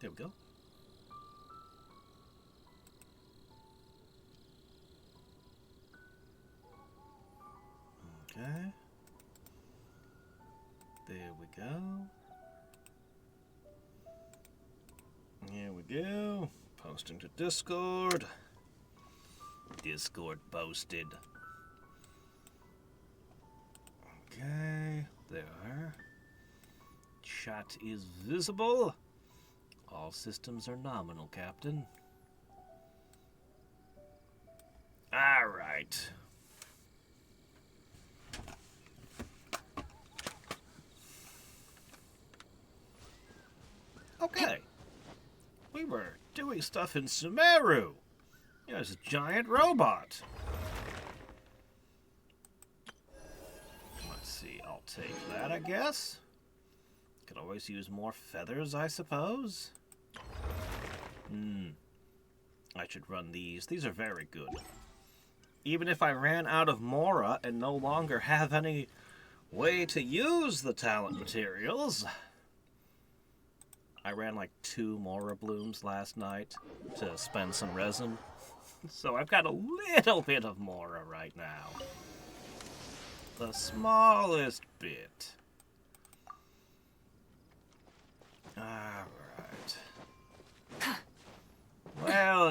There we go. Okay. There we go. Here we go. Posting to Discord. Discord posted. Okay, there. Chat is visible. All systems are nominal, Captain. All right. Okay. We were doing stuff in Sumeru. There's a giant robot. Let's see, I'll take that, I guess. Could always use more feathers, I suppose. I should run these. These are very good. Even if I ran out of Mora and no longer have any way to use the talent materials. I ran like 2 Mora blooms last night to spend some resin. So I've got a little bit of Mora right now. The smallest bit. Alright. Well,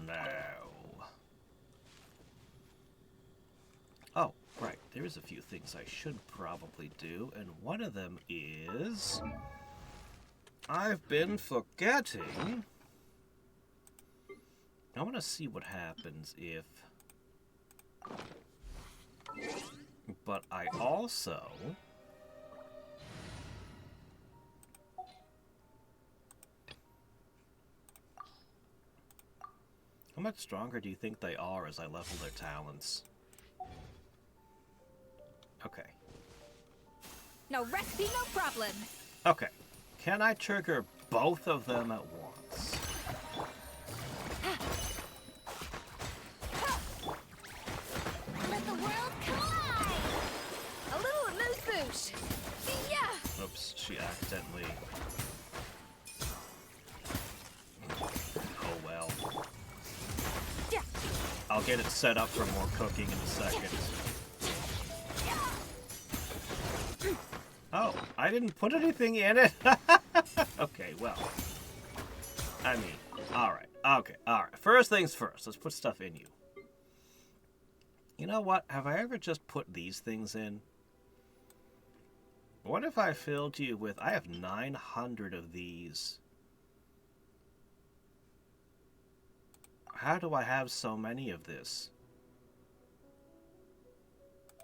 now. Oh, right. There's a few things I should probably do, and one of them is... I've been forgetting. I want to see what happens if... But I also... How much stronger do you think they are as I level their talents? Okay. No recipe, no problem. Okay. Can I trigger both of them at once? Let the world collide! A little amuse-bouche. Yeah! Oops, she accidentally... Oh well. I'll get it set up for more cooking in a second. Oh, I didn't put anything in it? Okay, well. I mean, alright. Okay, alright. First things first. Let's put stuff in you. You know what? Have I ever just put these things in? What if I filled you with... I have 900 of these. How do I have so many of this?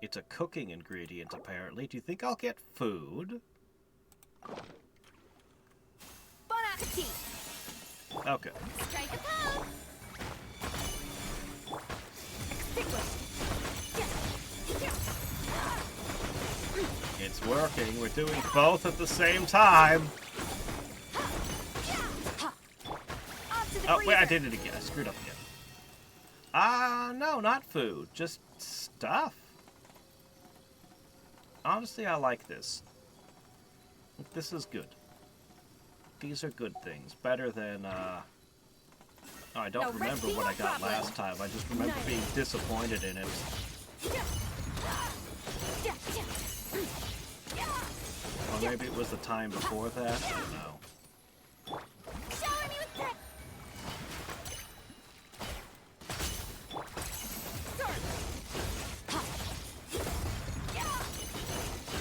It's a cooking ingredient, apparently. Do you think I'll get food? Bon appetit! Okay. Strike a pose! It's working. We're doing both at the same time. Oh, wait, I did it again. I screwed up again. No, not food. Just stuff. Honestly, I like this. This is good. These are good things. Better than, Oh, I don't remember what I got last time. I just remember being disappointed in it. Or maybe it was the time before that. I don't know.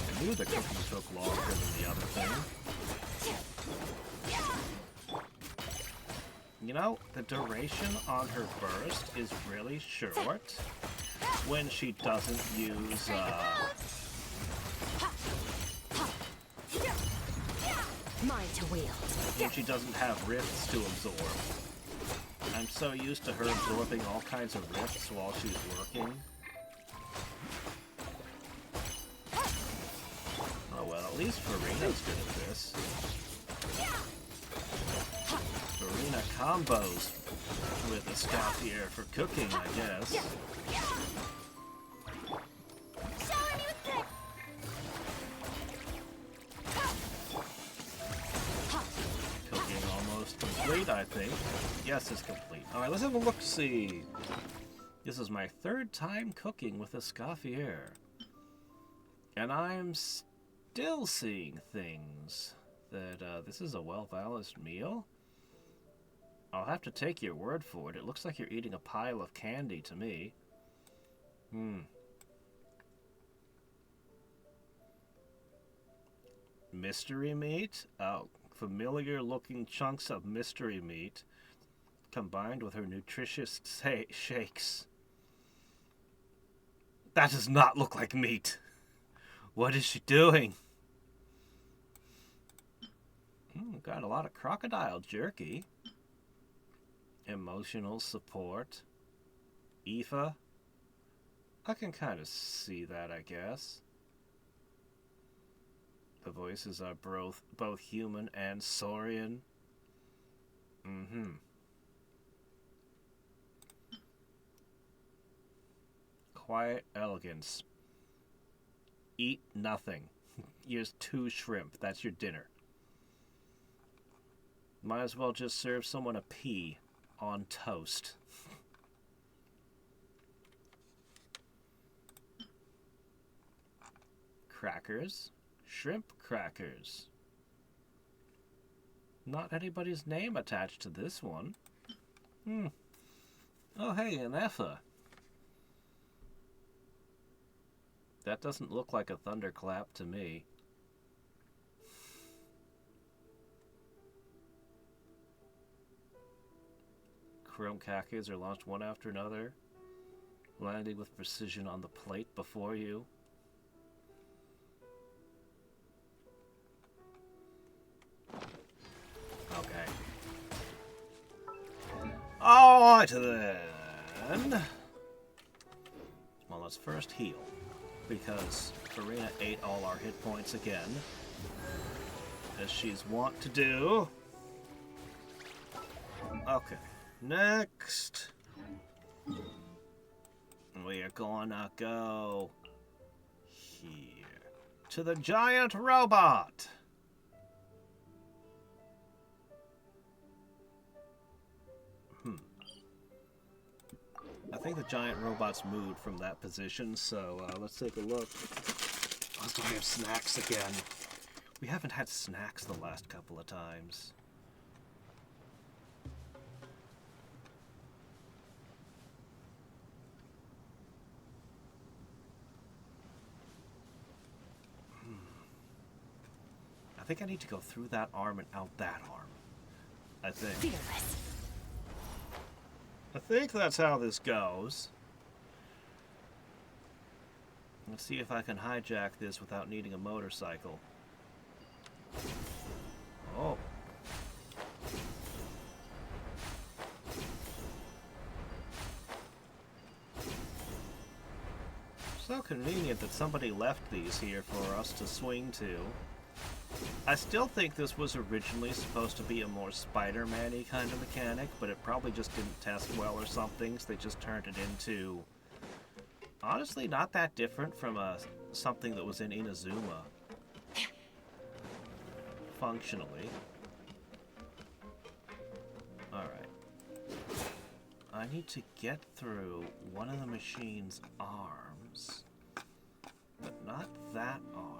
I knew the cooking took longer than the other thing. You know, the duration on her burst is really short when she doesn't use, Mine to wield. when she doesn't have rifts to absorb. I'm so used to her absorbing all kinds of rifts while she's working. Oh well, at least Farina's good at this. Farina combos with a Scoutier for cooking, I guess. Cooking almost complete, I think. Yes, it's complete. Alright, let's have a look-see. This is my third time cooking with a Scoffier. And I'm still seeing things that this is a well-balanced meal. I'll have to take your word for it. It looks like you're eating a pile of candy to me. Mystery meat? Oh, familiar-looking chunks of mystery meat combined with her nutritious shakes. That does not look like meat. What is she doing? Got a lot of crocodile jerky. Emotional support. Aoife. I can kind of see that, I guess. The voices are both human and saurian. Quiet elegance. Eat nothing. Here's 2 shrimp. That's your dinner. Might as well just serve someone a pea on toast. Crackers. Shrimp crackers. Not anybody's name attached to this one. Oh, hey, an Effa. That doesn't look like a thunderclap to me. Chrome khakis are launched one after another, landing with precision on the plate before you. Okay. Alright then. Well, let's first heal, because Farina ate all our hit points again, as she's wont to do. Okay. Next, we are gonna go here to the giant robot. I think the giant robot's moved from that position, so let's take a look. Oh, do I have snacks again? We haven't had snacks the last couple of times. I think I need to go through that arm and out that arm. I think. Fearless. I think that's how this goes. Let's see if I can hijack this without needing a motorcycle. Oh. So convenient that somebody left these here for us to swing to. I still think this was originally supposed to be a more Spider-Man-y kind of mechanic, but it probably just didn't test well or something, so they just turned it into... honestly, not that different from something that was in Inazuma. Functionally. Alright. I need to get through one of the machine's arms, but not that arm.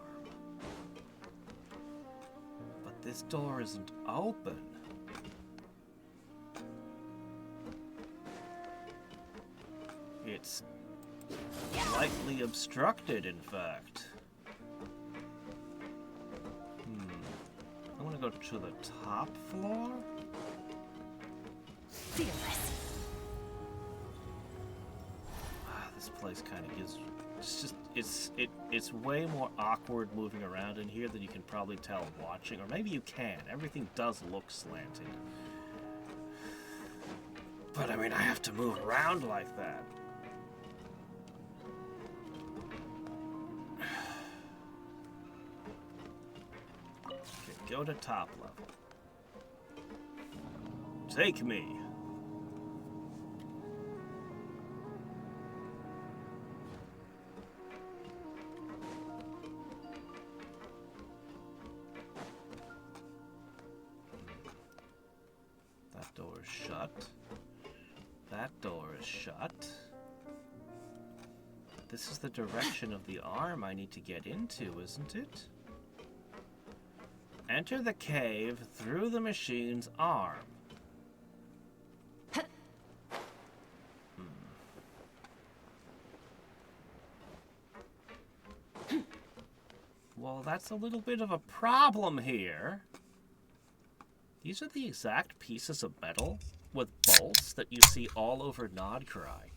This door isn't open. It's slightly obstructed, in fact. I want to go to the top floor. Fearless. This place kind of gives... It's way more awkward moving around in here than you can probably tell watching, or maybe you can. Everything does look slanted. But I mean, I have to move around like that. Okay, go to top level. Take me. Door is shut. That door is shut. This is the direction of the arm I need to get into, isn't it? Enter the cave through the machine's arm. Well, that's a little bit of a problem here. These are the exact pieces of metal with bolts that you see all over Nodcry.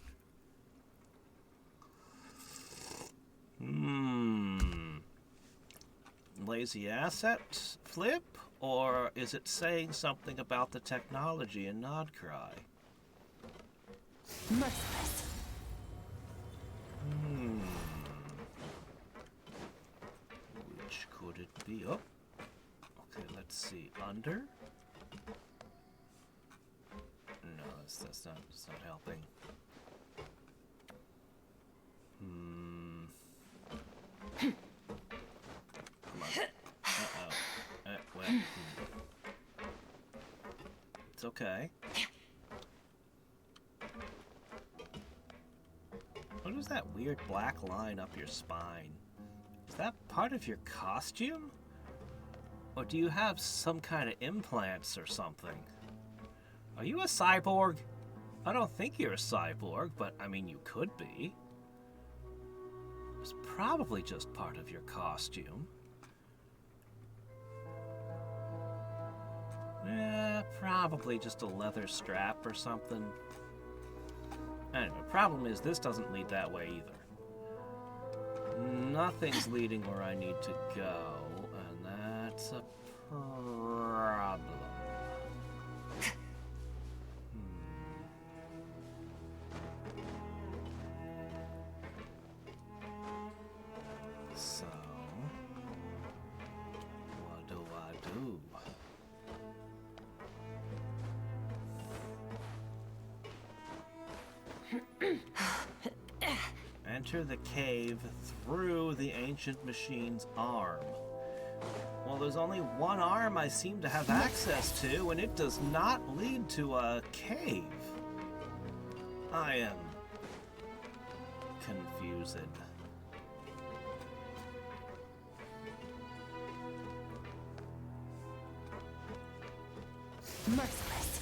Lazy asset flip? Or is it saying something about the technology in Nodcry? Merciless. Which could it be? Oh. Okay, let's see. Under? No, that's not helping. Come on. Uh-oh. Well. It's okay. What is that weird black line up your spine? Is that part of your costume? Or do you have some kind of implants or something? Are you a cyborg? I don't think you're a cyborg, but I mean, you could be. It's probably just part of your costume. Yeah, probably just a leather strap or something. Anyway, problem is this doesn't lead that way either. Nothing's leading where I need to go, and that's a problem. So, what do I do? Enter the cave through the ancient machine's arm. Well, there's only one arm I seem to have access to, and it does not lead to a cave. I am confused. Merciless.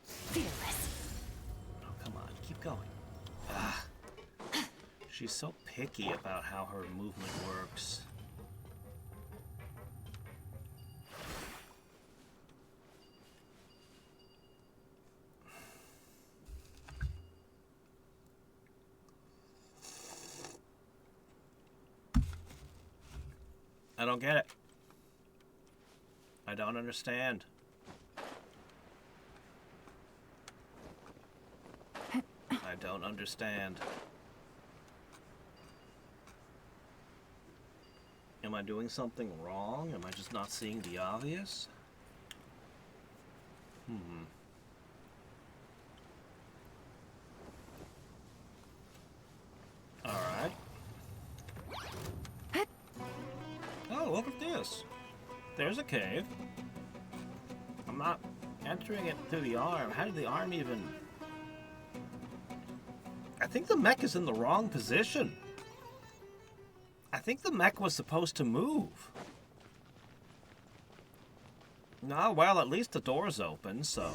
Fearless. Oh, come on, keep going. Ah. She's so picky about how her movement works. I don't get it. I don't understand. I don't understand. Am I doing something wrong? Am I just not seeing the obvious? Alright. Oh, look at this. There's a cave. I'm not entering it through the arm. How did the arm even... I think the mech is in the wrong position. I think the mech was supposed to move. No, well, at least the door's open, so...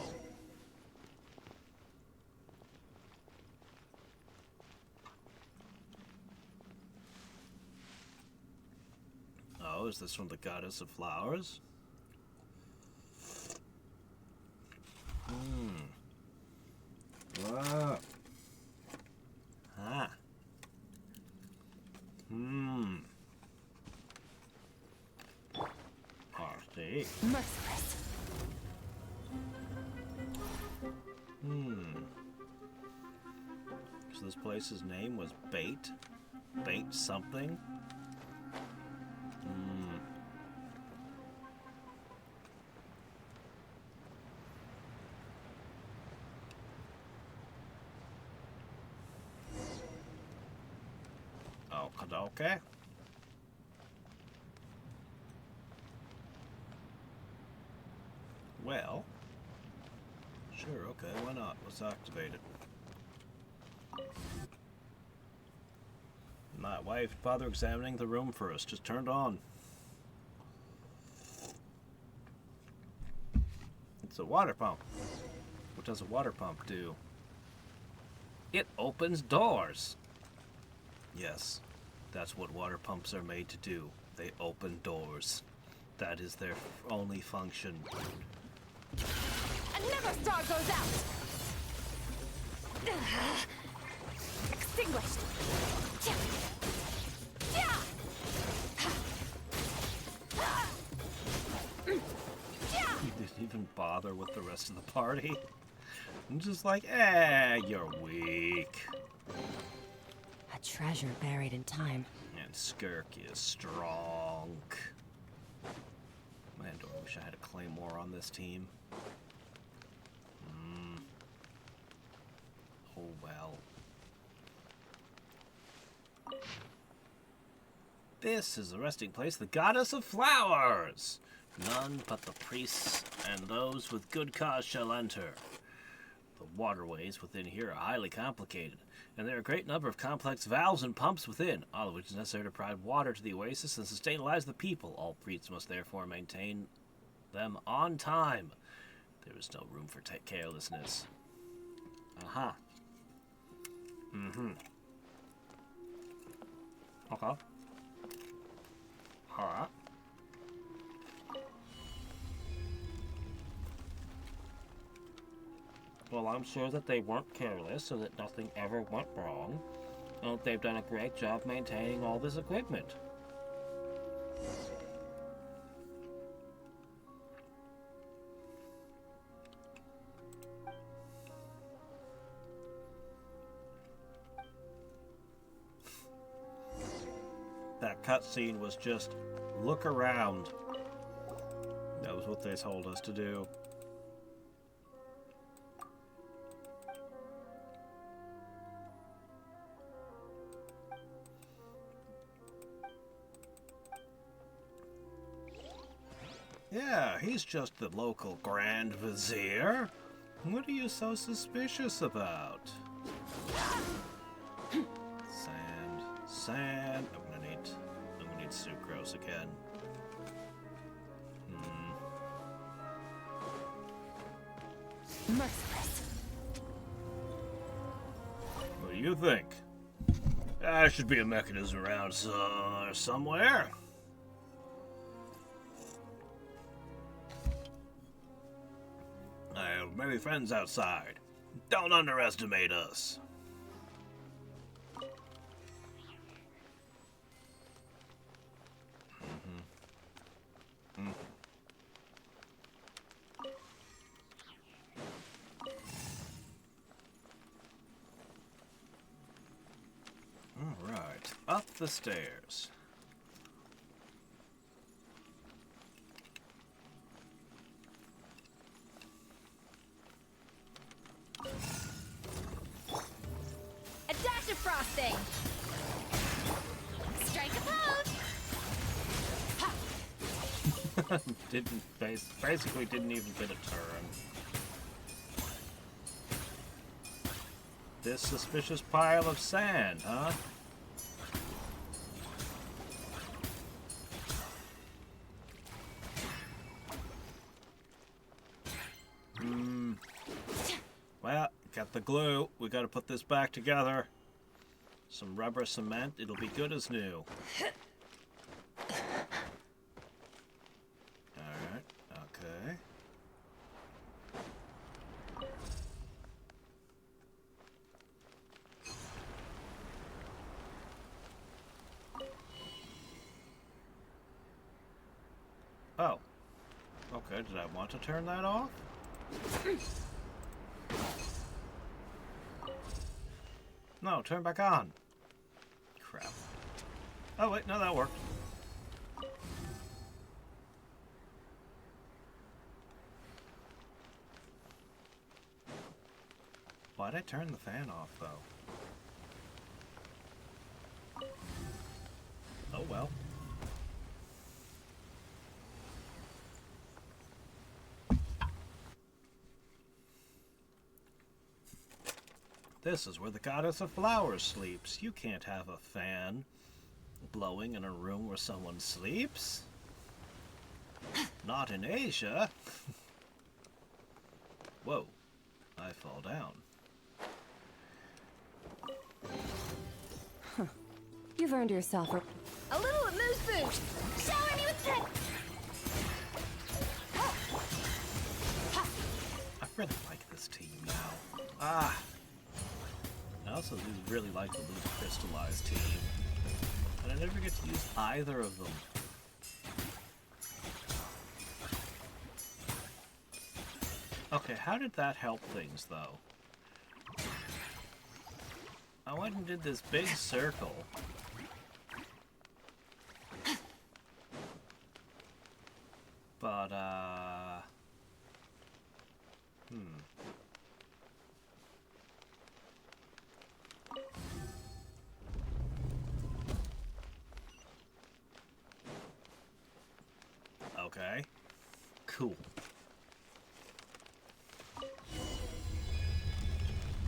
Oh, is this from the Goddess of Flowers? Wow. Ah. Party. Merciless. So this place's name was Bait? Bait something? Oh. Okie. Well, sure, okay, why not? Let's activate it. Why even bother examining the room first? Just turn it on. It's a water pump. What does a water pump do? It opens doors. Yes, that's what water pumps are made to do. They open doors. That is their only function. Another star goes out! Extinguished! You didn't even bother with the rest of the party. I'm just like, you're weak. A treasure buried in time. And Skirk is strong. Man, do I wish I had a claymore on this team. Oh well. This is the resting place of the goddess of flowers. None but the priests and those with good cause shall enter. The waterways within here are highly complicated, and there are a great number of complex valves and pumps within, all of which is necessary to provide water to the oasis and sustain the lives of the people. All priests must therefore maintain them on time. There is no room for carelessness. Uh-huh. Okay. Alright. Well, I'm sure that they weren't careless, so that nothing ever went wrong. And they've done a great job maintaining all this equipment. That cutscene was just look around. That was what they told us to do. Yeah, he's just the local Grand Vizier. What are you so suspicious about? Sand. I'm gonna need sucrose again. Merciless. What do you think? There should be a mechanism around somewhere. I have many friends outside. Don't underestimate us. All right, up the stairs. A dash of frosting! Strike a pose! Basically didn't even get a turn. This suspicious pile of sand, huh? Well, got the glue. We gotta put this back together. Some rubber cement. It'll be good as new. Alright, okay. Oh. Okay, did I want to turn that off? No, turn back on. Crap. Oh, wait, no, that worked. Why'd I turn the fan off, though? This is where the goddess of flowers sleeps. You can't have a fan blowing in a room where someone sleeps. Not in Asia. Whoa, I fall down. You've earned yourself a little amuse boost. Shower me with that. I really like this team now. Ah. I also do really like the Luda Crystallized team. And I never get to use either of them. Okay, how did that help things, though? I went and did this big circle. But, Okay. Cool.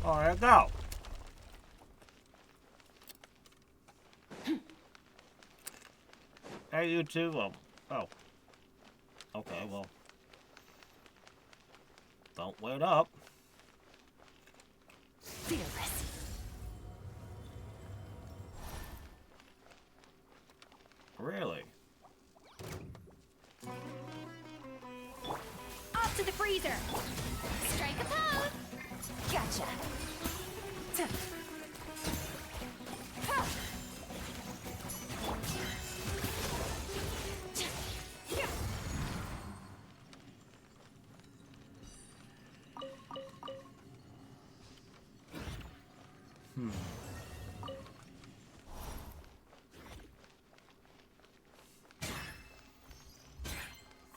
Alright, now. Hey, you two. Oh. Okay, well. Don't wait up. Fearless. Really? Off to the freezer. Strike a pose. Gotcha.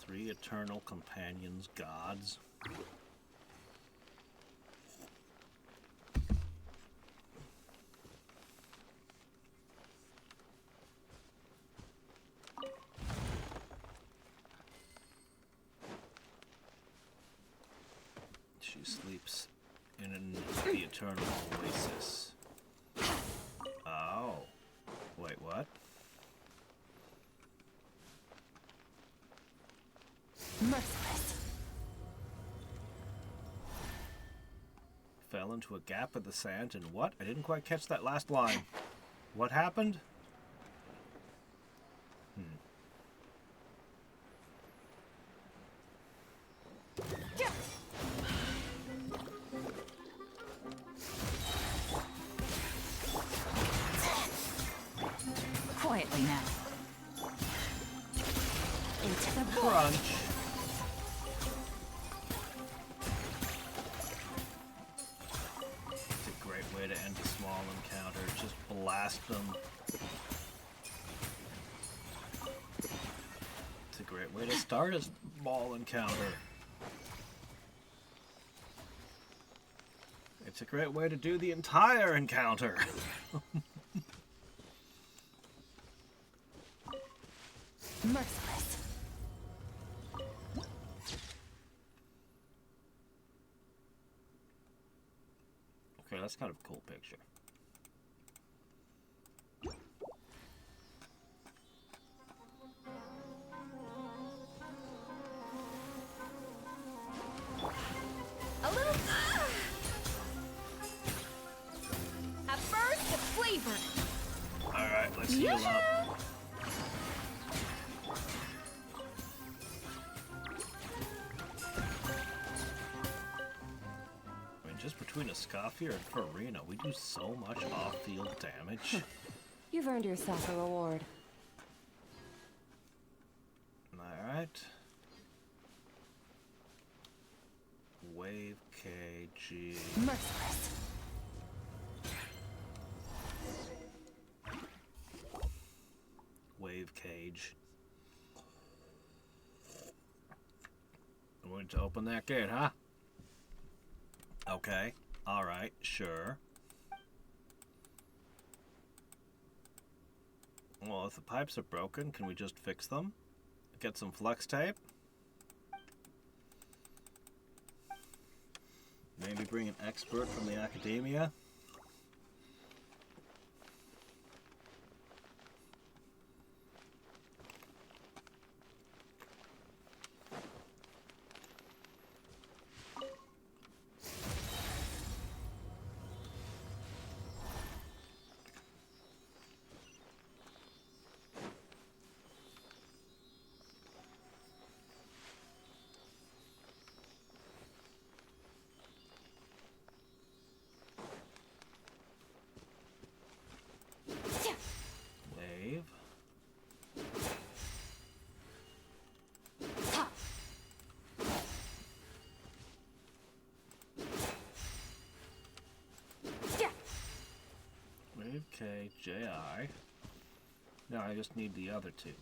Three eternal companions, gods. She sleeps in the eternal oasis. Oh. Wait, what? Merciless. Fell into a gap in the sand and what? I didn't quite catch that last line. What happened? Quietly now. Into the Crunch. It's a great way to end a small encounter. Just blast them. It's a great way to start a small encounter. It's a great way to do the entire encounter. merciless. Okay, that's kind of a cool picture. A little. A burst of flavor. Alright, let's heal up. I mean, just between a Scoffier and Farina, we do so much off-field damage. You've earned yourself a reward. Alright. Wave KG. Merciless. Wave cage. I'm going to open that gate, huh? Okay. Alright, sure. Well, if the pipes are broken, can we just fix them? Get some flex tape? Maybe bring an expert from the academia? Okay, J.I. Now I just need the other two.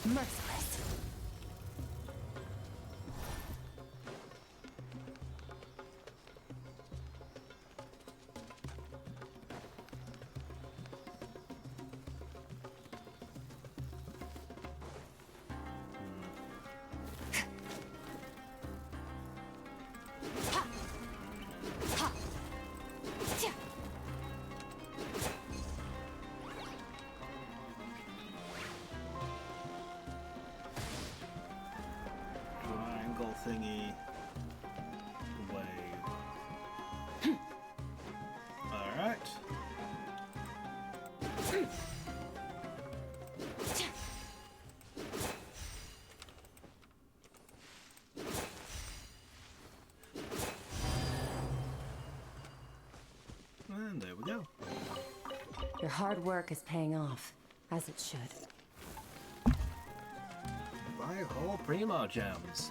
Merciless. Triangle thingy. Wave. Alright. And there we go. Your hard work is paying off, as it should. My whole primo gems.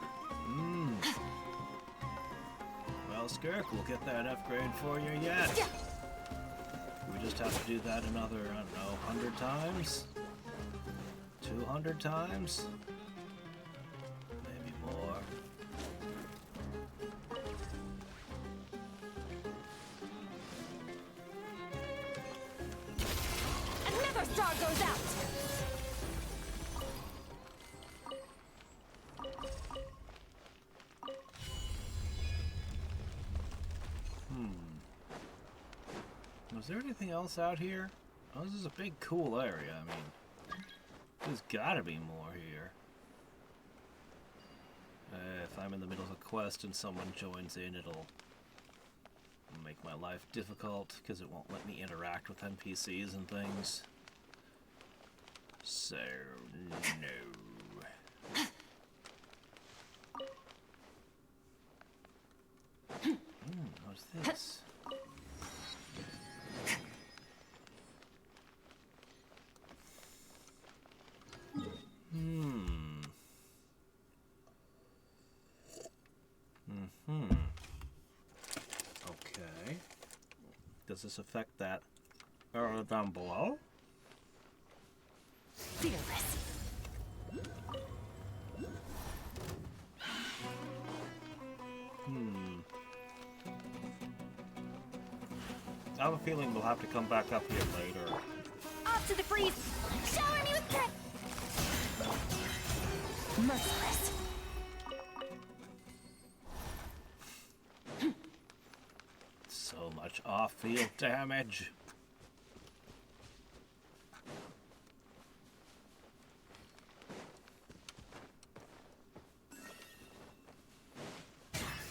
Well, Skirk, we'll get that upgrade for you yet. We just have to do that another, I don't know, 100 times? 200 times? Maybe more. Another star goes out! Was there anything else out here? Oh, this is a big, cool area. I mean, there's gotta be more here. If I'm in the middle of a quest and someone joins in, it'll make my life difficult because it won't let me interact with NPCs and things. So, no. What's this? Okay. Does this affect that area down below? Fearless. I have a feeling we'll have to come back up here later. Off to the freeze! Shower me with crit! Merciless. So much off-field damage.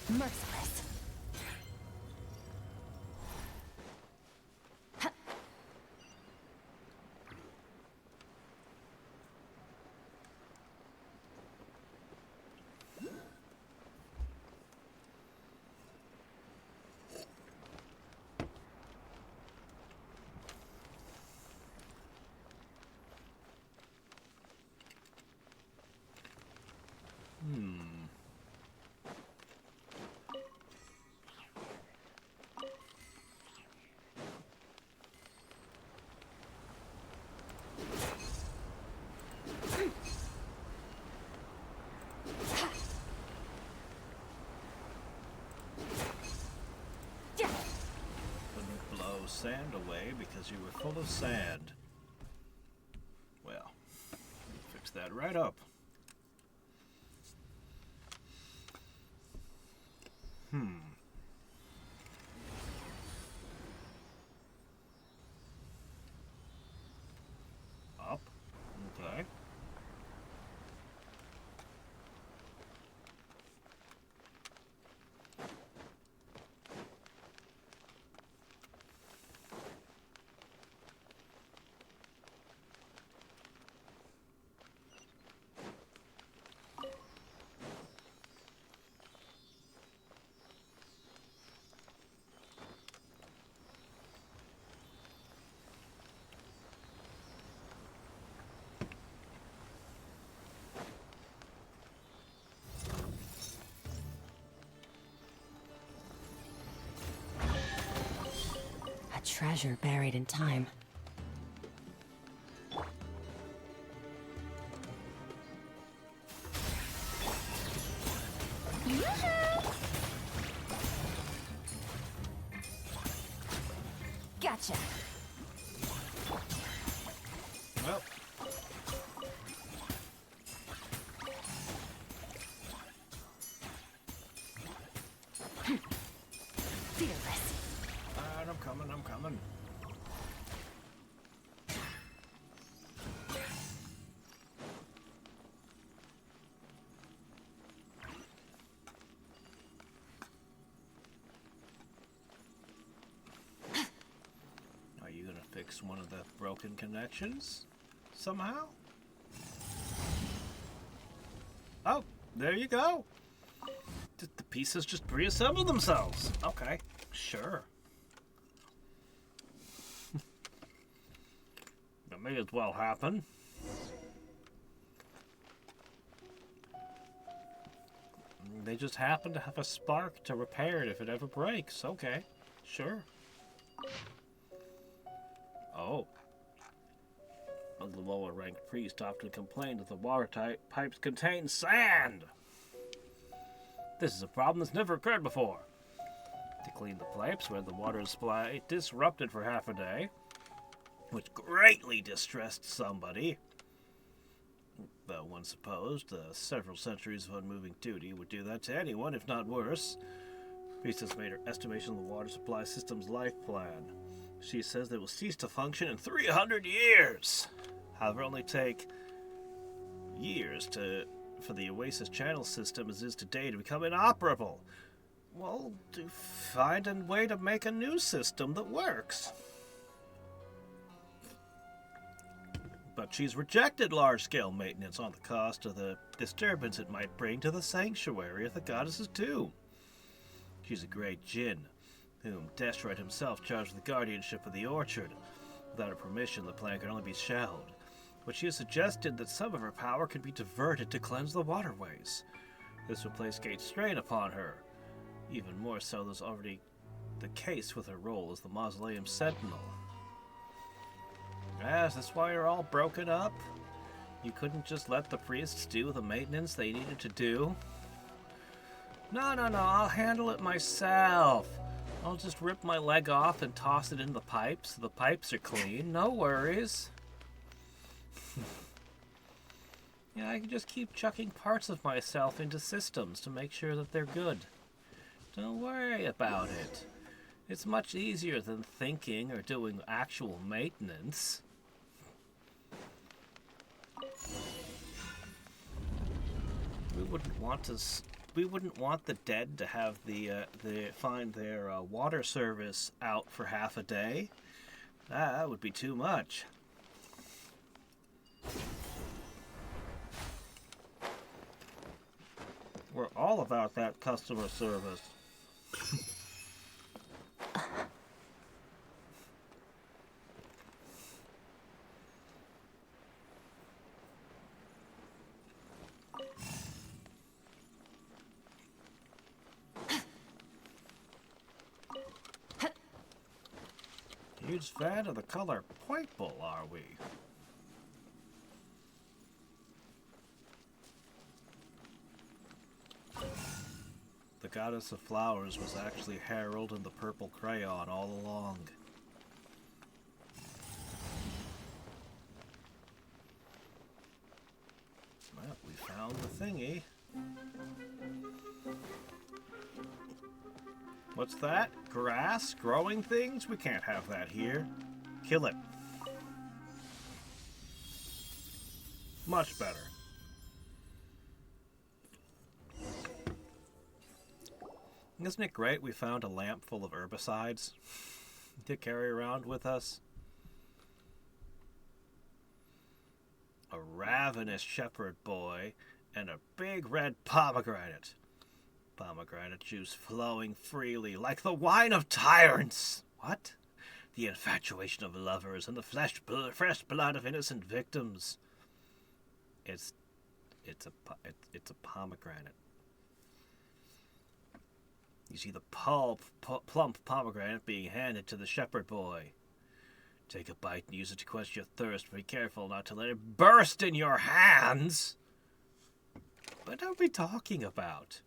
Merciless. Couldn't blow sand away because you were full of sand. Well, fix that right up. Up. Okay. treasure buried in time. Gotcha. Well. Fearless. I'm coming, I'm coming. Are you gonna fix one of the broken connections somehow? Oh, there you go. The pieces just reassemble themselves. Okay, sure. That may as well happen. They just happen to have a spark to repair it if it ever breaks. Okay, sure. Oh. The lower-ranked priest often complained that the water pipes contain sand. This is a problem that's never occurred before. To clean the pipes where the water is supply disrupted for half a day, which greatly distressed somebody. Though one supposed several centuries of unmoving duty would do that to anyone, if not worse. Priestess made her estimation of the water supply system's life plan. She says that it will cease to function in 300 years. However, it'll only take years for the Oasis channel system as is today to become inoperable. Well, to find a way to make a new system that works. But she's rejected large-scale maintenance on the cost of the disturbance it might bring to the sanctuary of the goddesses too. She's a great djinn, whom Destroid himself charged with the guardianship of the orchard. Without her permission, the plant can only be shelled. But she has suggested that some of her power can be diverted to cleanse the waterways. This would place great strain upon her. Even more so than is already the case with her role as the Mausoleum Sentinel. Is this why you're all broken up? You couldn't just let the priests do the maintenance they needed to do? No, I'll handle it myself. I'll just rip my leg off and toss it in the pipes. The pipes are clean, no worries. Yeah, I can just keep chucking parts of myself into systems to make sure that they're good. Don't worry about it. It's much easier than thinking or doing actual maintenance. We wouldn't want the dead to have find their water service out for half a day. That would be too much. We're all about that customer service. Huge fan of the color purple, are we? The goddess of flowers was actually Harold in the purple crayon all along. Well, we found the thingy. What's that? Grass? Growing things? We can't have that here. Kill it. Much better. Isn't it great we found a lamp full of herbicides to carry around with us? A ravenous shepherd boy and a big red pomegranate. Pomegranate juice flowing freely like the wine of tyrants. What? The infatuation of lovers and the fresh blood of innocent victims. It's a pomegranate. You see the plump pomegranate being handed to the shepherd boy. Take a bite and use it to quench your thirst. Be careful not to let it burst in your hands. What are we talking about?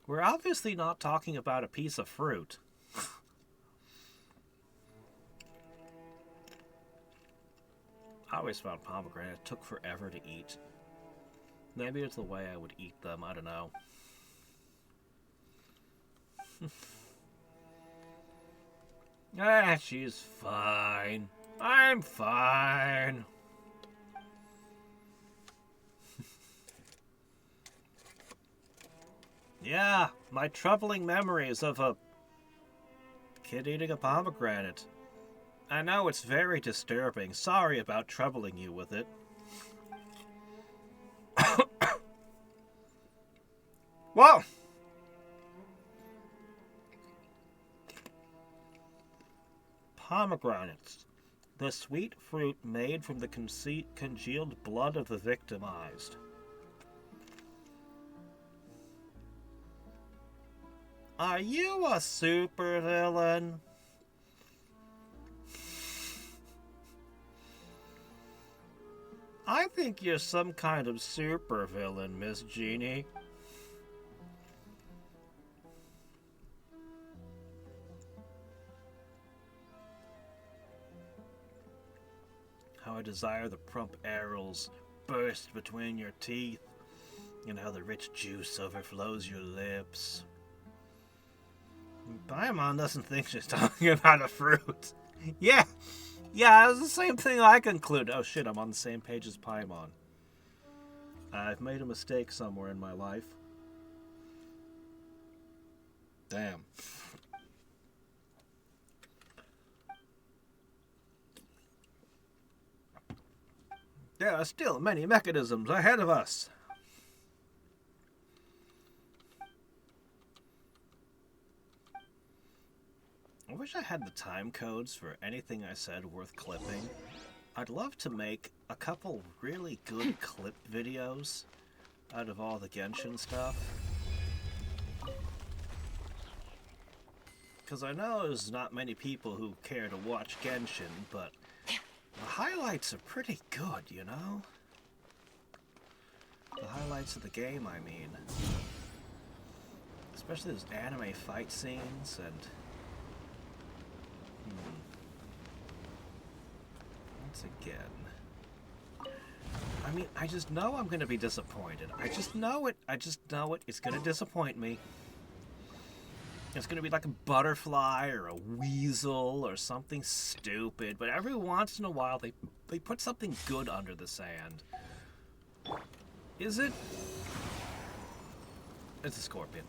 We're obviously not talking about a piece of fruit. I always found pomegranate took forever to eat. Maybe it's the way I would eat them, I don't know. Ah, she's fine. I'm fine. Yeah, my troubling memories of a kid eating a pomegranate. I know it's very disturbing. Sorry about troubling you with it. Whoa! Pomegranates. The sweet fruit made from the congealed blood of the victimized. Are you a supervillain? I think you're some kind of supervillain, Miss Jeannie. How I desire the plump arrows burst between your teeth, and how the rich juice overflows your lips. Paimon doesn't think she's talking about a fruit. Yeah, it's the same thing I concluded. Oh shit, I'm on the same page as Paimon. I've made a mistake somewhere in my life. Damn. There are still many mechanisms ahead of us. I wish I had the time codes for anything I said worth clipping. I'd love to make a couple really good clip videos out of all the Genshin stuff. Because I know there's not many people who care to watch Genshin, but the highlights are pretty good, you know? The highlights of the game, I mean. Especially those anime fight scenes and... Once again. I mean, I just know I'm gonna be disappointed. I just know it. It's gonna disappoint me. It's gonna be like a butterfly or a weasel or something stupid, but every once in a while they put something good under the sand. Is it? It's a scorpion.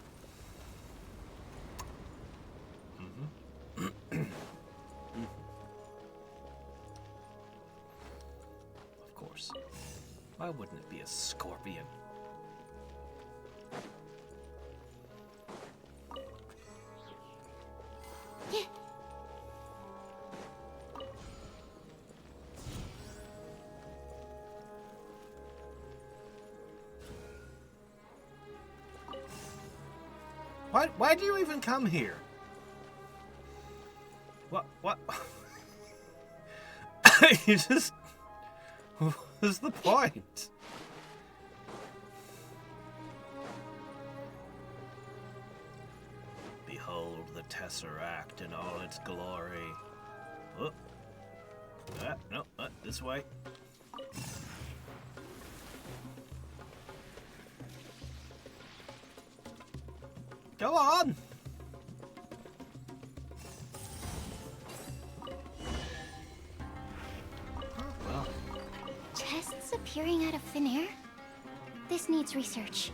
Of course. Why wouldn't it be a scorpion? Why do you even come here? What? You just... What's the point? Behold the Tesseract in all its glory. Oh. No, this way. Go on! Well. Chests appearing out of thin air? This needs research.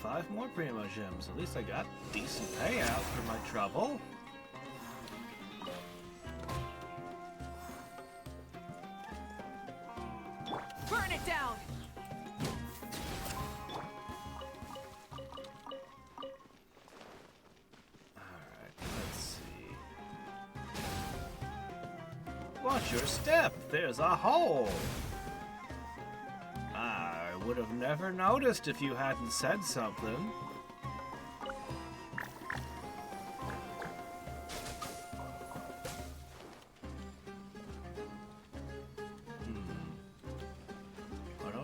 5 more Primo Gems. At least I got decent payout for my trouble. Burn it down! Watch your step, there's a hole. I would have never noticed if you hadn't said something.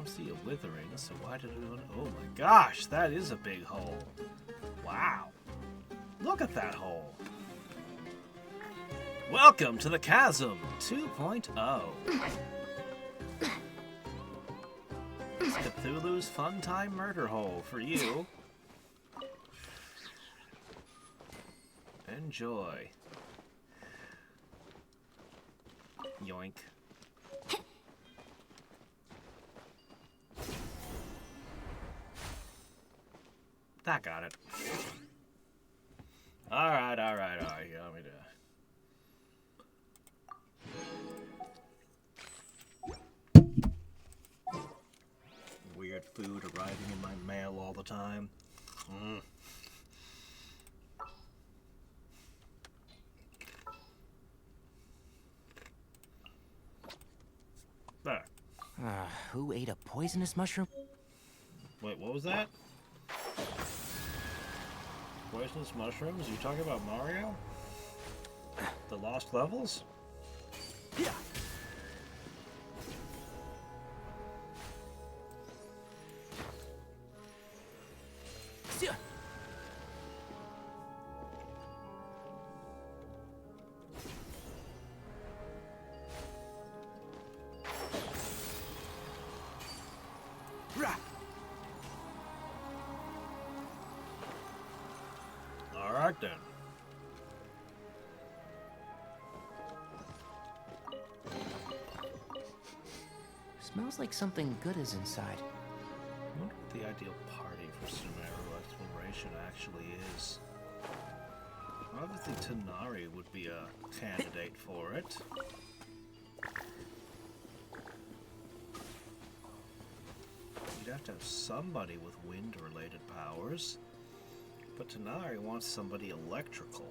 don't see a withering, so why did it... Oh my gosh, that is a big hole. Wow. Look at that hole. Welcome to the Chasm 2.0. It's Cthulhu's Fun Time Murder Hole for you. Enjoy. Yoink. That got it. Alright. Yeah, let me do it. Weird food arriving in my mail all the time. There. Who ate a poisonous mushroom? Wait, what was that? Poisonous mushrooms? You talking about Mario? The lost levels? Yeah. Alright then. Smells like something good is inside. I wonder what the ideal party for Sumeru exploration actually is. Obviously Tanari would be a candidate for it. You'd have to have somebody with wind-related powers. But Tanari wants somebody electrical.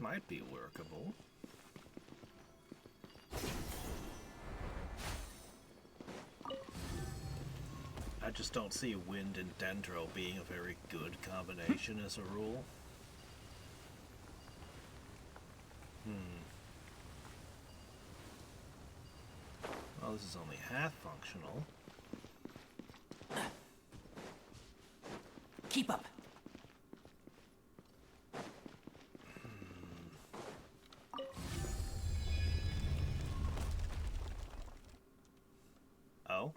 Might be workable. I just don't see wind and dendro being a very good combination as a rule. Well, this is only half functional. Keep up. Oh?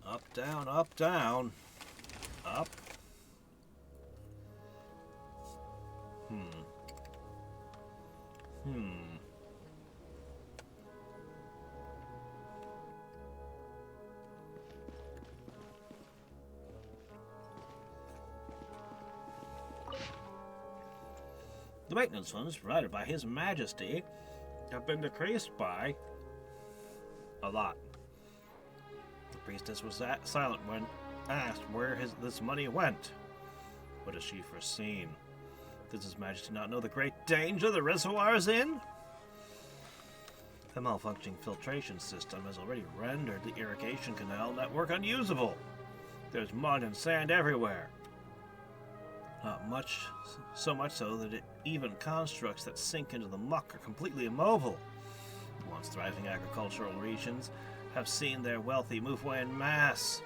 Up, down, up, down. Up. The maintenance funds provided by His Majesty have been decreased by a lot. The priestess was silent when asked where this money went. What has she foreseen? Does His Majesty not know the great danger the reservoir is in? The malfunctioning filtration system has already rendered the irrigation canal network unusable. There's mud and sand everywhere. Not much, so much so that even constructs that sink into the muck are completely immobile. Once thriving agricultural regions have seen their wealthy move away en masse.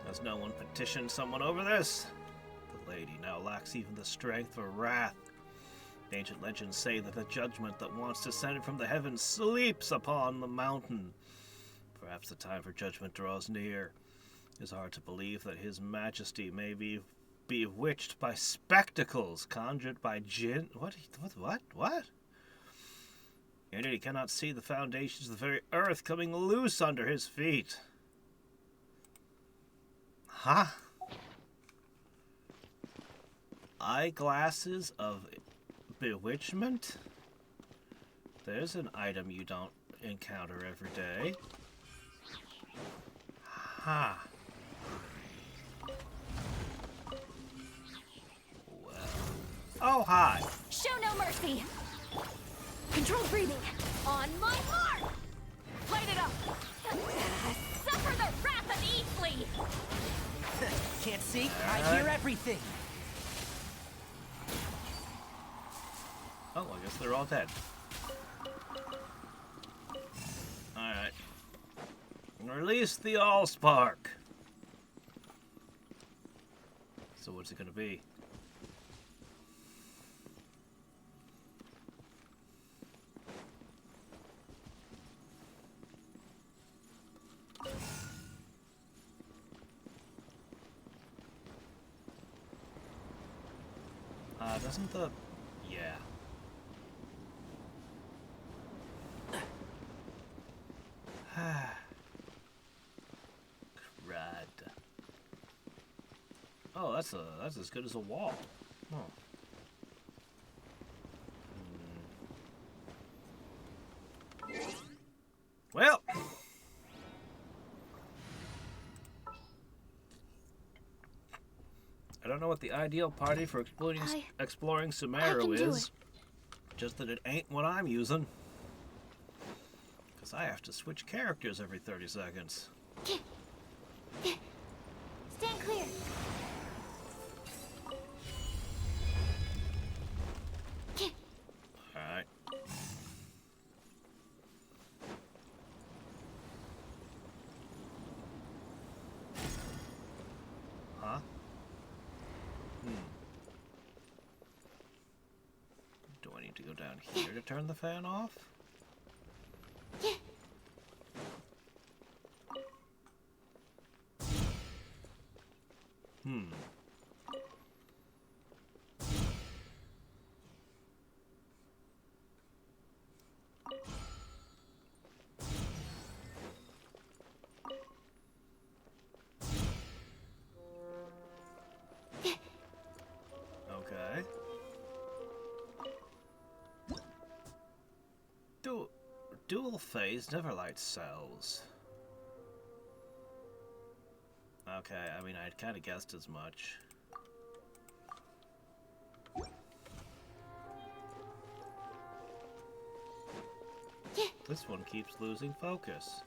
Has no one petitioned someone over this? The lady now lacks even the strength for wrath. Ancient legends say that the judgment that once descended from the heavens sleeps upon the mountain. Perhaps the time for judgment draws near. It is hard to believe that His Majesty may be bewitched by spectacles conjured by jinn. What? Indeed, he cannot see the foundations of the very earth coming loose under his feet. Huh? Eyeglasses of bewitchment? There's an item you don't encounter every day. Ha. Oh, hi. Show no mercy. Controlled breathing. On my mark. Light it up. Suffer the wrath of Eatley. Can't see? everything! Oh, I guess they're all dead. Alright. Release the Allspark! So what's it gonna be? Doesn't the... Yeah. Crud. Oh, that's as good as a wall. Huh. Well, I don't know what the ideal party for exploring Sumeru is. Just that it ain't what I'm using. Because I have to switch characters every 30 seconds. Stand clear. Alright. Huh? Do I need to go down here to turn the fan off? Okay. Dual phase never light cells. Okay, I mean, I'd kind of guessed as much. This one keeps losing focus.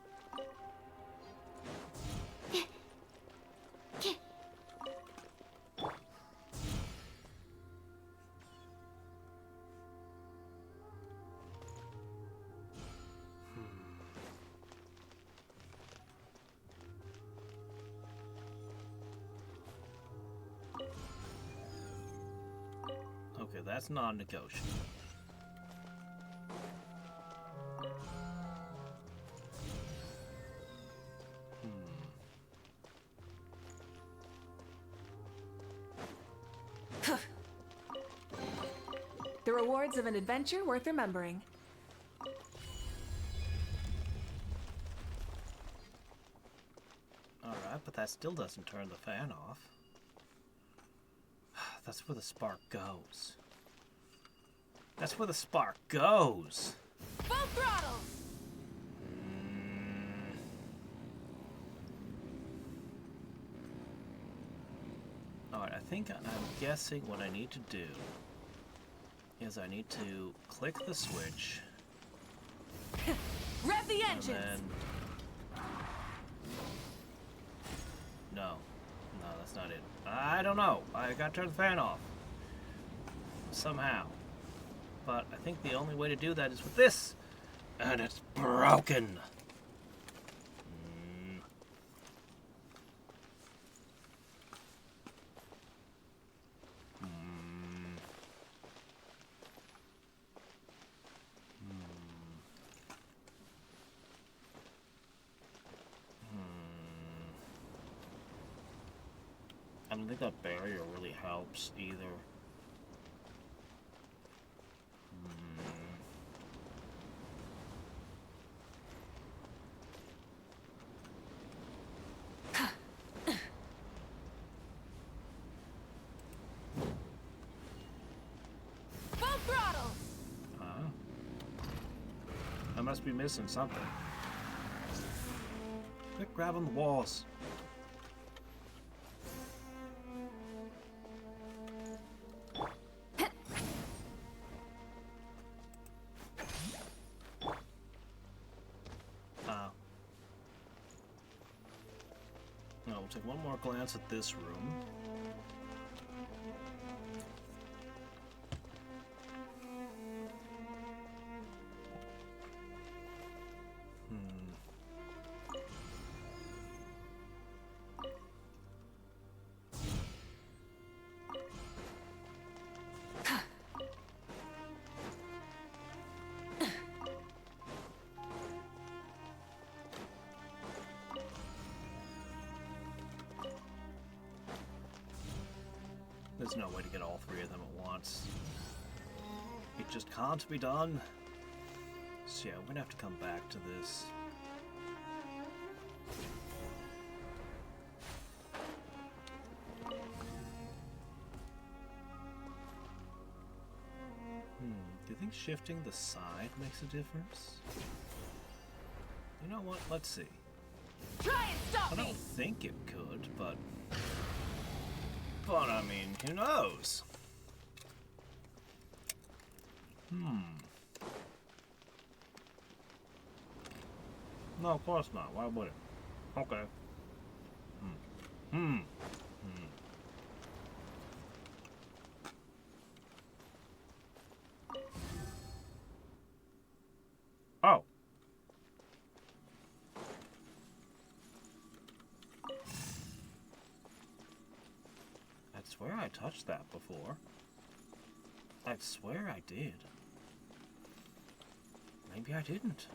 Okay, that's non-negotiable. The rewards of an adventure worth remembering. Alright, but that still doesn't turn the fan off. That's where the spark goes. That's where the spark goes! Full throttle! Alright, I think I'm guessing what I need to do is I need to click the switch. Rev the And engines! then... No, that's not it. I don't know. I gotta turn the fan off. Somehow. But I think the only way to do that is with this. And it's broken. I don't think that barrier really helps either. Full throttle! I must be missing something. Quit grabbing the walls. I'll take one more glance at this room. There's no way to get all three of them at once. It just can't be done. So yeah, we're gonna have to come back to this. Do you think shifting the side makes a difference? You know what? Let's see. Try and stop I me! don't think it could, but I mean, who knows? No, of course not. Why would it? Okay. Oh. I swear I touched that before. I swear I did. Maybe I didn't.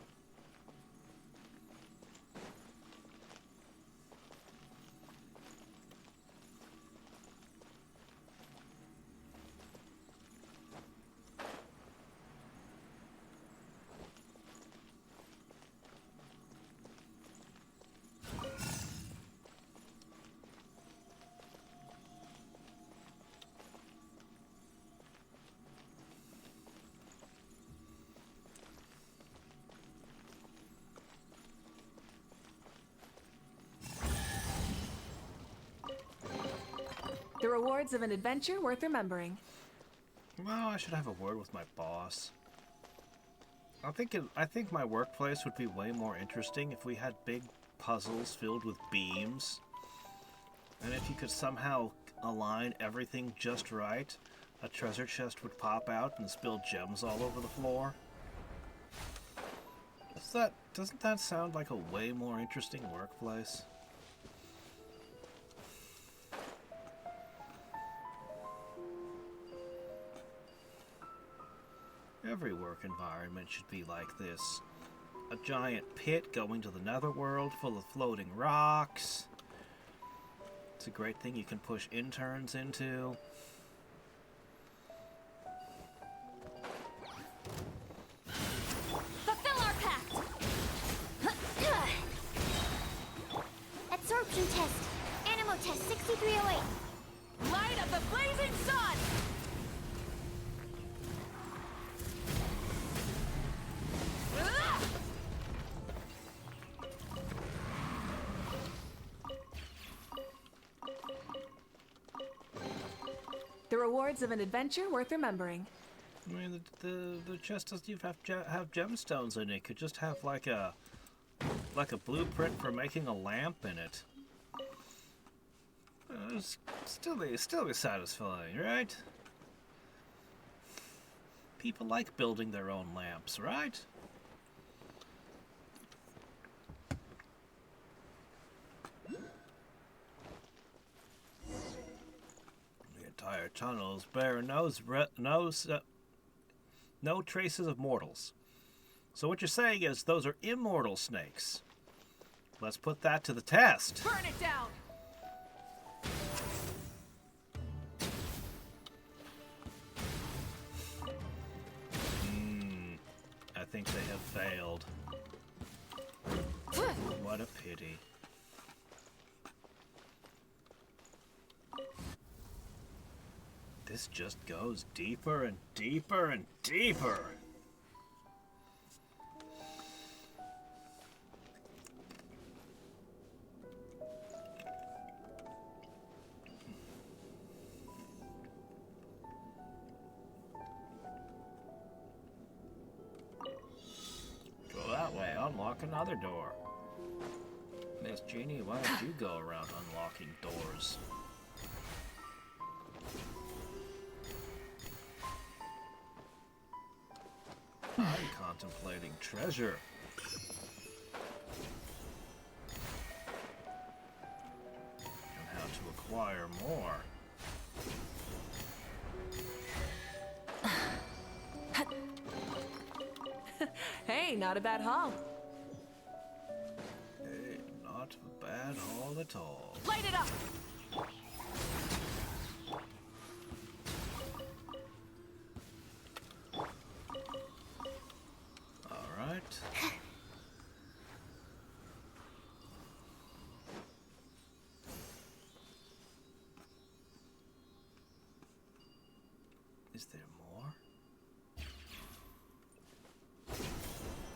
The rewards of an adventure worth remembering. Well, I should have a word with my boss. I think my workplace would be way more interesting if we had big puzzles filled with beams. And if you could somehow align everything just right, a treasure chest would pop out and spill gems all over the floor. Doesn't that sound like a way more interesting workplace? Every work environment should be like this. A giant pit going to the netherworld full of floating rocks. It's a great thing you can push interns into. Fulfill our pact! Absorption test. Animo test 6308. Light of the blazing sun! The rewards of an adventure worth remembering. I mean, the chest doesn't even have gemstones in it. It could just have like a blueprint for making a lamp in it. It's still be satisfying, right? People like building their own lamps, right? The entire tunnel is bare, no traces of mortals. So what you're saying is those are immortal snakes. Let's put that to the test. Burn it down! I think they have failed. What a pity. This just goes deeper and deeper and deeper. Go that way, unlock another door. Miss Jeannie, why don't you go around unlocking doors? I'm contemplating treasure. And how to acquire more. Hey, not a bad haul. Hey, not a bad haul at all. Light it up! Is there more?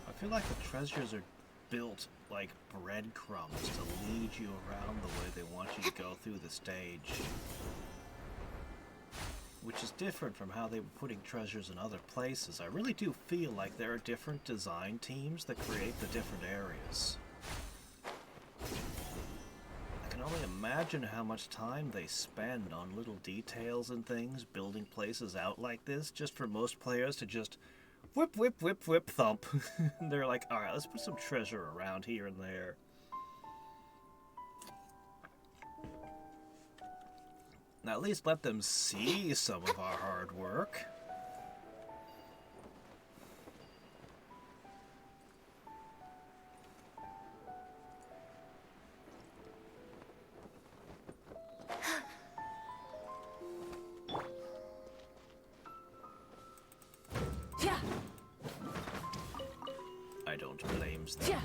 I feel like the treasures are built like breadcrumbs to lead you around the way they want you to go through the stage. Which is different from how they were putting treasures in other places. I really do feel like there are different design teams that create the different areas. I can only imagine how much time they spend on little details and things, building places out like this, just for most players to just whip, whip, whip, whip, thump. They're like, alright, let's put some treasure around here and there. Now at least let them see some of our hard work. Yeah. I don't blame them. Yeah.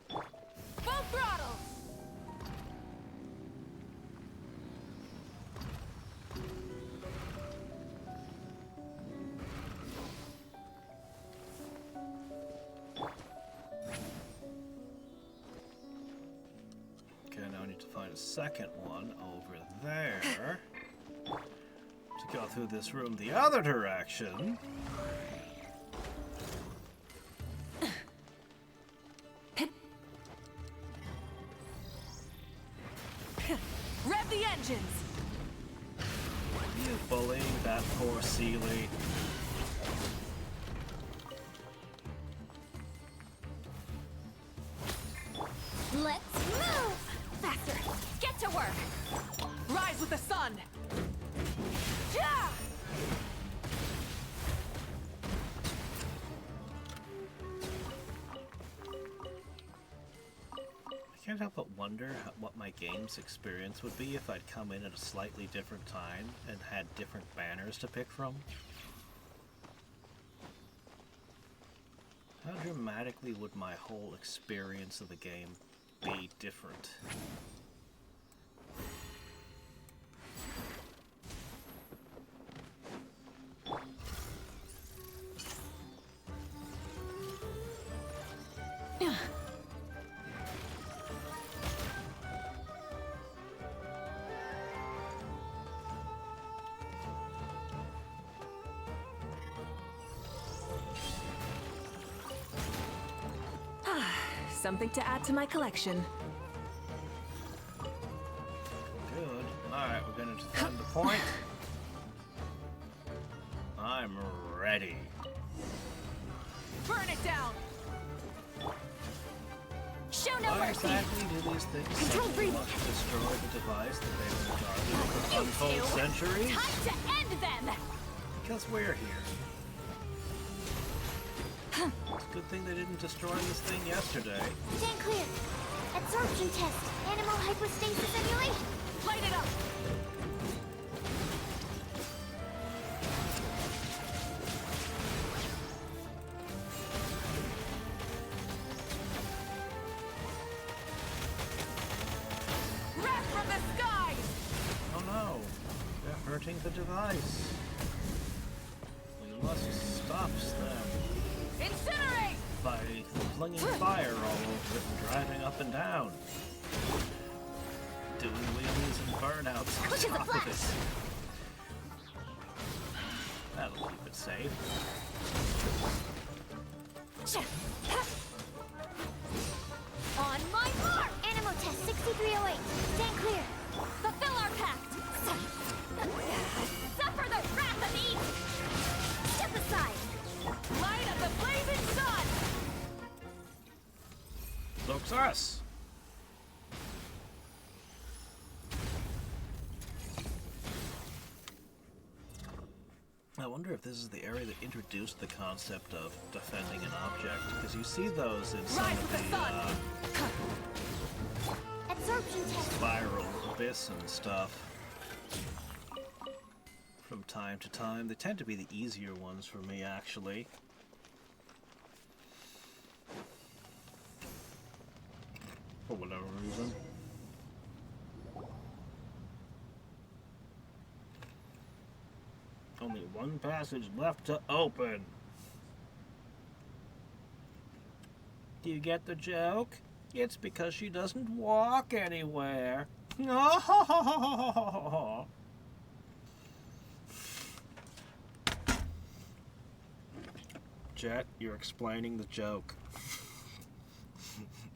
Full throttle. Okay, now I need to find a second one over there. To go through this room the other direction. Rev the engines. You bullying that poor Sealy. Let's move! Faster! Get to work! Rise with the sun. Yeah. I can't help but wonder what my game's experience would be if I'd come in at a slightly different time and had different banners to pick from. How dramatically would my whole experience of the game be different? Something to add to my collection. Good. Alright, we're gonna defend the point. I'm ready. Burn it down. Show no Why mercy! exactly do these things Control suddenly breathing. want to destroy the device that they've been guarding for You untold two! centuries? Time to end them! Because we're here. It's a good thing they didn't destroy this thing yesterday. Stand clear. Absorption test. Animal hypostasis simulation. Light it up. Wrath from the skies. Oh no, they're hurting the device. We must stop them Incinerate. by flinging fire all over it and driving up and down. Doing wheelies and burnouts on Quick as a top of it. flash. That'll keep it safe. On my mark! Animal test 6308. Stand clear. Fulfill our pact! Suffer the wrath of Eve! Step aside! Light of the blazing sun. Loxarus! I wonder if this is the area that introduced the concept of defending an object, because you see those in some Rise of with the sun. Absorption test. spiral abyss and stuff. From time to time, they tend to be the easier ones for me, actually. For whatever reason. Only one passage left to open. Do you get the joke? It's because she doesn't walk anywhere. Jet, you're explaining the joke.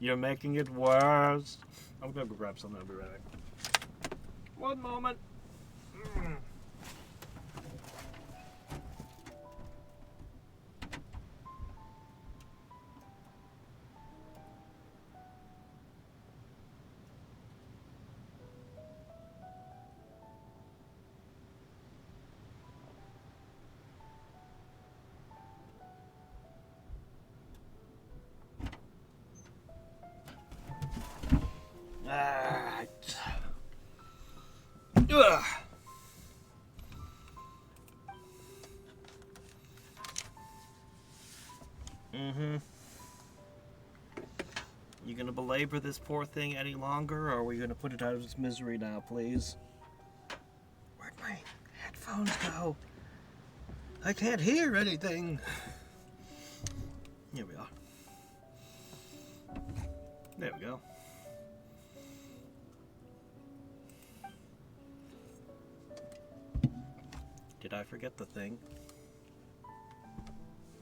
You're making it worse. I'm gonna go grab something. I'll be right back. One moment. Alright. Ugh. You gonna belabor this poor thing any longer, or are we gonna put it out of its misery now, please? Where'd my headphones go? I can't hear anything. Here we are. There we go. Did I forget the thing?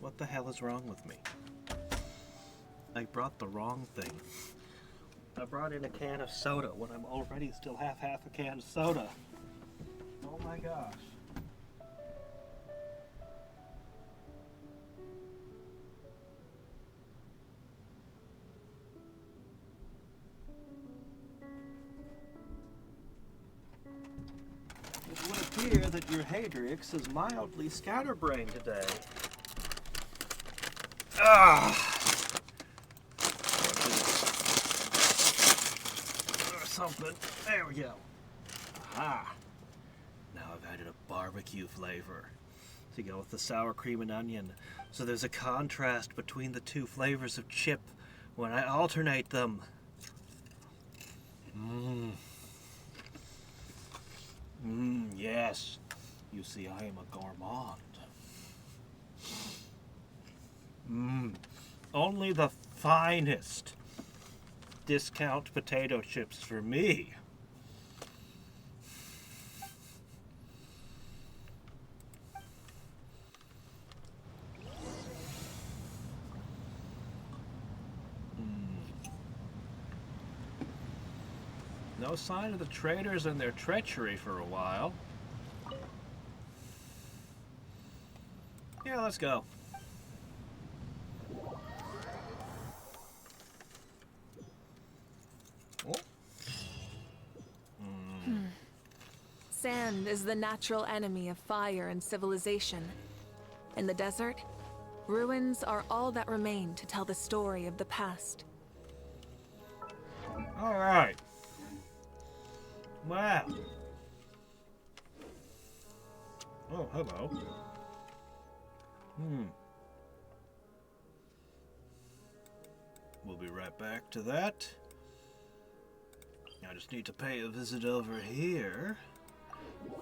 What the hell is wrong with me? I brought the wrong thing. I brought in a can of soda when I'm already still half a can of soda. Oh my gosh. It would appear that your Hadrix is mildly scatterbrained today. Ah! Or something. There we go. Aha! Now I've added a barbecue flavor to go with the sour cream and onion. So there's a contrast between the two flavors of chip when I alternate them. Yes. You see, I am a gourmand. Only the finest discount potato chips for me. No sign of the traitors and their treachery for a while. Yeah, let's go. Oh. Sand is the natural enemy of fire and civilization. In the desert, ruins are all that remain to tell the story of the past. All right. Wow. Oh, hello. We'll be right back to that. I just need to pay a visit over here.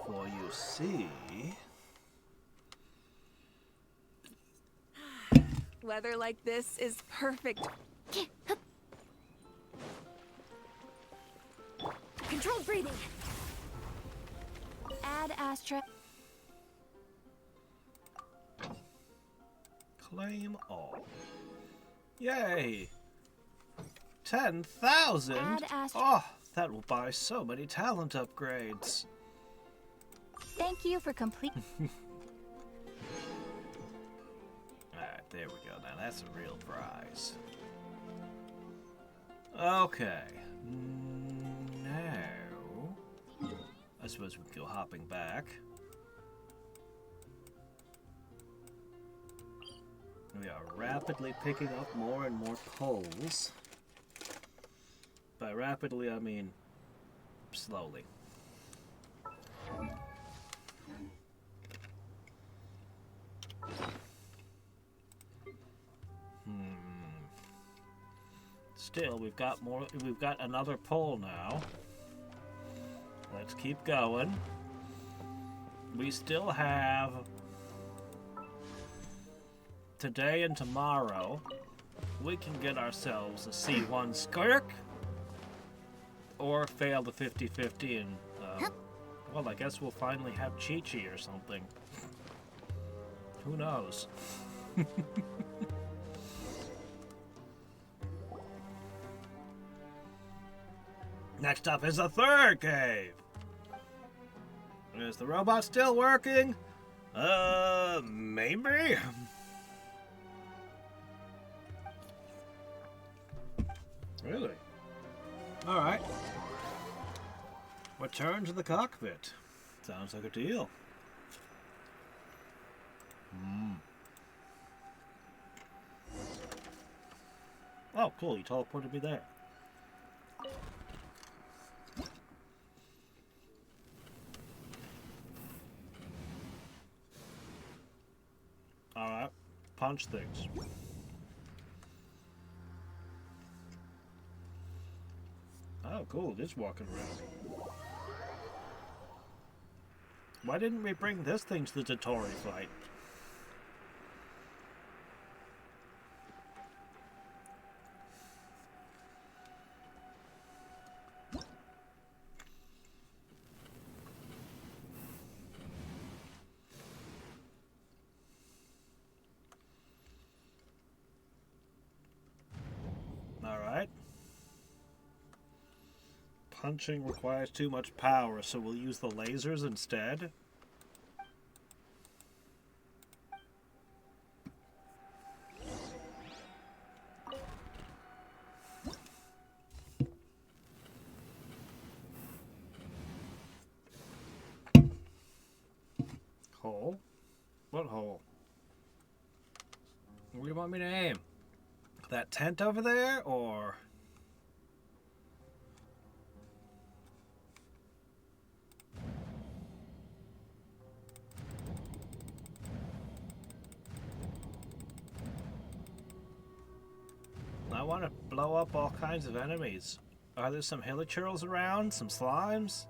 For you see... Weather like this is perfect. Controlled breathing. Add Astra. Claim all. Yay! 10,000? Add Astra. Oh, that will buy so many talent upgrades. Thank you for complete. Alright, there we go. Now that's a real prize. Okay. Now... I suppose we can go hopping back. We are rapidly picking up more and more poles. By rapidly, I mean slowly. Still, we've got more. We've got another pull now. Let's keep going. We still have today and tomorrow. We can get ourselves a C1 Skirk or fail the 50-50 and, well, I guess we'll finally have Chi-Chi or something. Who knows? Next up is the third cave. Is the robot still working? Maybe? Really? Alright. Return to the cockpit. Sounds like a deal. Oh, cool. You teleported me there. Alright. Punch things. Oh, cool. It is walking around. Why didn't we bring this thing to the Dotori fight? Alright. Punching requires too much power, so we'll use the lasers instead. Hole? What hole? Where do you want me to aim? That tent over there, or... I want to blow up all kinds of enemies. Are there some hilichurls around? Some slimes?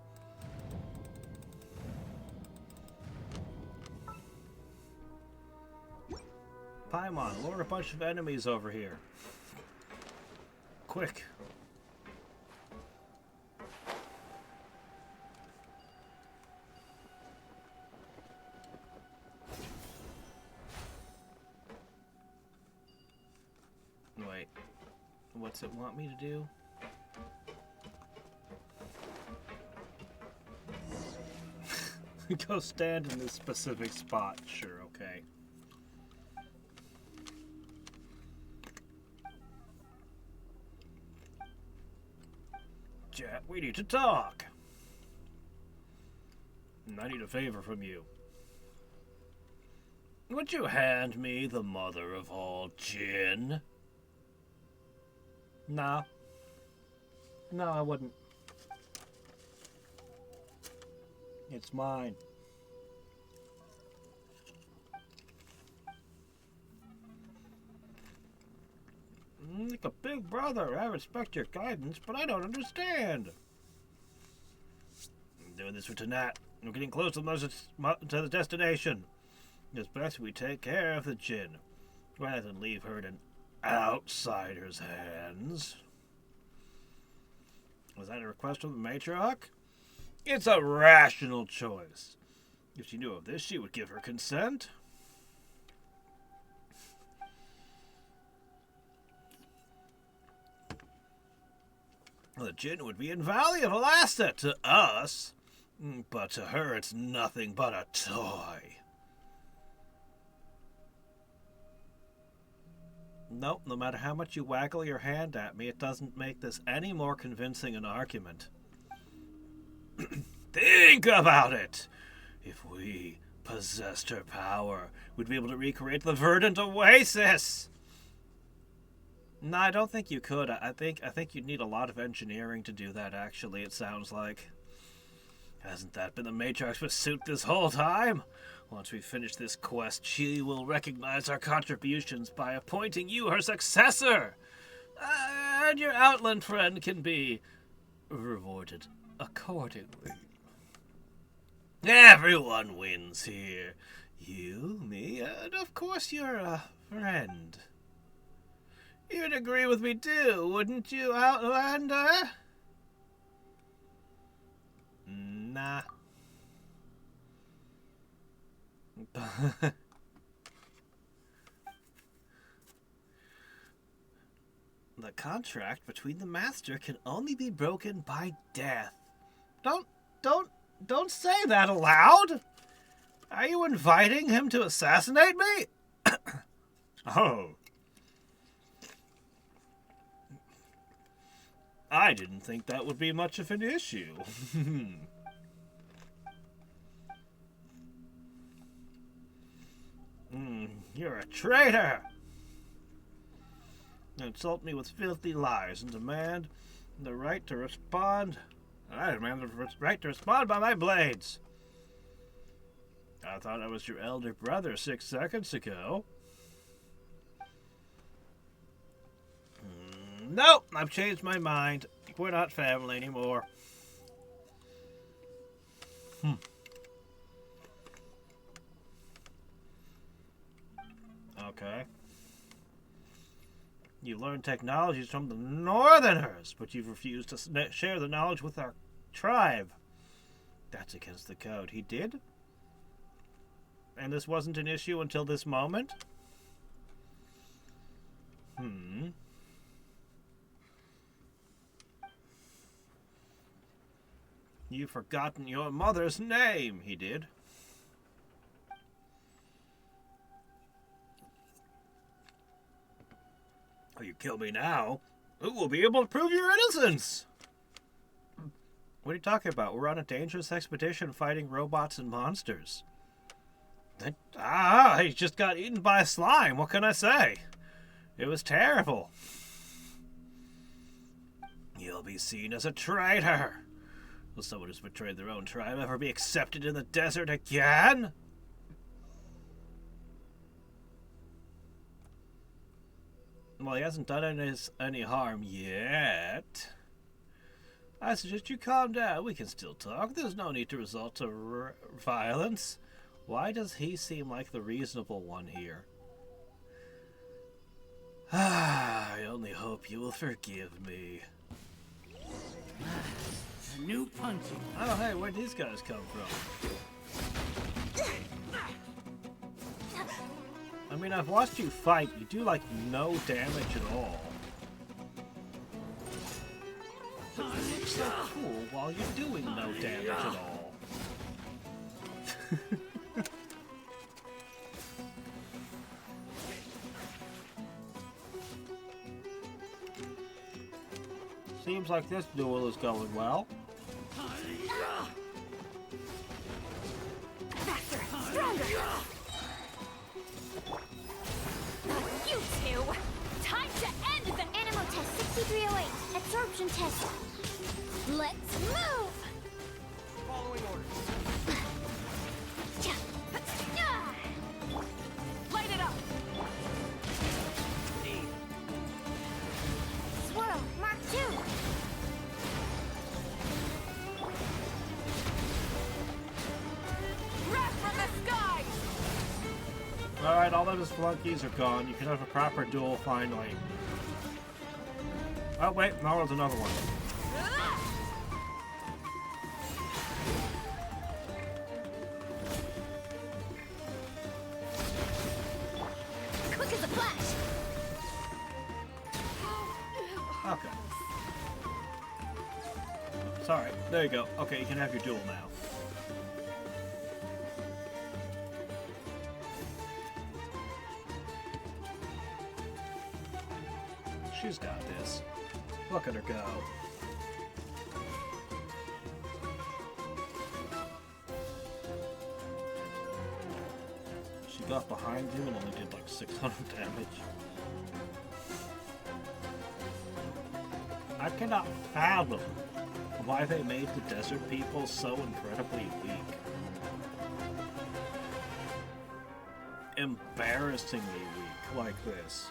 Paimon, lure a bunch of enemies over here. Quick. Wait. What's it want me to do? Go stand in this specific spot. Sure, okay. Jet, we need to talk. I need a favor from you. Would you hand me the mother of all Jinn? No. No, I wouldn't. It's mine. Like a big brother, I respect your guidance, but I don't understand. I'm doing this for tonight. We're getting close to the destination. It's best we take care of the Jinn, rather than leave her in an outsider's hands. Was that a request from the matriarch? It's a rational choice. If she knew of this, she would give her consent. The Jinn would be an invaluable asset to us, but to her it's nothing but a toy. Nope, no matter how much you waggle your hand at me, it doesn't make this any more convincing an argument. Think about it! If we possessed her power, we'd be able to recreate the verdant oasis! No, I don't think you could. I think you'd need a lot of engineering to do that, actually, it sounds like. Hasn't that been the matriarch's pursuit this whole time? Once we finish this quest, she will recognize our contributions by appointing you her successor. and your outland friend can be rewarded accordingly. Everyone wins here. You, me, and of course your friend. You'd agree with me too, wouldn't you, Outlander? Nah. The contract between the master can only be broken by death. Don't say that aloud! Are you inviting him to assassinate me? Oh. I didn't think that would be much of an issue. You're a traitor! You insult me with filthy lies and demand the right to respond. I demand the right to respond by my blades. I thought I was your elder brother 6 seconds ago. Nope, I've changed my mind. We're not family anymore. Okay. You learned technologies from the Northerners, but you've refused to share the knowledge with our tribe. That's against the code. He did? And this wasn't an issue until this moment? You've forgotten your mother's name, he did. Oh, you kill me now? Who will be able to prove your innocence? What are you talking about? We're on a dangerous expedition fighting robots and monsters. He just got eaten by a slime. What can I say? It was terrible. You'll be seen as a traitor. Will someone who's betrayed their own tribe ever be accepted in the desert again? Well, he hasn't done any harm yet. I suggest you calm down. We can still talk. There's no need to resort to violence. Why does he seem like the reasonable one here? I only hope you will forgive me. New punching. Oh, hey, where'd these guys come from? I mean, I've watched you fight. You do, like, no damage at all. But you look so cool while you're doing no damage at all. Seems like this duel is going well. Faster, stronger. You two, time to end the Animal test 6308. Absorption test. Let's move. Following orders. Light it up. Swirl, Mark 2. Wrath from the sky. Alright, all those flunkies are gone. You can have a proper duel finally. Oh, wait, no, there's another one. Quick as a flash. Okay. Sorry, there you go. Okay, you can have your duel now. She's got this. Look at her go. She got behind you and only did like 600 damage. I cannot fathom why they made the desert people so incredibly weak. Embarrassingly weak like this.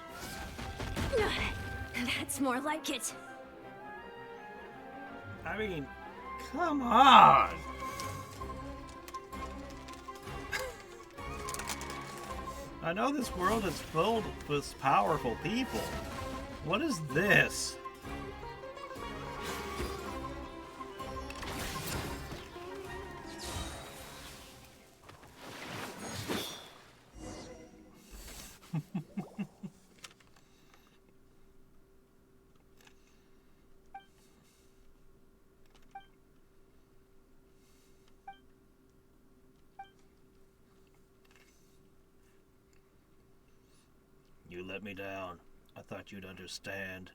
That's more like it. I mean, come on! I know this world is filled with powerful people. What is this? You let me down. I thought you'd understand.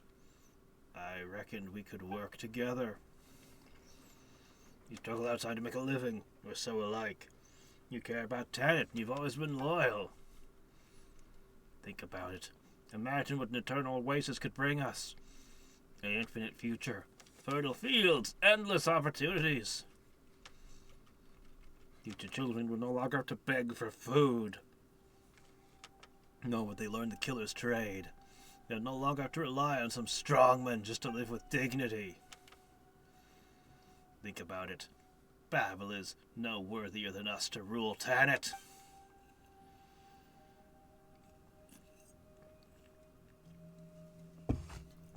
I reckoned we could work together. You struggle outside to make a living. We're so alike. You care about Tanit, and you've always been loyal. Think about it. Imagine what an eternal oasis could bring us. An infinite future. Fertile fields. Endless opportunities. Future children will no longer have to beg for food. Nor would they learn the killer's trade. They'll no longer have to rely on some strongman just to live with dignity. Think about it. Babel is no worthier than us to rule Tanit.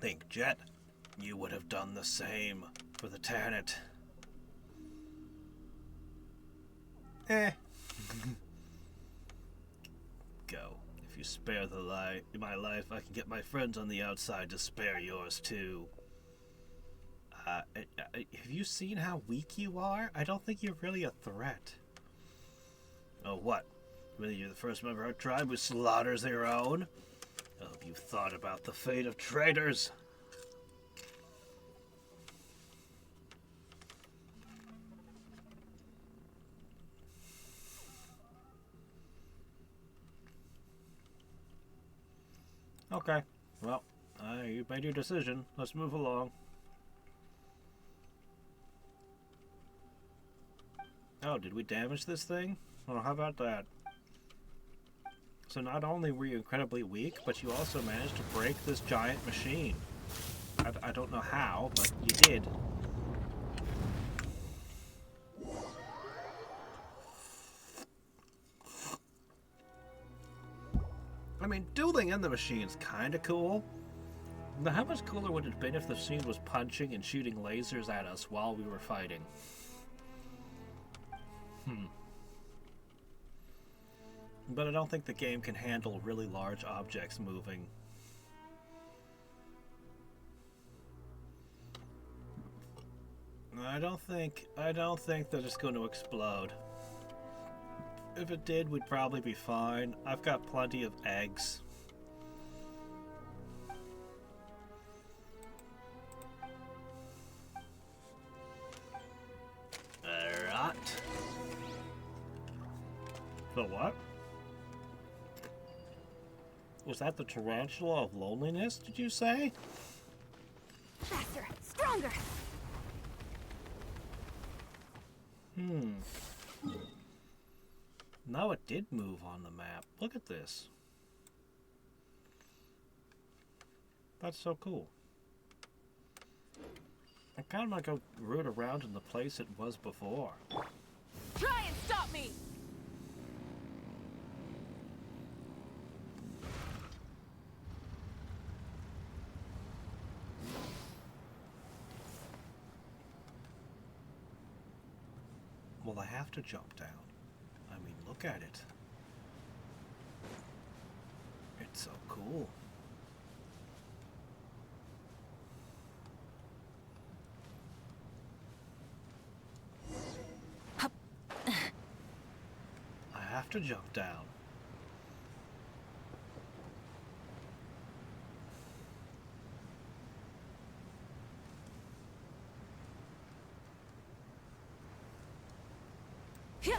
Think, Jet. You would have done the same for the Tanit. Go. If you spare my life, I can get my friends on the outside to spare yours too. Have you seen how weak you are? I don't think you're really a threat. Oh, what? Whether you're the first member of our tribe who slaughters their own? I hope you've thought about the fate of traitors. Okay, well, you've made your decision. Let's move along. Oh, did we damage this thing? Well, how about that? So not only were you incredibly weak, but you also managed to break this giant machine. I don't know how, but you did. I mean, dueling in the machine's kinda cool. Now, how much cooler would it have been if the machine was punching and shooting lasers at us while we were fighting? But I don't think the game can handle really large objects moving. I don't think that it's going to explode. If it did, we'd probably be fine. I've got plenty of eggs. Alright. The what? Was that the tarantula of loneliness, did you say? Faster, stronger. No, it did move on the map. Look at this. That's so cool. I kind of want to go root around in the place it was before. Try and stop me! Well, I have to jump down. I mean, look at it. It's so cool. I have to jump down. Yeah.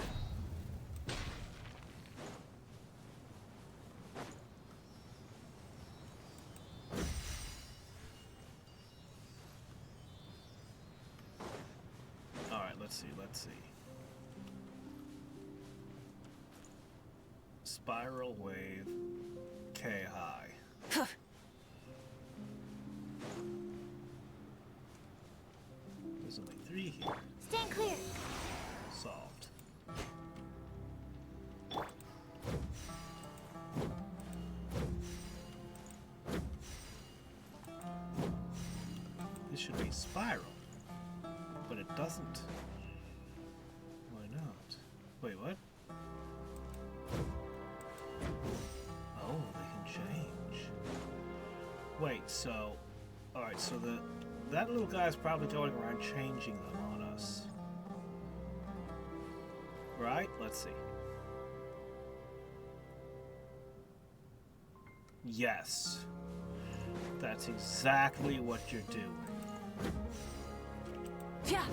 Alright, let's see. Spiral wave, K high. 3 here. Stand clear. Solved. This should be spiral, but it doesn't. Why not? Wait, what? Oh, they can change. Wait, so... Alright, so that little guy's probably going around changing them on us. Right? Let's see. Yes. That's exactly what you're doing. Yeah.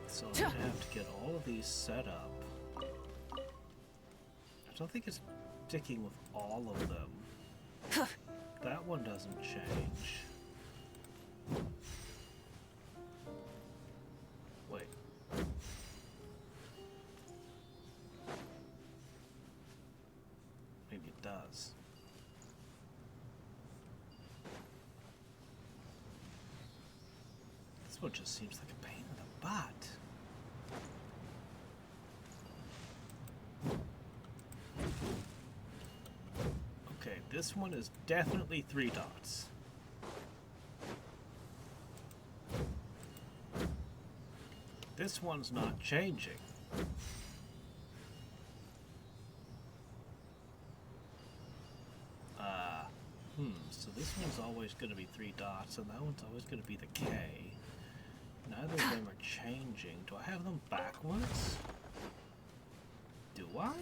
So I'm gonna have to get all of these set up. I don't think it's sticking with all of them. That one doesn't change. Wait. Maybe it does. This one just seems like a pain in the butt. Okay, this one is definitely 3 dots. This one's not changing. So this one's always going to be 3 dots, and that one's always going to be the K. Neither of them are changing. Do I have them backwards? Do I?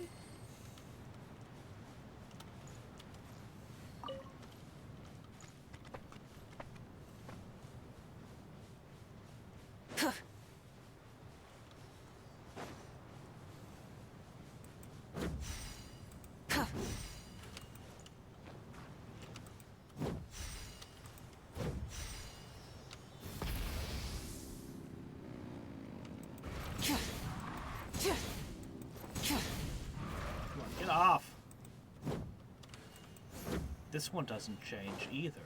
Come on, get off! This one doesn't change either.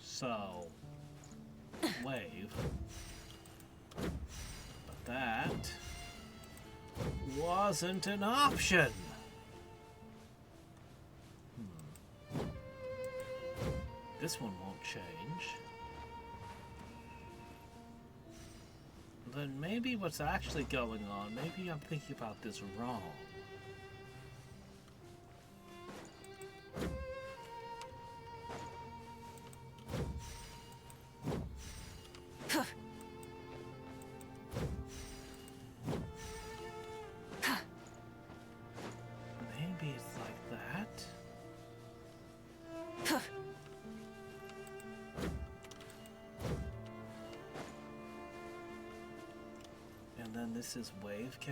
So, wave. But that wasn't an option. This one won't change. Then maybe what's actually going on, maybe I'm thinking about this wrong. Maybe it's like that. And then this is wave K.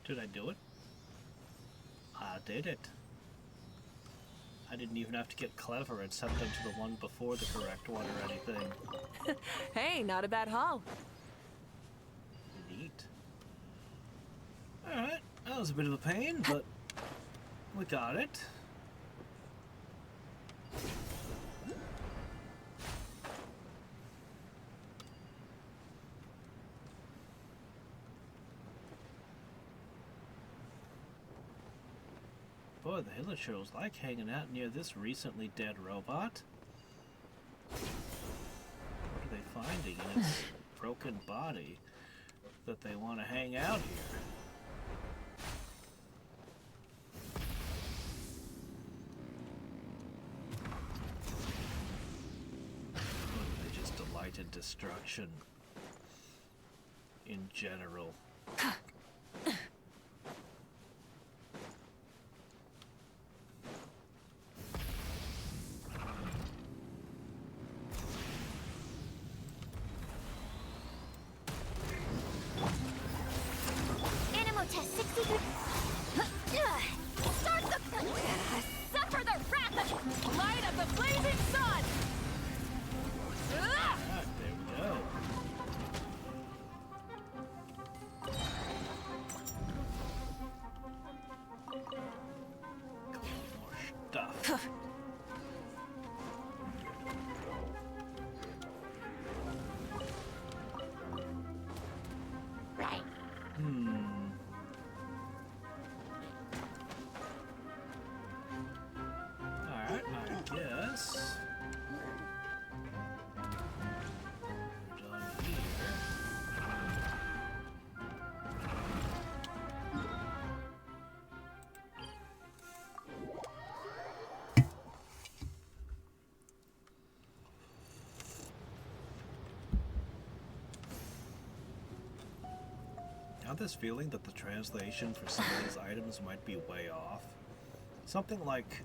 Did I do it? I did it. I didn't even have to get clever and set them to the one before the correct one or anything. Hey, not a bad haul. Neat. Alright, that was a bit of a pain, but we got it. Boy, the Hillagers like hanging out near this recently dead robot. What are they finding in its broken body that they want to hang out here? Or do they just delight in destruction? in general. Animal test 63. Start the... Suffer the wrath of... Light of the blazing sun! Ah, there we go. More stuff. Alright, I guess. Done here. I have this feeling that the translation for some of these items might be way off. Something like,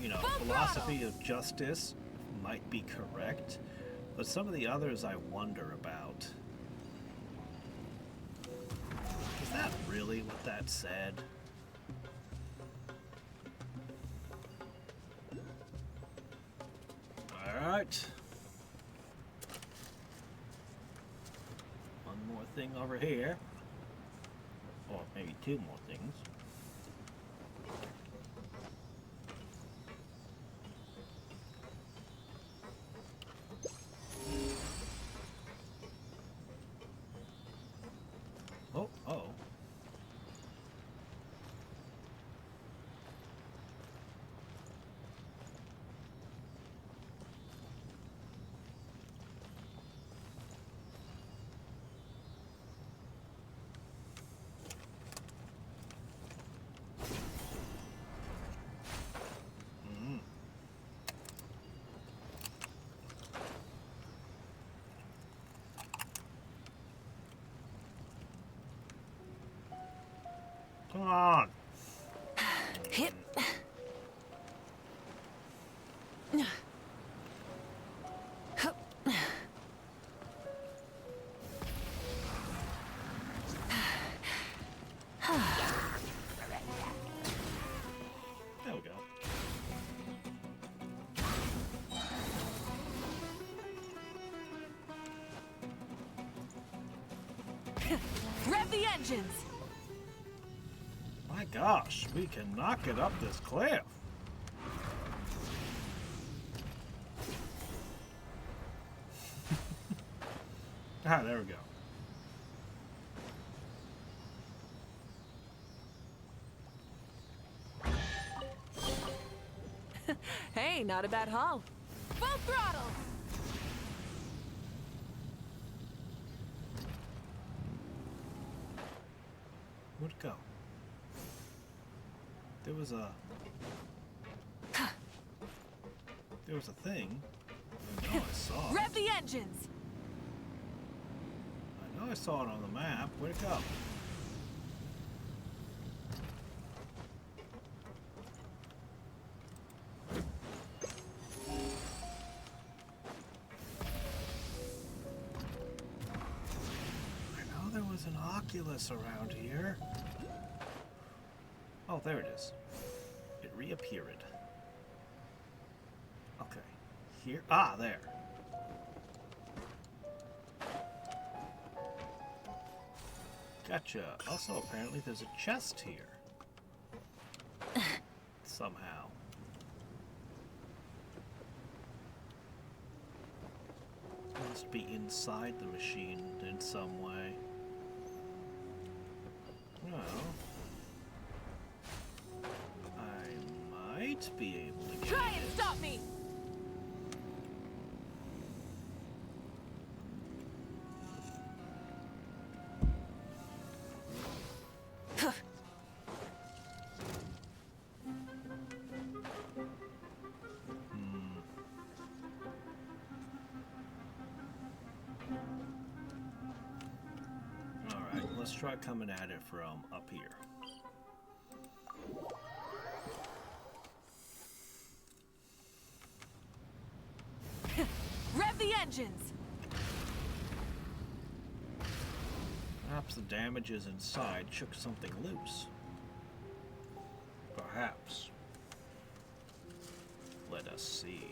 you know, philosophy of justice might be correct, but some of the others I wonder about. Is that really what that said? Alright. One more thing over here. Or maybe two more things. Oh, oh. Come on. Hip. There we go. Rev the engines. My gosh, we cannot get up this cliff. Ah, there we go. Hey, not a bad haul. Full throttle! Where'd it go? There was a... There was a thing. I know I saw it. Rev the engines. I know I saw it on the map. Where'd it go? I know there was an Oculus around here. Oh, there it is. It reappeared. Okay. Here. Ah, there. Gotcha. Also, apparently there's a chest here. Somehow. Must be inside the machine in some way. Well, I might be able to get Try and it. stop me! let's try coming at it from up here. Rev the engines! Perhaps the damages inside shook something loose. Perhaps. Let us see.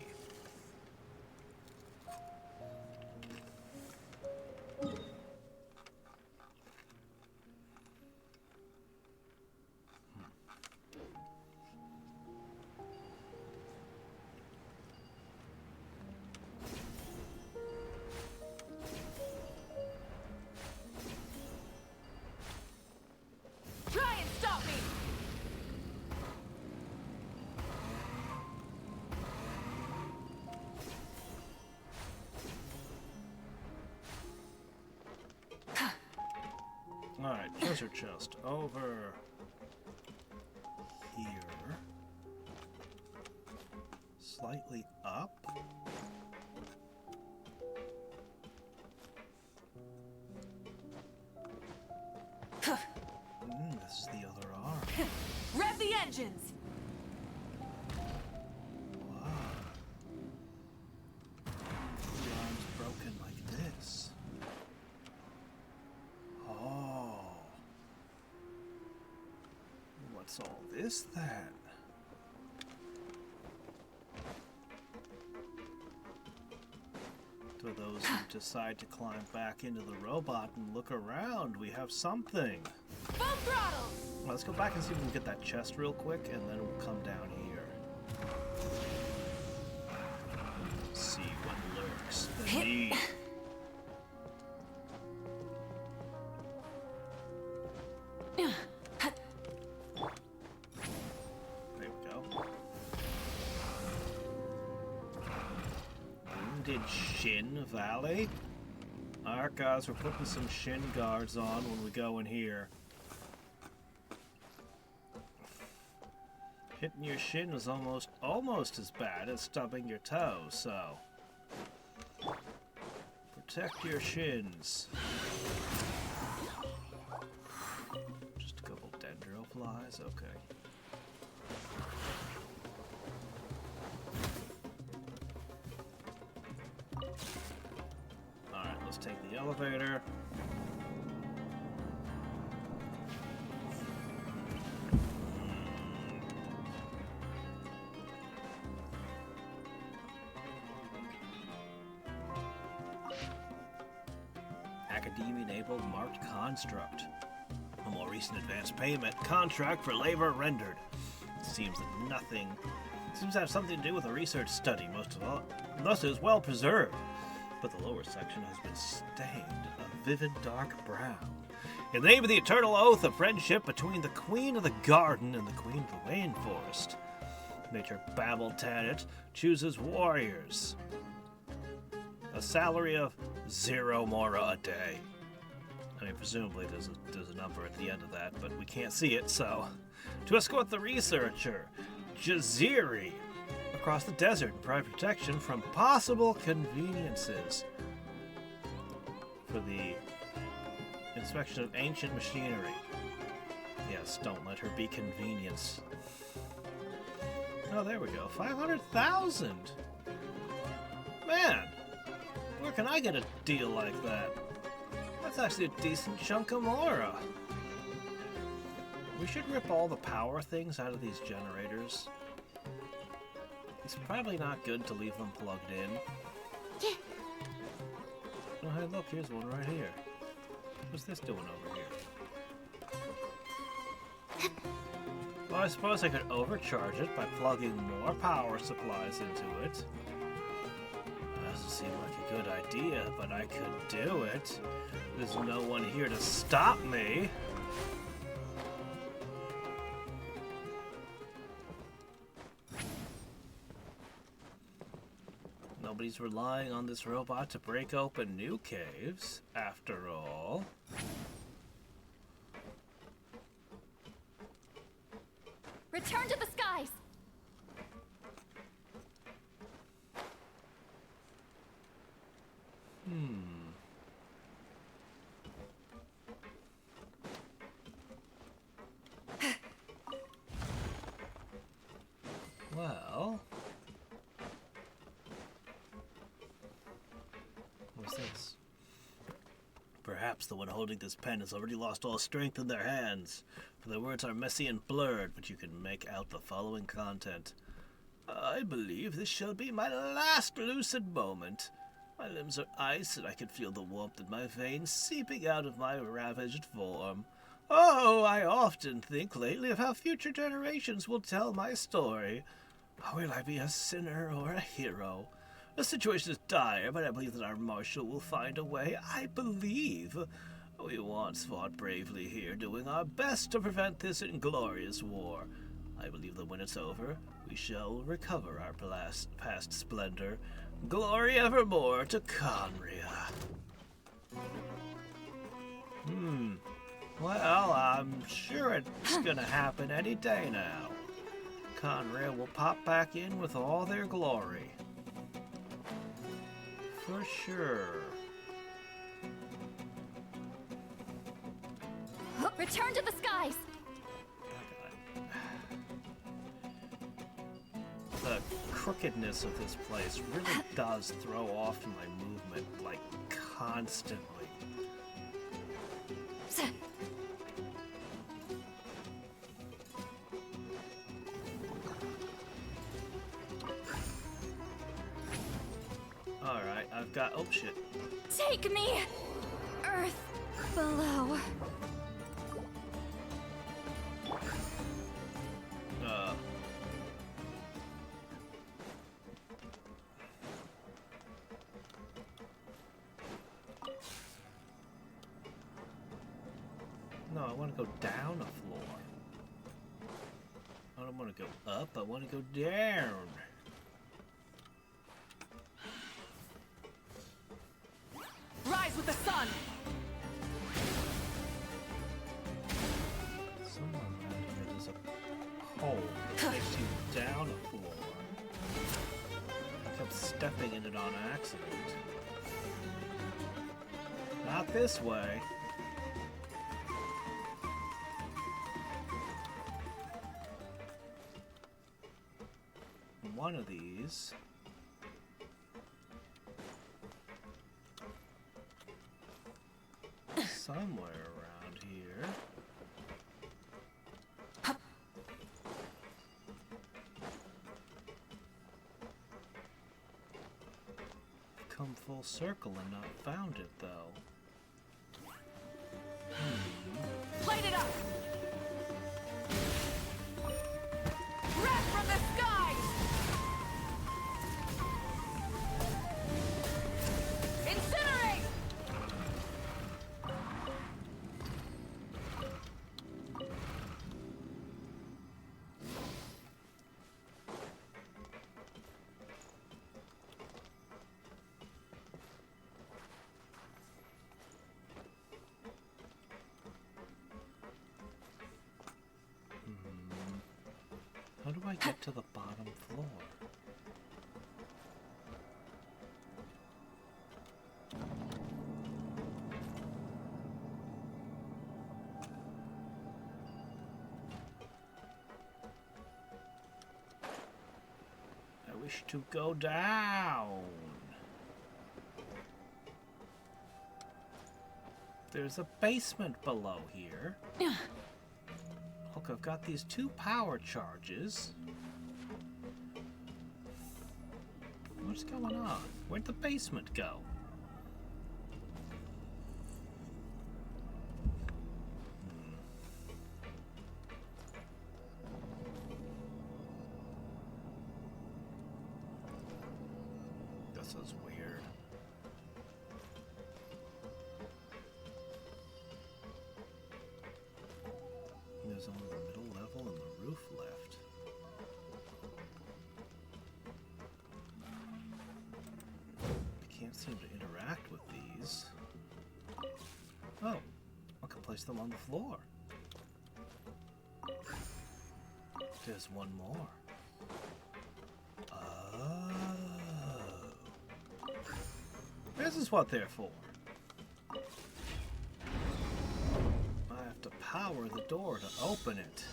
Try and stop me! Alright, treasure chest over here. Slightly up. This is the other arm. Rev the engines! Wow. The arm's broken like this. Oh. What's all this then? For those who decide to climb back into the robot and look around, we have something. Full throttle! Well, let's go back and see if we can get that chest real quick, and then we'll come down here. See what lurks beneath. There we go. Wounded Shin Valley? Alright guys, we're putting some shin guards on when we go in here. Hitting your shin is almost as bad as stubbing your toe, so protect your shins. Just a couple dendro flies, okay. Alright, let's take the elevator. Academia-enabled marked construct. A more recent advance payment contract for labor rendered. It seems to have something to do with a research study. Most of it is well preserved, but the lower section has been stained a vivid dark brown. In the name of the eternal oath of friendship between the Queen of the Garden and the Queen of the Rainforest, Major Babel Tanit chooses warriors. A salary of 0 mora a day. I mean, presumably there's a number at the end of that, but we can't see it, so. To escort the researcher, Jaziri, across the desert and provide protection from possible conveniences. For the inspection of ancient machinery. Yes, don't let her be convenience. Oh, there we go. 500,000! Man! Where can I get a deal like that? That's actually a decent chunk of mora. We should rip all the power things out of these generators. It's probably not good to leave them plugged in. Yeah. Oh, hey, look, here's one right here. What's this doing over here? Well, I suppose I could overcharge it by plugging more power supplies into it. Doesn't seem like a good idea, but I could do it. There's no one here to stop me. Nobody's relying on this robot to break open new caves, after all. Return to the skies! Perhaps the one holding this pen has already lost all strength in their hands, for the words are messy and blurred, but you can make out the following content. I believe this shall be my last lucid moment. My limbs are ice, and I can feel the warmth in my veins seeping out of my ravaged form. Oh, I often think lately of how future generations will tell my story. Will I be a sinner or a hero? The situation is dire, but I believe that our marshal will find a way. I believe. We once fought bravely here, doing our best to prevent this inglorious war. I believe that when it's over, we shall recover our past splendor. Glory evermore to Conria. Well, I'm sure it's gonna happen any day now. Conria will pop back in with all their glory. For sure. Return to the skies! The crookedness of this place really does throw off my movement, like, constantly. Alright, I've got... oh shit. Take me! Earth below. No, I want to go down a floor. I don't want to go up, I want to go down. Rise with the sun! Somewhere around here there's a hole that takes you down a floor. I kept stepping in it on accident. Not this way. One of these. Somewhere around here. Come full circle and not found it though. Light it up! Wrath from the skies! Incinerate! How do I get to the bottom floor? I wish to go down. There's a basement below here. Look, I've got these 2 power charges. What's going on? Where'd the basement go? This is weird. There's only the middle level and the roof left. I can't seem to interact with these. Oh, I can place them on the floor. There's one more. Oh. This is what they're for. I have to power the door to open it.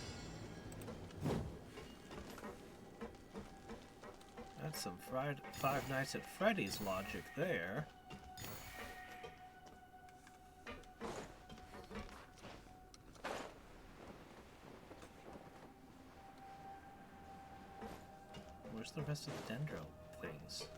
That's some Five Nights at Freddy's logic there. the rest of the dendro things?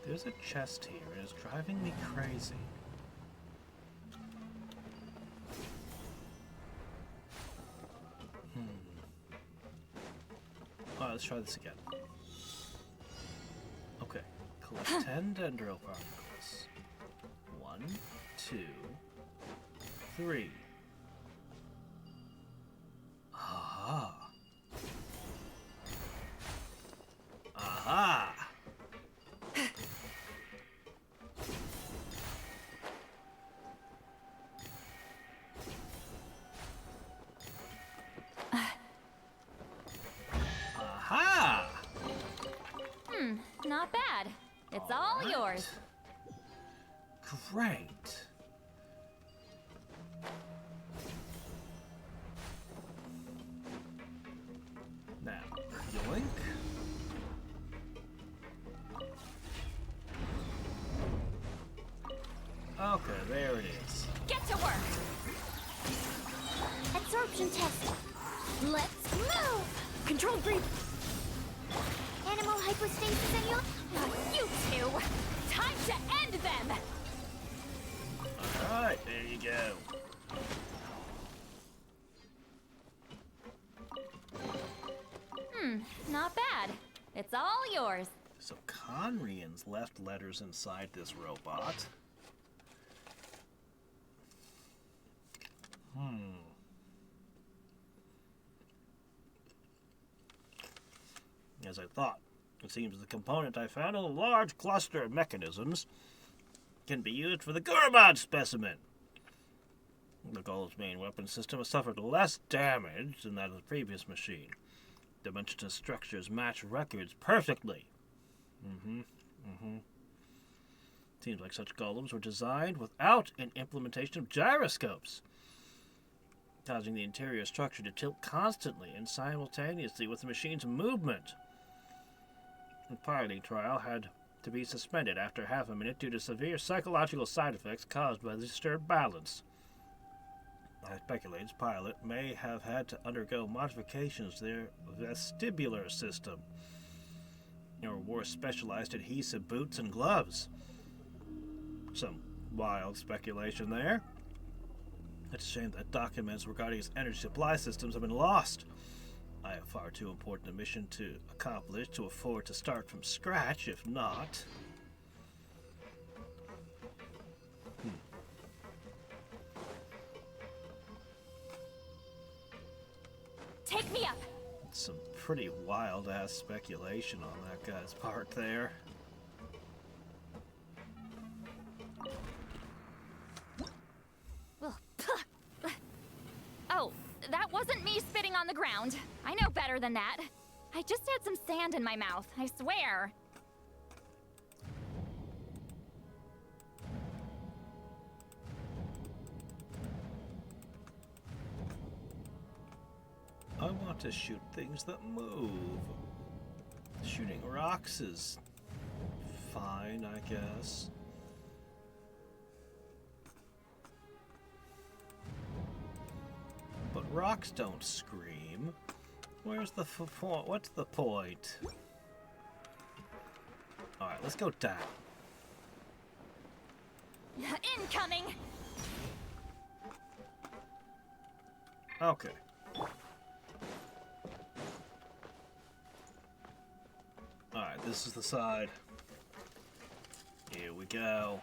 There's a chest here, and it's driving me crazy. Alright, let's try this again. Okay, collect 10 dendro particles. 1, 2, 3. Aha! Aha! Aha! Not bad. It's all Alright. yours. Great. Now, yoink. Okay, there it is. Get to work. Absorption test. Let's move. Controlled breathing. Animal hypostasis and you. You two. Time to end them. Alright, there you go. Not bad. It's all yours. So Conrians left letters inside this robot. As I thought, it seems the component I found in a large cluster of mechanisms can be used for the Gurmod specimen. The Golem's main weapon system has suffered less damage than that of the previous machine. Dimensional structures match records perfectly. Seems like such golems were designed without an implementation of gyroscopes, causing the interior structure to tilt constantly and simultaneously with the machine's movement. The piloting trial had to be suspended after half a minute due to severe psychological side effects caused by the disturbed balance. I speculate its pilot may have had to undergo modifications to their vestibular system, or wore specialized adhesive boots and gloves. Some wild speculation there. It's a shame that documents regarding its energy supply systems have been lost. I have far too important a mission to accomplish to afford to start from scratch, if not. Take me up. Some pretty wild-ass speculation on that guy's part there. Oh, that wasn't me spitting on the ground. I know better than that. I just had some sand in my mouth, I swear. I want to shoot things that move. Shooting rocks is fine, I guess. But rocks don't scream. Where's the point? What's the point? Alright, let's go down. Incoming! Okay. Alright, this is the side. Here we go.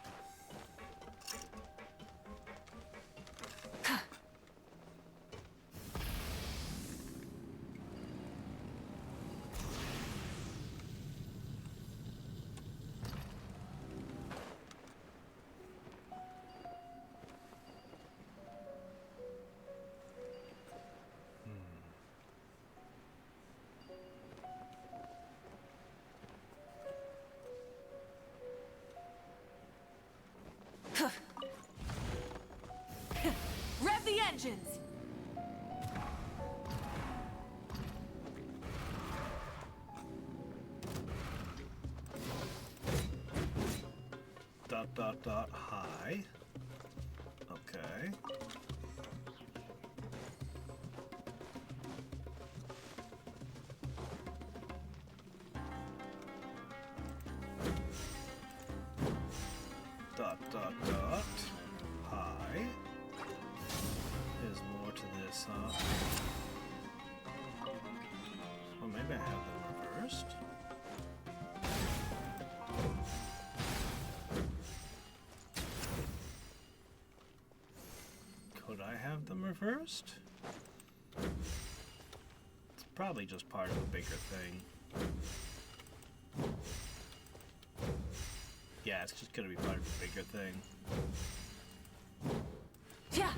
High. Okay. High. There's more to this, huh? Well, maybe I have them reversed. Could I have them reversed? It's probably just part of a bigger thing. Yeah, it's just gonna be part of a bigger thing. Yeah.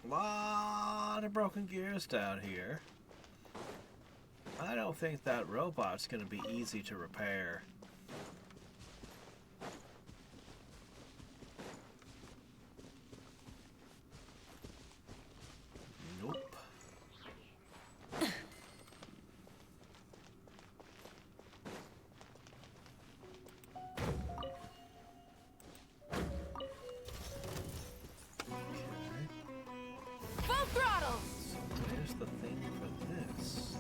Lot of broken gears down here. I don't think that robot's gonna be easy to repair. Nope. Full throttle. So where's the thing for this?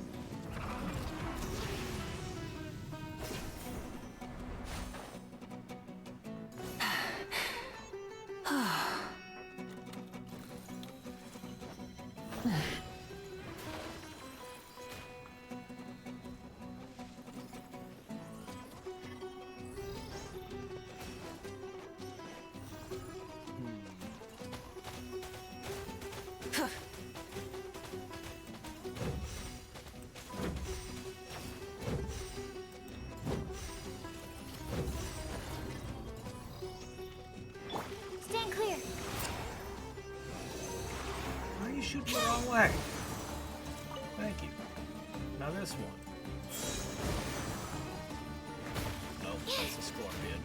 Stand clear. Why are you shooting the wrong way? Thank you. Now this one. Nope, that's a scorpion.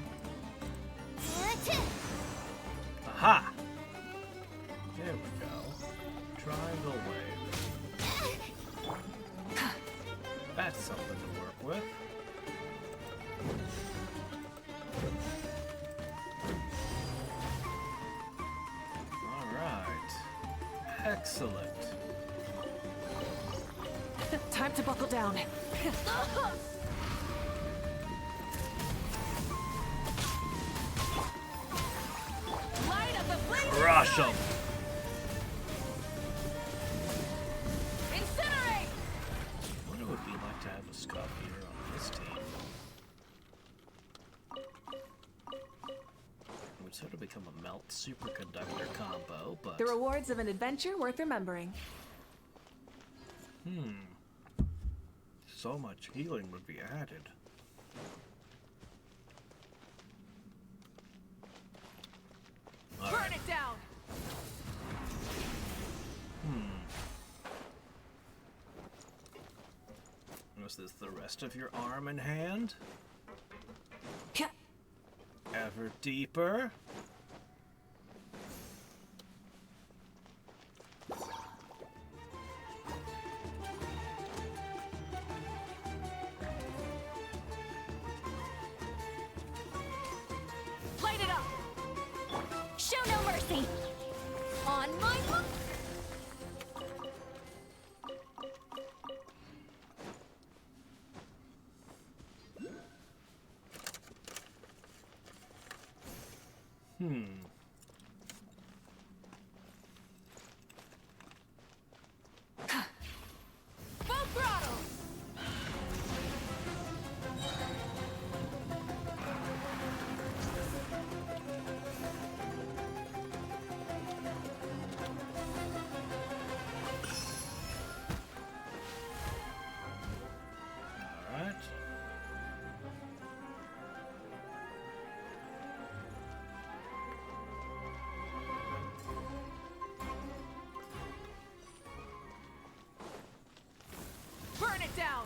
Aha! There we go. Triangle wave. That's something to work with. Alright. Excellent. Time to buckle down. Light up the flame. Crush 'em! Incinerate. What it would be like to have a scuff here on this team. It would sort of become a melt superconductor combo, but The rewards of an adventure worth remembering. so much healing would be added. Burn it down. Was this the rest of your arm and hand? Yeah. Ever deeper? Light it up! Show no mercy! On my hook! Full throttle. Alright. Burn it down.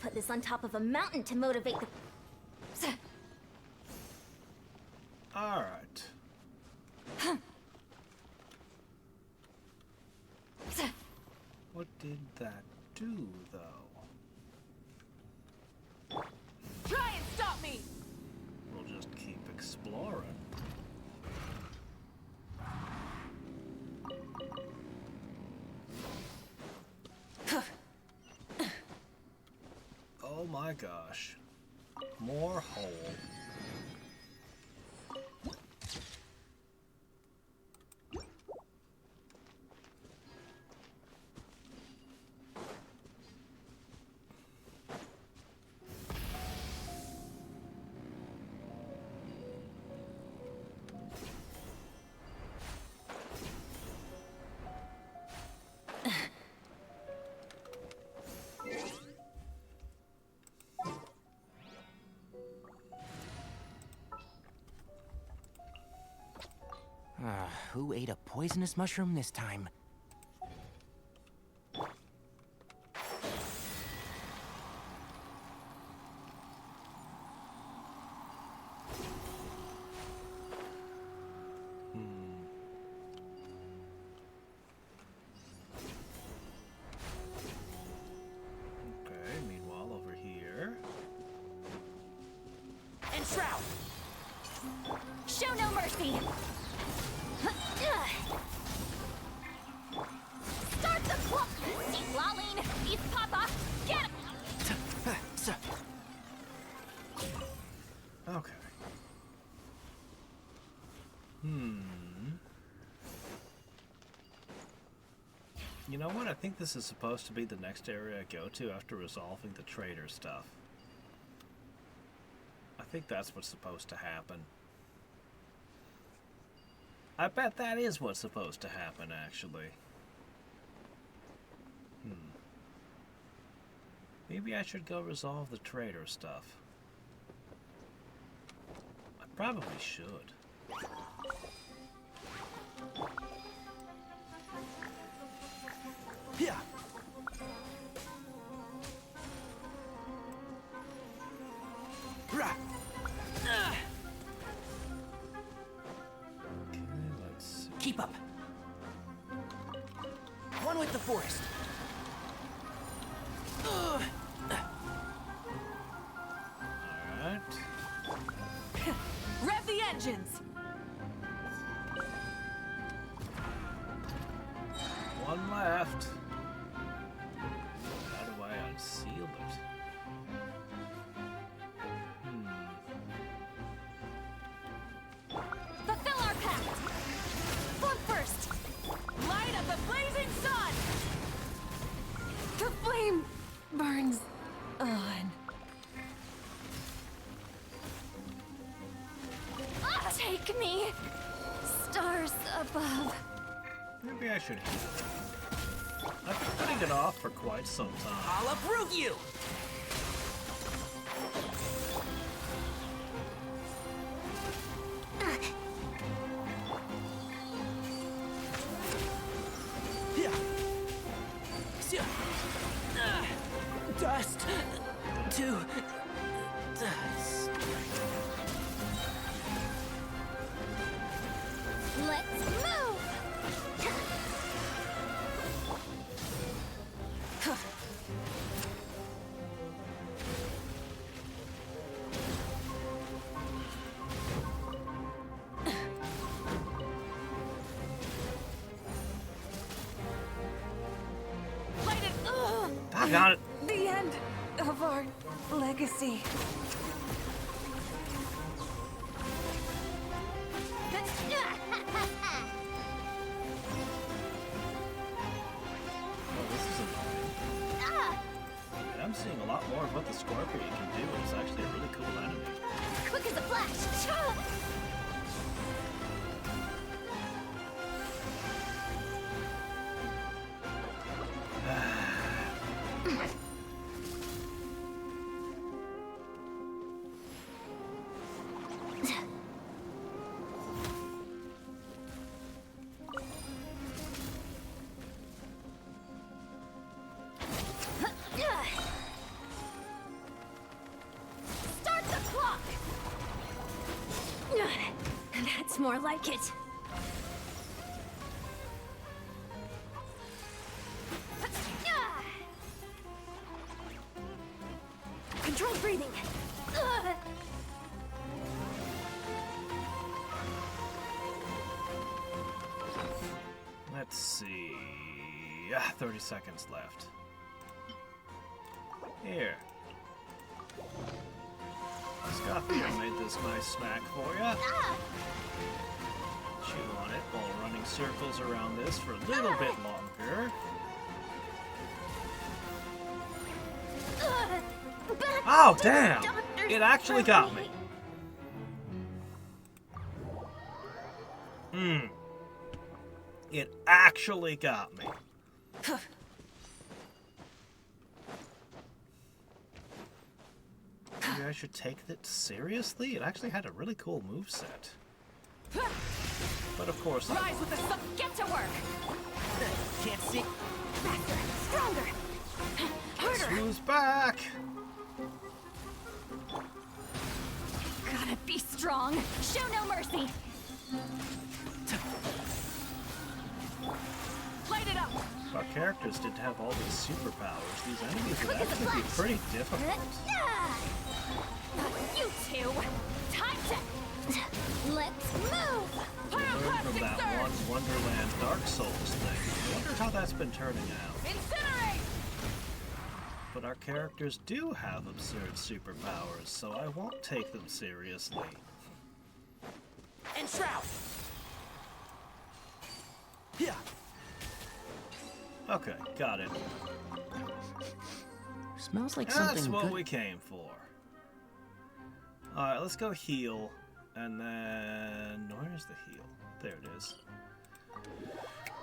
put this on top of a mountain to motivate the... Alright. What did that do, though? Try and stop me! We'll just keep exploring. Oh my gosh. More hole. Who ate a poisonous mushroom this time? Okay, meanwhile over here. And Shroud! Show no mercy! Start the clock! See, Lolene! Eat Papa! Get him! Okay. You know what? I think this is supposed to be the next area I go to after resolving the trader stuff. I think that's what's supposed to happen. I bet that is what's supposed to happen, actually. Maybe I should go resolve the trader stuff. I probably should. Yeah. Rah. Okay, let's see. Keep up. One with the forest. Alright. Rev the engines! One left. How do I unseal it? Fulfill our pact! Form first! Light up the blazing sun! The flame burns on. Take me! Stars above. Maybe I should heal it. I've been putting it off for quite some time. I'll uproot you! Yeah. Dust to dust. Let's move! Light it! I got it. The end of our legacy. Oh, this is annoying. And I'm seeing a lot more of what the Scorpion can do, and it's actually a really cool enemy. Quick as a flash! That's more like it. Controlled breathing. Let's see. 30 seconds left. Here. Scoffia made this nice snack for you. Chew on it while running circles around this for a little bit longer. Oh, damn! It actually got me. It actually got me. Maybe I should take it seriously? It actually had a really cool moveset. But of course, Rise with the sun. Get to work. Can't see. Faster, stronger, harder. who's back? Gotta be strong. Show no mercy. Light it up. If our characters didn't have all these superpowers, these enemies would actually be pretty difficult. You two. Time to. Let's move. Learned from that one Wonderland Dark Souls thing. I wonder how that's been turning out. Incinerate. But our characters do have absurd superpowers, so I won't take them seriously. And shroud. Yeah. Okay, got it. Smells like something That's what good. we came for. Alright, let's go heal. And then... where's the heal? There it is.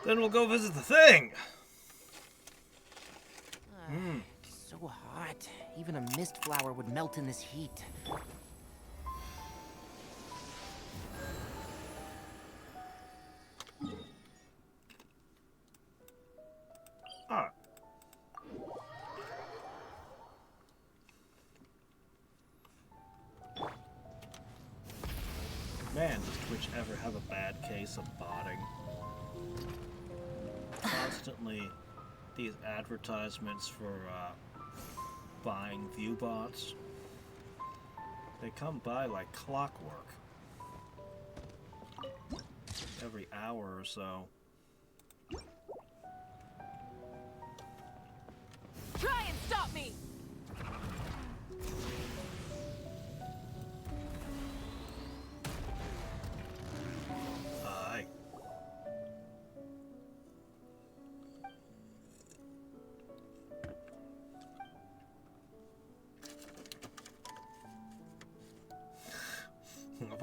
Then we'll go visit the thing! It's so hot. Even a mist flower would melt in this heat. Alright. Man, does Twitch ever have a bad case of botting? Constantly these advertisements for buying view bots. They come by like clockwork. Every hour or so. Try and stop me! Aye. I've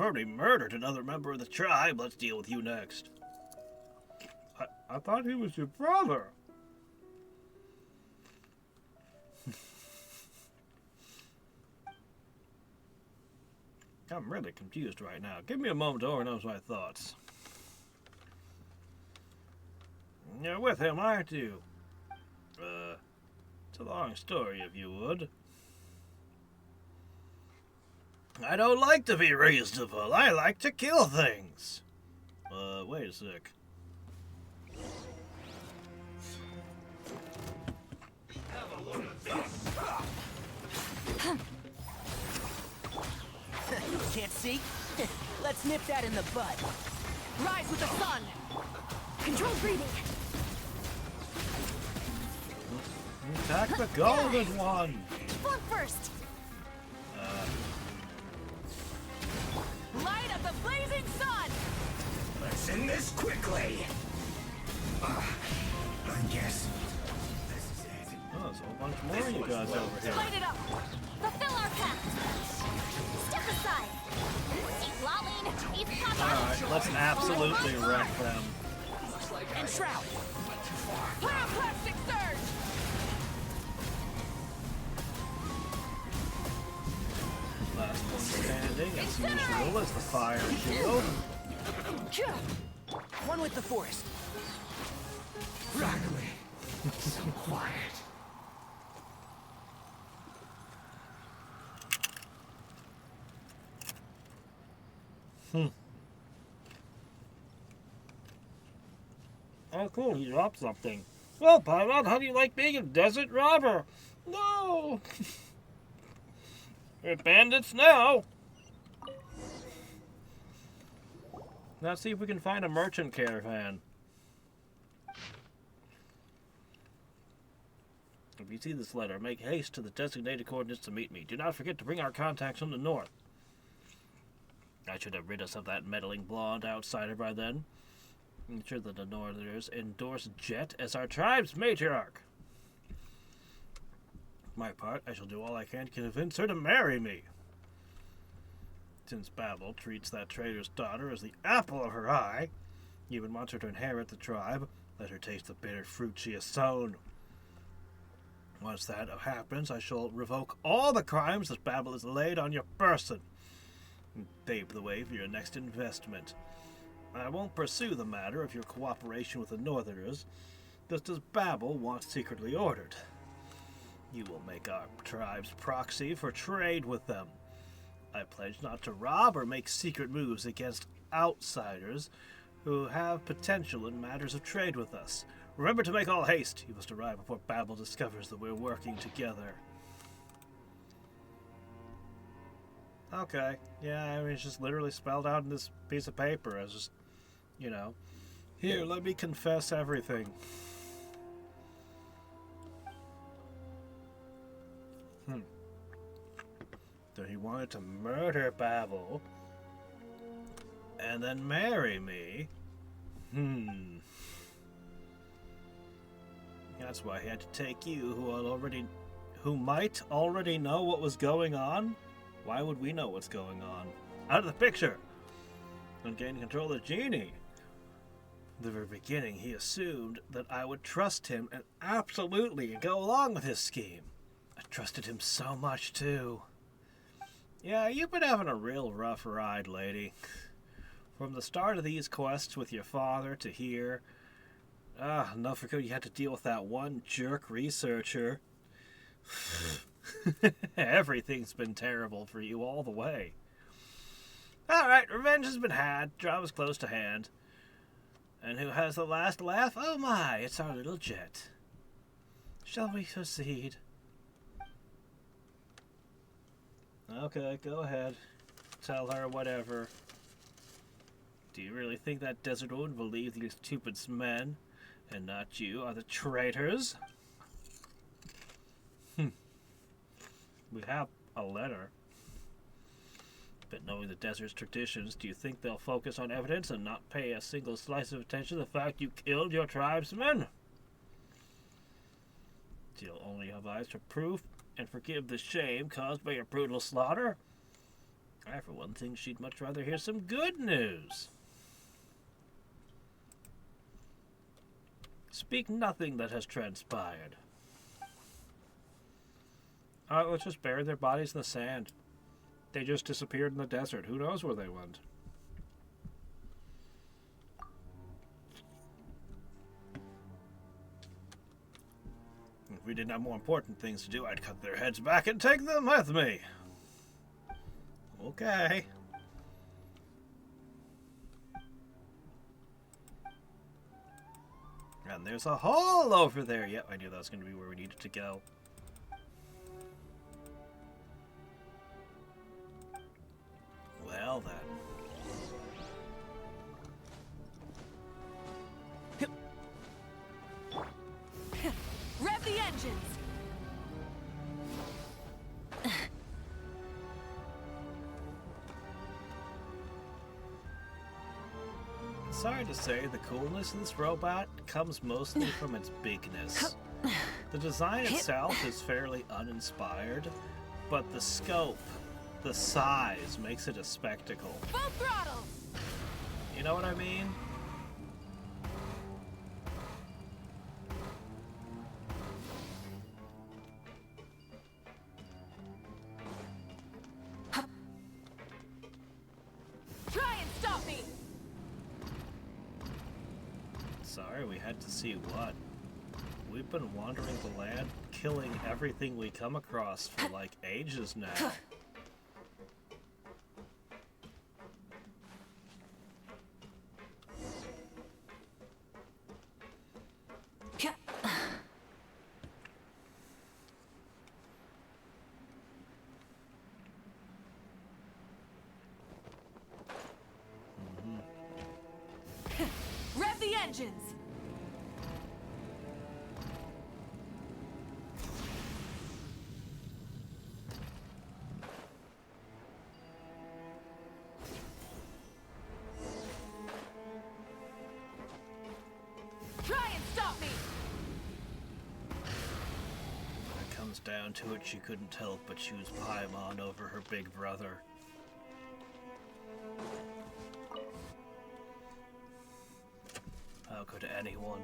already murdered another member of the tribe. Let's deal with you next. I thought he was your brother. I'm really confused right now. Give me a moment to organize my thoughts. You're with him, aren't you? It's a long story, if you would. I don't like to be reasonable. I like to kill things. Wait a sec. Can't see? Let's nip that in the bud. Rise with the sun! Controlled breathing. Attack the golden one! Form first. Light of the blazing sun! Let's end this quickly. I guess this is it. Oh, there's a whole bunch more of you guys over here. Light it up! Fulfill our path. Step aside. He's lolling. He's popping. Alright, let's absolutely wreck them. And shroud. Pyroclastic surge! Last one standing, as usual, is the fire shield. One with the forest. Broccoli. So quiet. Oh, cool, he dropped something. Well, Pilot, how do you like being a desert robber? No! We're bandits now! Let's see if we can find a merchant caravan. If you see this letter, make haste to the designated coordinates to meet me. Do not forget to bring our contacts from the north. I should have rid us of that meddling blonde outsider by then. I'm sure that the Northerners endorse Jet as our tribe's matriarch. For my part, I shall do all I can to convince her to marry me. Since Babel treats that traitor's daughter as the apple of her eye, even wants her to inherit the tribe, let her taste the bitter fruit she has sown. Once that happens, I shall revoke all the crimes that Babel has laid on your person, and pave the way for your next investment. I won't pursue the matter of your cooperation with the Northerners, just as Babel wants secretly ordered. You will make our tribe's proxy for trade with them. I pledge not to rob or make secret moves against outsiders who have potential in matters of trade with us. Remember to make all haste. You must arrive before Babel discovers that we're working together. Okay. Yeah, I mean, it's just literally spelled out in this piece of paper. I was just, you know, here, let me confess everything. So he wanted to murder Babel and then marry me. That's why he had to take you, who might already know what was going on. Why would we know what's going on? Out of the picture! And gain control of the genie. From the very beginning, he assumed that I would trust him and absolutely go along with his scheme. I trusted him so much, too. Yeah, you've been having a real rough ride, lady. From the start of these quests with your father to here. No for good you had to deal with that one jerk researcher. Everything's been terrible for you all the way. Alright, revenge has been had. Drama's close to hand. And who has the last laugh? Oh my, it's our little Jet. Shall we proceed? Okay, go ahead. Tell her whatever. Do you really think that desert woman will believe these stupid men, and not you, are the traitors? We have a letter. But knowing the desert's traditions, do you think they'll focus on evidence and not pay a single slice of attention to the fact you killed your tribesmen? You'll only have eyes for proof and forgive the shame caused by your brutal slaughter? I, for one, think she'd much rather hear some good news. Speak nothing that has transpired. Alright, let's just bury their bodies in the sand. They just disappeared in the desert. Who knows where they went? If we didn't have more important things to do, I'd cut their heads back and take them with me. Okay. And there's a hole over there. Yep, I knew that was going to be where we needed to go. Well then. Rev the engines! Sorry to say, the coolness of this robot comes mostly from its bigness. The design itself is fairly uninspired, but the scope, the size, makes it a spectacle. Full throttle! You know what I mean? Try and stop me! Sorry, we had to see what? We've been wandering the land, killing everything we come across for like ages now. engines! Try and stop me! When it comes down to it, she couldn't help but choose Paimon over her big brother. How could anyone?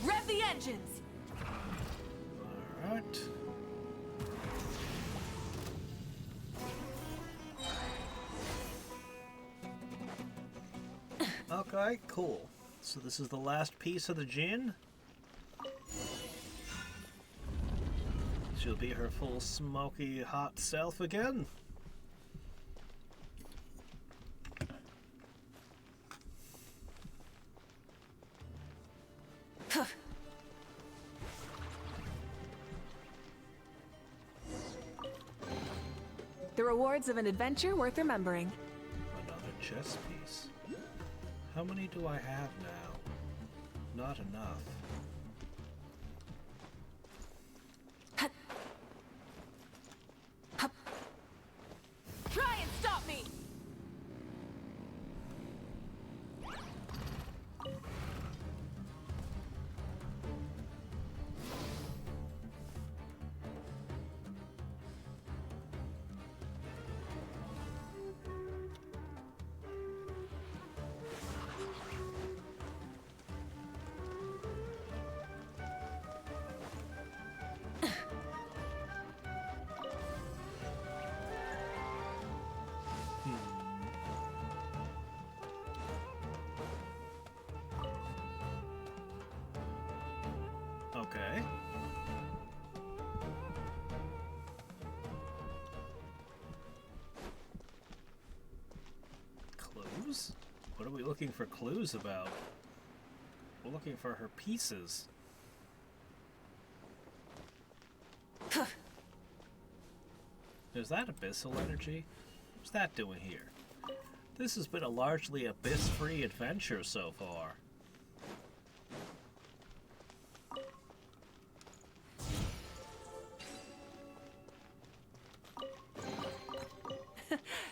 Rev the engines! Alright. Okay, cool. So this is the last piece of the Jinn? She'll be her full smoky hot self again? The rewards of an adventure worth remembering. Another chess piece. How many do I have now? Not enough. Try and stop me! Okay. Clues? What are we looking for clues about? We're looking for her pieces. Is that abyssal energy? What's that doing here? This has been a largely abyss-free adventure so far.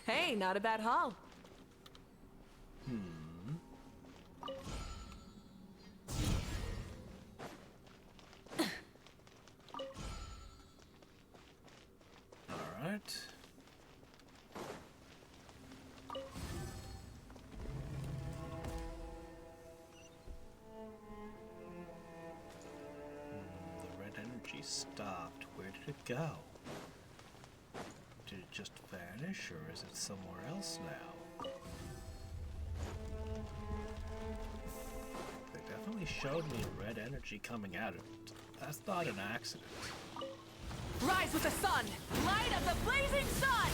Hey, not a bad haul. Alright. The red energy stopped. Where did it go? Did it just vanish, or is it somewhere else now? They definitely showed me red energy coming out of it. That's not an accident. Rise with the sun! Light of the blazing sun!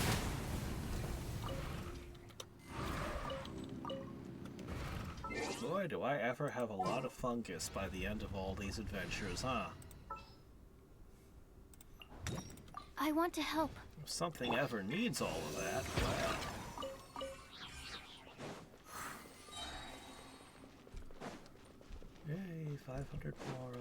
Boy, do I ever have a lot of fungus by the end of all these adventures, huh? I want to help. If something ever needs all of that, well... Yay, 500 more,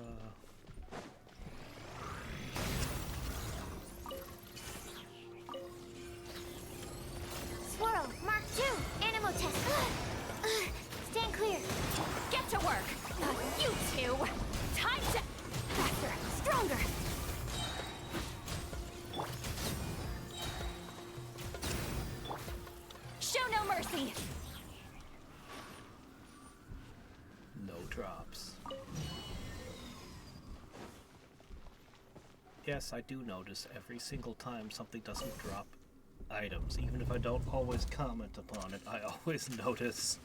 Swirl, Mark 2, Animal Test. Stand clear. Get to work! You two! Time to... Faster, stronger. Show no mercy! no drops. guess I do notice every single time something doesn't drop items. Even if I don't always comment upon it, I always notice.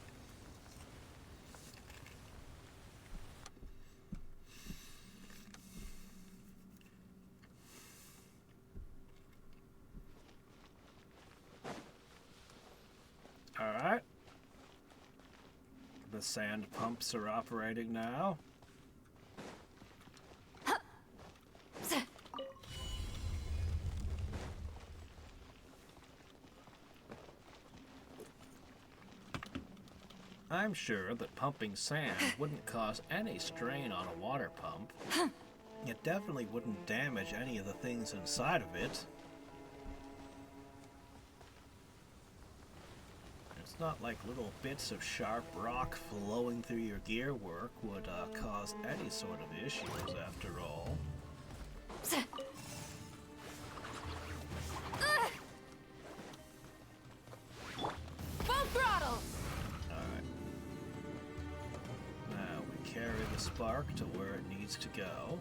Alright. The sand pumps are operating now. I'm sure that pumping sand wouldn't cause any strain on a water pump. It definitely wouldn't damage any of the things inside of it. It's not like little bits of sharp rock flowing through your gear work would cause any sort of issues after all. Full throttle! Alright. Now we carry the spark to where it needs to go.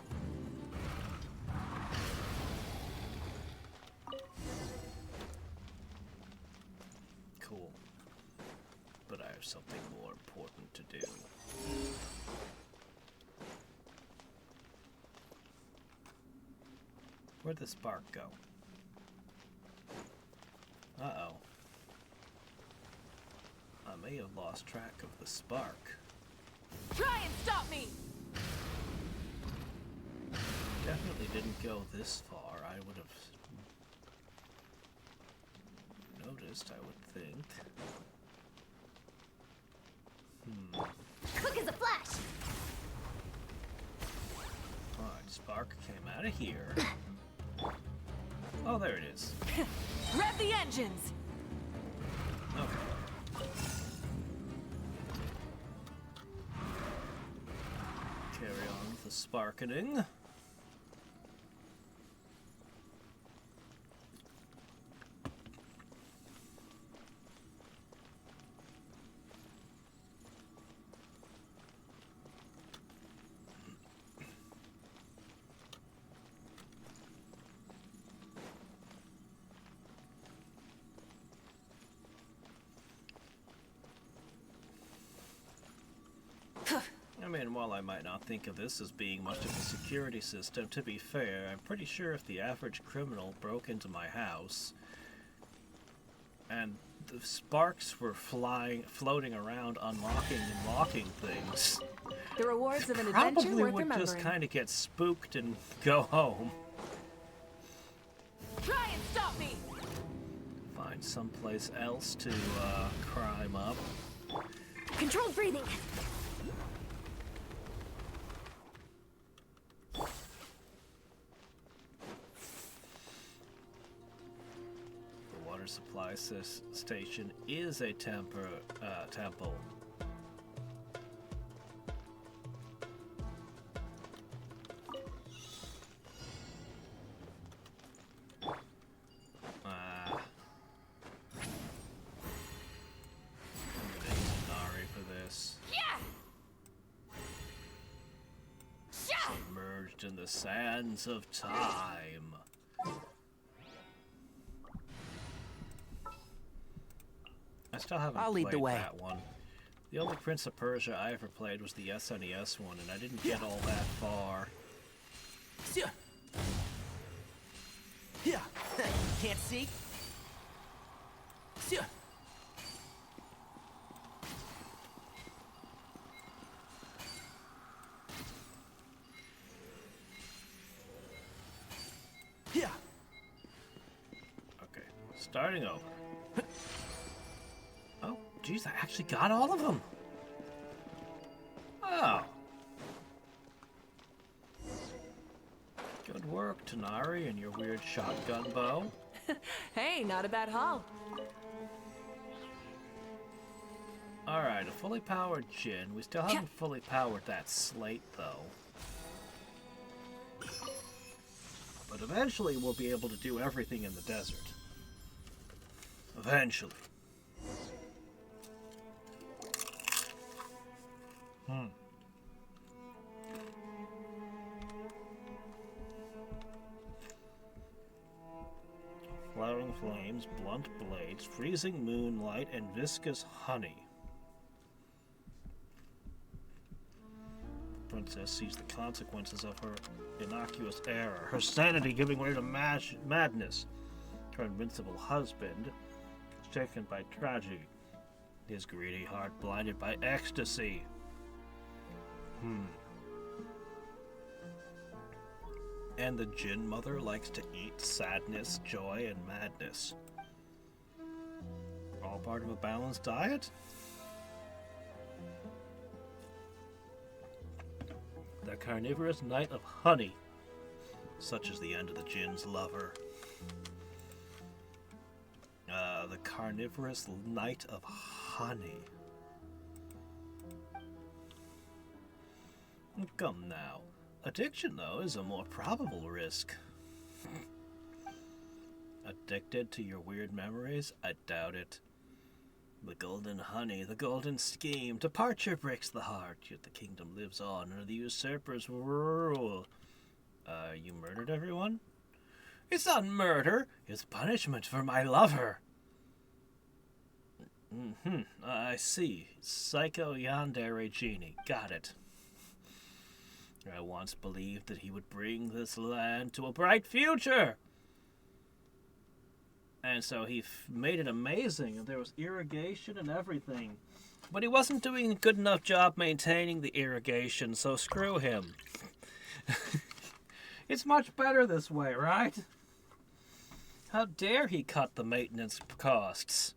Cool. But I have something more important to do. Where'd the spark go? Uh-oh. I may have lost track of the spark. Try and stop me! Definitely didn't go this far. I would have noticed, I would think. Quick as a flash! Alright, spark came out of here. Oh, there it is. Rev the engines! Okay. Carry on with the sparkening. I mean, while I might not think of this as being much of a security system, to be fair, I'm pretty sure if the average criminal broke into my house and the sparks were floating around, unlocking and locking things, The rewards of an adventure probably worth would remembering. just kind of get spooked and go home. Try and stop me! Find someplace else to crime up. Controlled breathing! The water supply station is a temple. I'm gonna use Nari for this. Yeah! Submerged in the sands of time. I still haven't I'll lead played the way. that one. The only Prince of Persia I ever played was the SNES one, and I didn't get all that far. Yeah. Can't see? Yeah. Okay, starting over. Oh, geez, I actually got all of them. Oh. Good work, Tanari, and your weird shotgun bow. Hey, not a bad haul. Alright, a fully powered Jin. We still haven't fully powered that slate, though. But eventually we'll be able to do everything in the desert. Eventually. Flowering flames, blunt blades, freezing moonlight, and viscous honey. The princess sees the consequences of her innocuous error, her sanity giving way to madness. Her invincible husband, shaken by tragedy, his greedy heart blinded by ecstasy. And the Djinn mother likes to eat sadness, joy, and madness. All part of a balanced diet? The carnivorous night of honey. Such is the end of the Djinn's lover. The carnivorous night of honey. Come now. Addiction, though, is a more probable risk. Addicted to your weird memories? I doubt it. The golden honey, the golden scheme. Departure breaks the heart, yet the kingdom lives on under the usurper's rule. You murdered everyone? It's not murder. It's punishment for my lover. I see. Psycho Yandere Genie. Got it. I once believed that he would bring this land to a bright future. And so he made it amazing, and there was irrigation and everything. But he wasn't doing a good enough job maintaining the irrigation, so screw him. It's much better this way, right? How dare he cut the maintenance costs?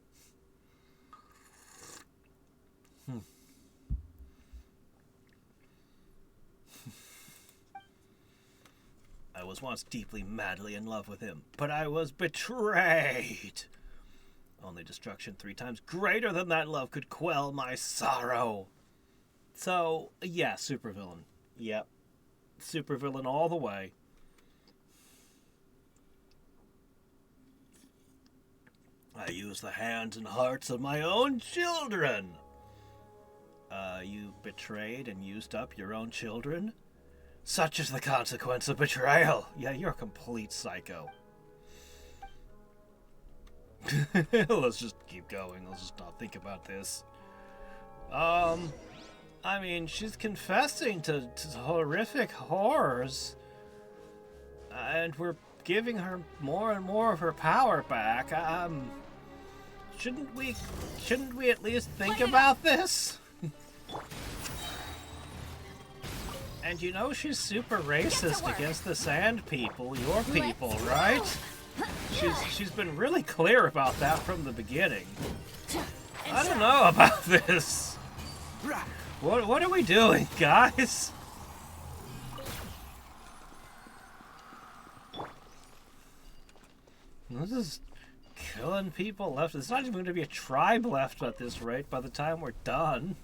I was once deeply, madly in love with him, but I was betrayed. Only destruction 3 times greater than that love could quell my sorrow. So, yeah, supervillain. Yep. Supervillain all the way. I use the hands and hearts of my own children. You betrayed and used up your own children? Such is the consequence of betrayal. Yeah, you're a complete psycho. Let's just keep going. Let's just not think about this. I mean, she's confessing to horrific horrors. And we're giving her more and more of her power back. Shouldn't we at least think about this? And you know she's super racist against the Sand people, your people, right? She's been really clear about that from the beginning. I don't know about this. What are we doing, guys? This is killing people left. It's not even going to be a tribe left at this rate by the time we're done.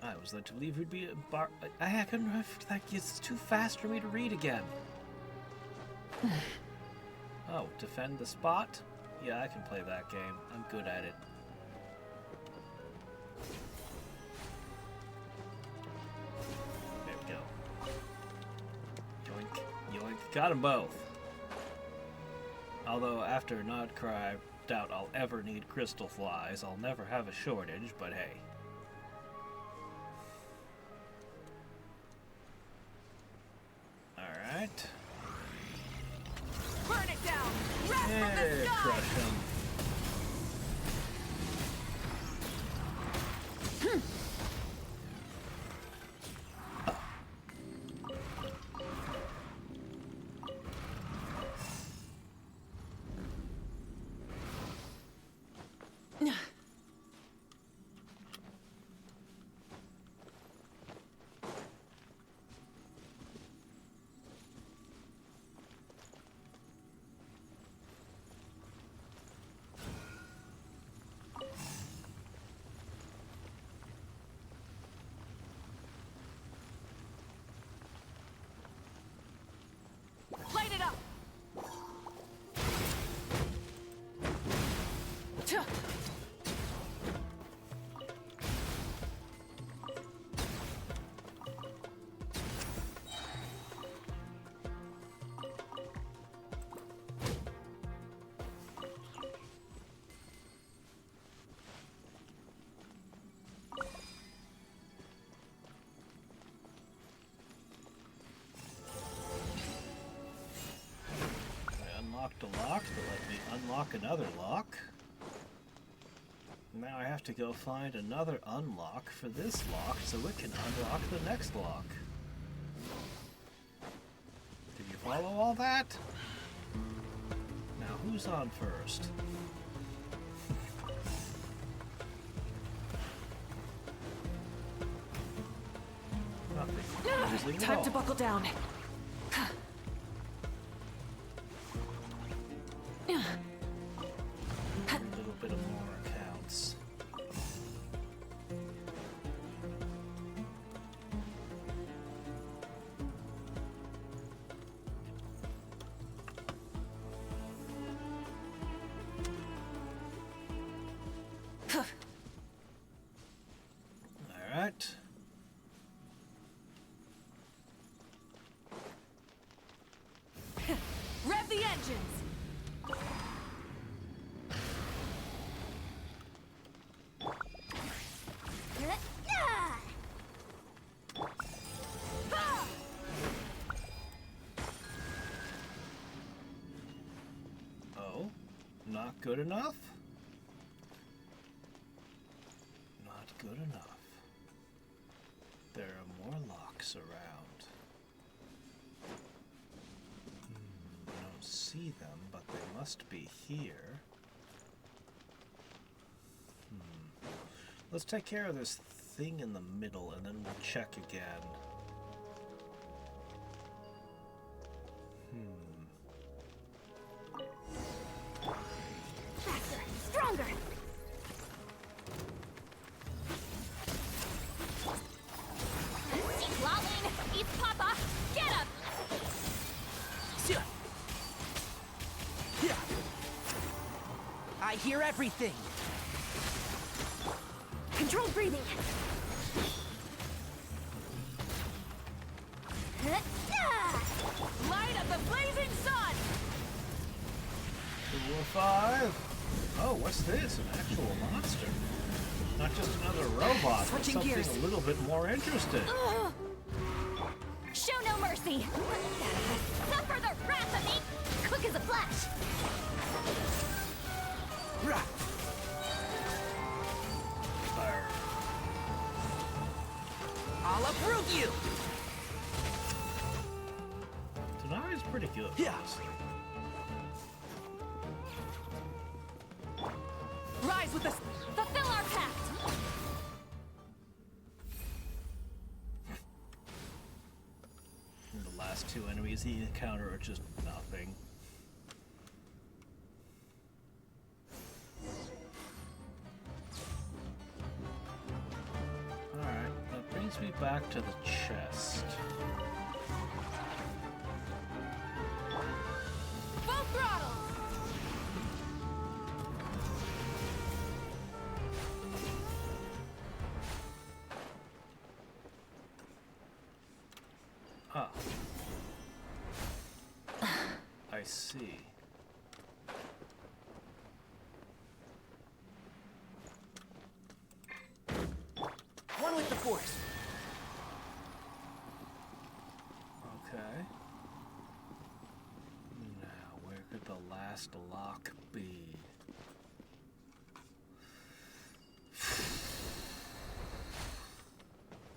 I was led to believe we'd be I couldn't. It's too fast for me to read again. Oh, defend the spot? Yeah, I can play that game. I'm good at it. There we go. Yoink, yoink. Got them both. Although, after Nodcry, doubt I'll ever need crystal flies. I'll never have a shortage, but hey. Alright. Burn it down! Wrath from Yeah, the sky! crush him. to let me unlock another lock. Now I have to go find another unlock for this lock so it can unlock the next lock. Did you follow all that? Now who's on first? Nothing. Time to buckle down. A little bit of more accounts. All right. Rev the engines! Oh, not good enough? Not good enough. There are more locks around. I don't see them, but they must be here. Let's take care of this thing in the middle, and then we'll check again. Faster, stronger. Lolling, eat Papa. Get up. I hear everything. Controlled breathing. Light of the blazing sun! 2 or 5. Oh, what's this? An actual monster. Not just another robot, but Switching something gears. a little bit more interesting. Show no mercy. Suffer the wrath of me. Quick as a flash. Fire. I'll uproot you. Tanari's pretty good. Yeah. honestly. Rise with the... Fulfill our pact. And the last 2 enemies he encounter are just nothing. Alright, that brings me back to the chest. Full throttle! Ah. I see. One with the force. Okay. Now, where could the last lock be?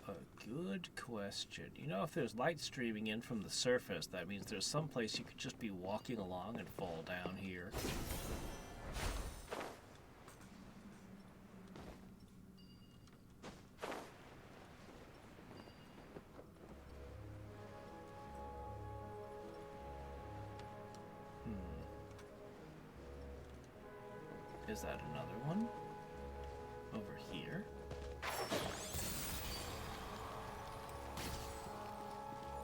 A good question. You know, if there's light streaming in from the surface, that means there's some place you could just be walking along and fall down here. Is that another one? Over here?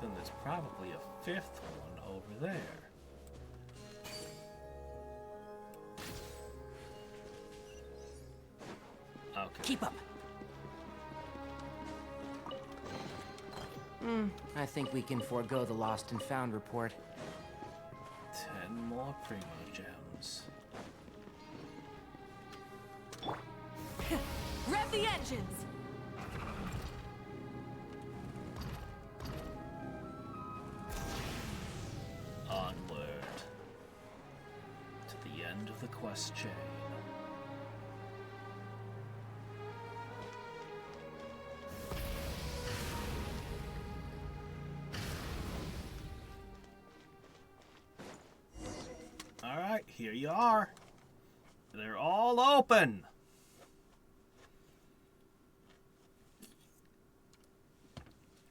Then there's probably a 5th one over there. Okay. Keep up. I think we can forego the lost and found report. 10 more primo gems. Rev the engines! Onward. the quest chain. Alright, here you are. They're all open.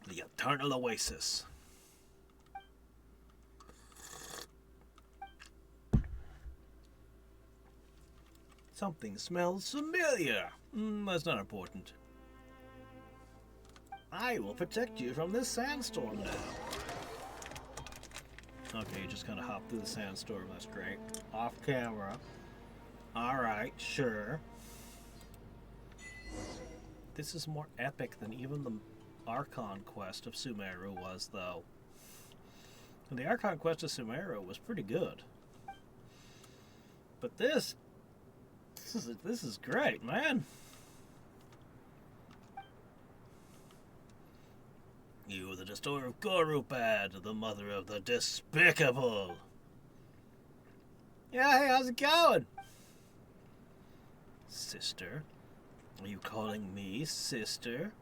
The Eternal Oasis. Something smells familiar. That's not important. I will protect you from this sandstorm now. Okay, you just kind of hop through the sandstorm. That's great. Off camera. Alright, sure. This is more epic than even the Archon quest of Sumeru was, though. And the Archon quest of Sumeru was pretty good. But this is great, man. You, the destroyer of Gorupad, the mother of the despicable. Yeah, hey, how's it going? Sister? Are you calling me sister?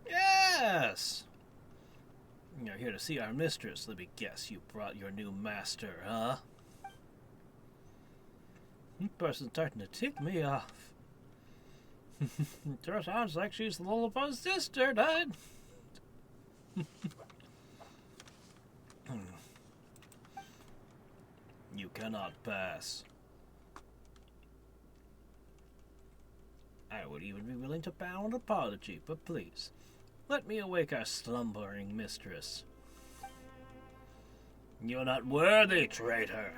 Yes! You're here to see our mistress. Let me guess, you brought your new master, huh? This person's starting to tick me off. Sure sounds like she's Lullaby's sister, Dad. You cannot pass. I would even be willing to bow an apology, but please, let me awake our slumbering mistress. You're not worthy, traitor.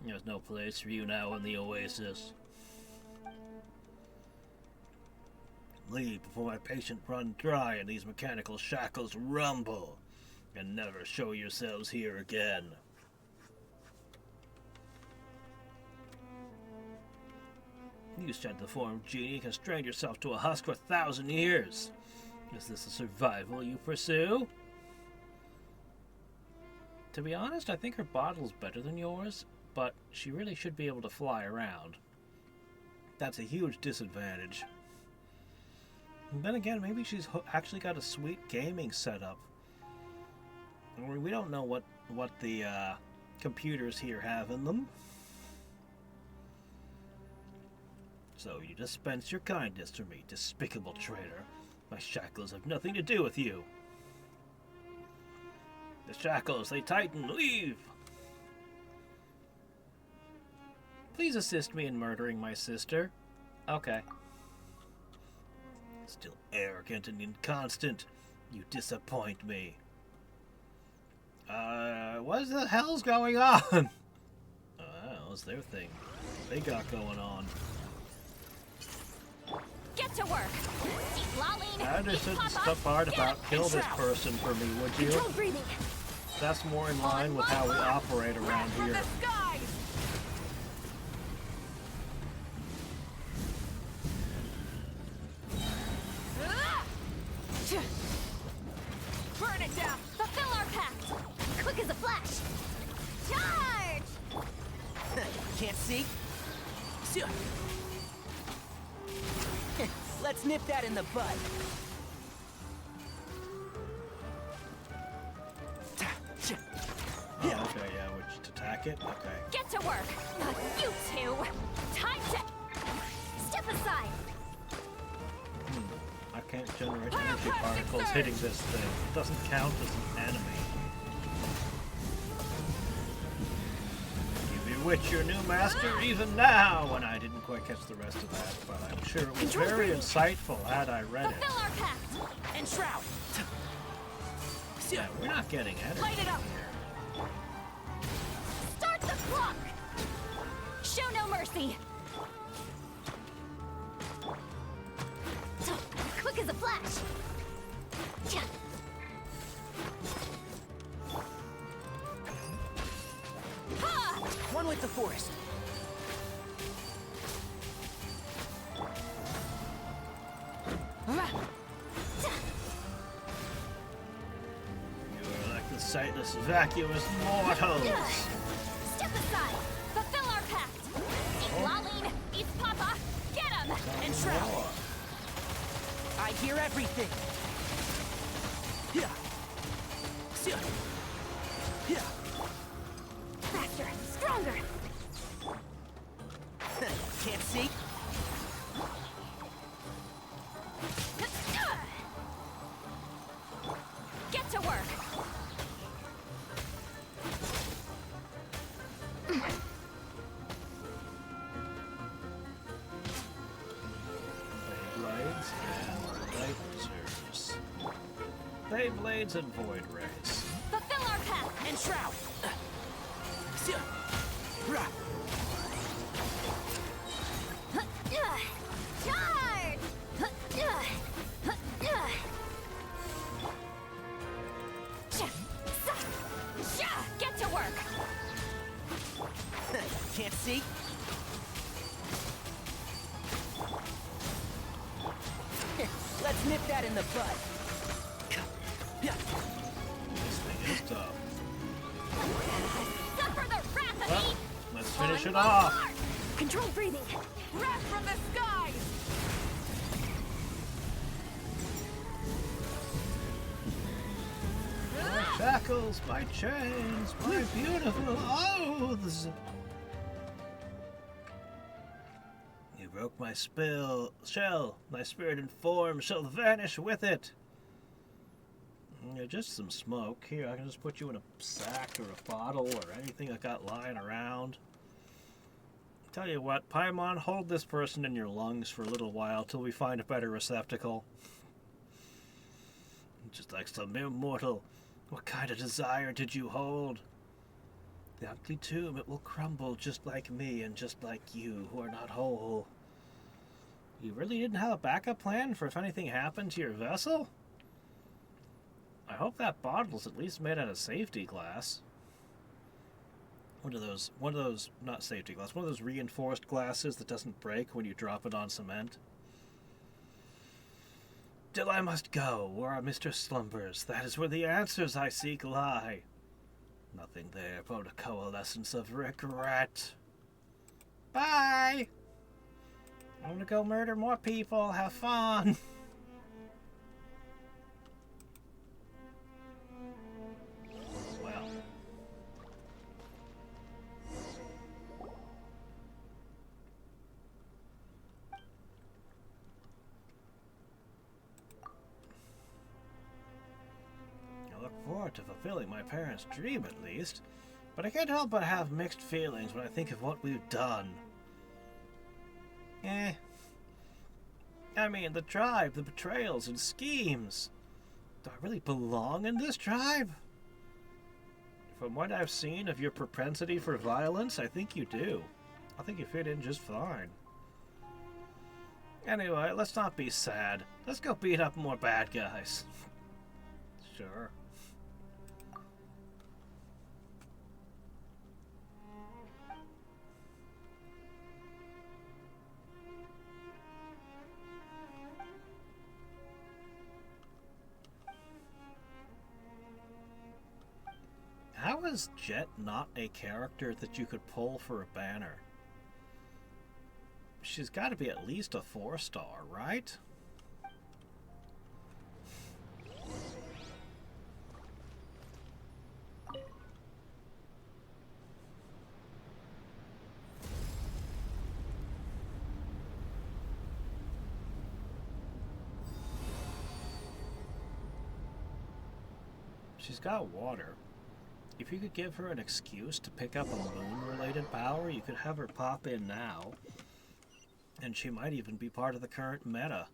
There's no place for you now in the Oasis. Leave before my patient run dry and these mechanical shackles rumble, and never show yourselves here again. You shed the form of genie, constrained yourself to a husk for 1,000 years. Is this a survival you pursue? To be honest, I think her bottle's better than yours, but she really should be able to fly around. That's a huge disadvantage. And then again, maybe she's actually got a sweet gaming setup. We don't know what the computers here have in them. So you dispense your kindness to me, despicable traitor. My shackles have nothing to do with you. The shackles, they tighten. Leave! Please assist me in murdering my sister. Okay. Still arrogant and inconstant. You disappoint me. What the hell's going on? What's their thing? They got going on. Get to work. I understood the part about kill this person for me, would you? Control breathing. That's more in line with how we operate around here. Burn it down. Fulfill our pact. Quick as a flash. Charge! Can't see? Let's nip that in the bud. Oh, okay, yeah, we just attack it? Okay. Get to work. You two. Time to step aside. I can't generate energy particles hitting this thing. It doesn't count as an enemy. You bewitch your new master even now, and I didn't quite catch the rest of that, but I'm sure it was very insightful had I read it. Fulfill our pact. And shroud. Yeah, we're not getting energy Light it up. here. Start the clock. Show no mercy. Quick as a flash. One with the forest. You are like the sightless, vacuous mortals. Step aside. Fulfill hear everything. Yeah. Yeah. Faster, stronger. Can't see? Get to work. Beyblades and lasers. Beyblades and void rays. Fulfill our path. And shroud. Rah. Charge! Get to work. Can't see? Let's nip that in the bud. This thing is tough. Suffer the wrath of Well, me. let's finish it On my off. mark. Control breathing. Wrath from the skies! My shackles, my chains, my beautiful oaths. You broke my shell. My spirit and form shall vanish with it. Yeah, just some smoke. Here, I can just put you in a sack or a bottle or anything I got lying around. Tell you what, Paimon, hold this person in your lungs for a little while till we find a better receptacle. Just like some immortal. What kind of desire did you hold? The empty tomb, it will crumble just like me and just like you who are not whole. You really didn't have a backup plan for if anything happened to your vessel? I hope that bottle's at least made out of safety glass. One of those, not safety glass, one of those reinforced glasses that doesn't break when you drop it on cement. Still I must go, where our mistress slumbers. That is where the answers I seek lie. Nothing there but a coalescence of regret. Bye! I'm gonna go murder more people, have fun! Well. I look forward to fulfilling my parents' dream, at least. But I can't help but have mixed feelings when I think of what we've done. I mean, the tribe, the betrayals and schemes. Do I really belong in this tribe? From what I've seen of your propensity for violence, I think you do. I think you fit in just fine. Anyway, let's not be sad. Let's go beat up more bad guys. Sure. How is Jet not a character that you could pull for a banner? She's got to be at least a 4-star, right? She's got water. If you could give her an excuse to pick up a moon-related power, you could have her pop in now. And she might even be part of the current meta.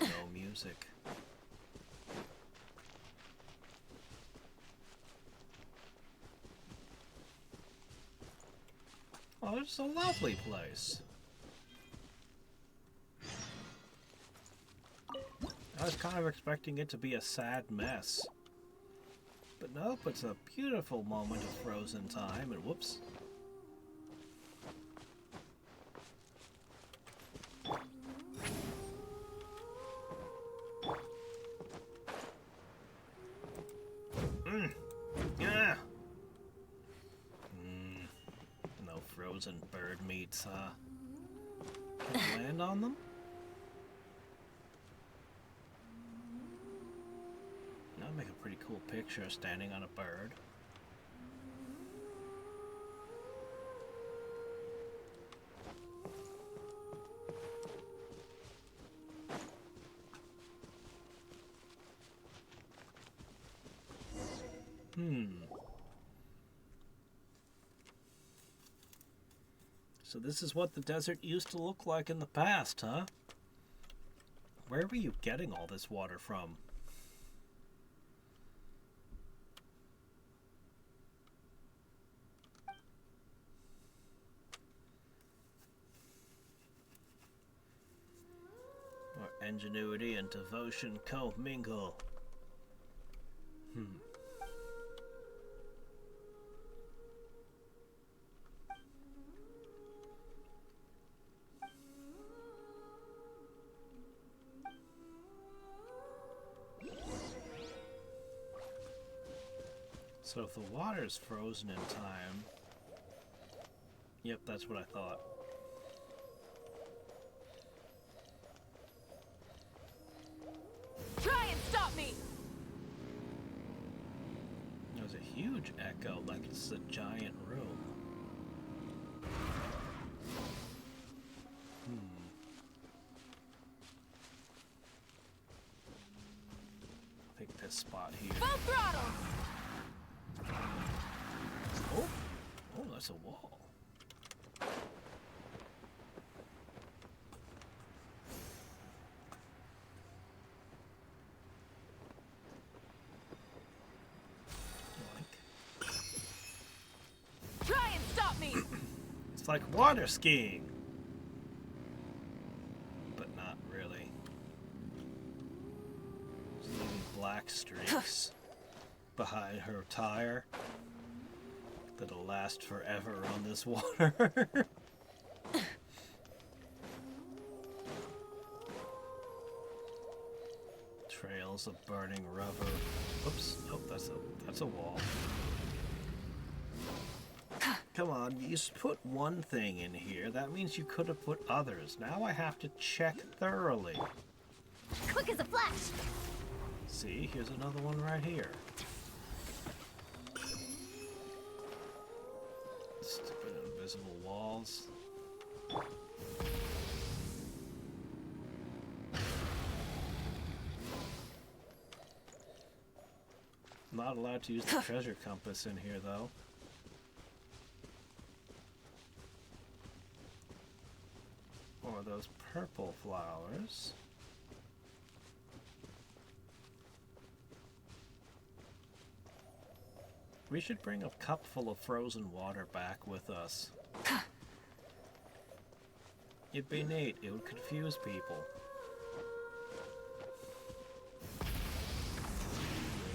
No music. Oh, it's a lovely place. I was kind of expecting it to be a sad mess. But nope, it's a beautiful moment of frozen time, and whoops. frozen bird meats, huh? Can I land on them? That'd make a pretty cool picture standing on a bird. So this is what the desert used to look like in the past, huh? Where were you getting all this water from? Or ingenuity and devotion commingle. So if the water's frozen in time... Yep, that's what I thought. Try and stop me! There's a huge echo, like it's a giant room. I think this spot here. Full throttle! Oh! Oh, that's a wall. Try and stop me! It's like water skiing. But not really. Just leaving black streaks behind her tire that'll last forever on this water. Trails of burning rubber. Oops, nope, that's a wall. Come on, you just put one thing in here. That means you could have put others. Now I have to check thoroughly. Quick as a flash. See, here's another one right here. Stupid invisible walls. Not allowed to use the treasure compass in here, though. Or those purple flowers. We should bring a cup full of frozen water back with us. It'd be neat. It would confuse people.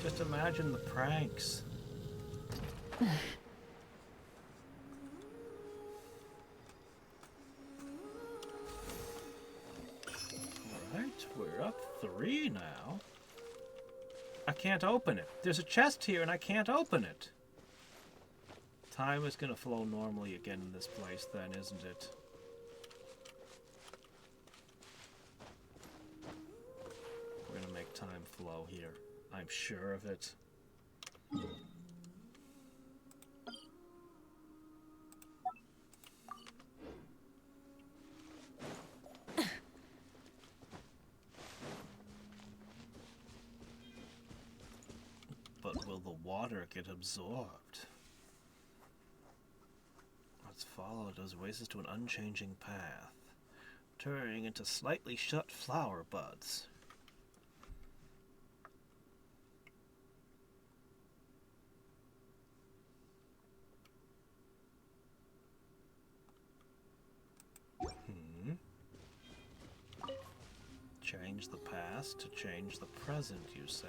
Just imagine the pranks. Alright, we're up 3 now. I can't open it. There's a chest here and I can't open it. Time is gonna flow normally again in this place then, isn't it? We're gonna make time flow here. I'm sure of it. But will the water get absorbed? Let's follow those oasis to an unchanging path, turning into slightly shut flower buds. Change the past to change the present, you say?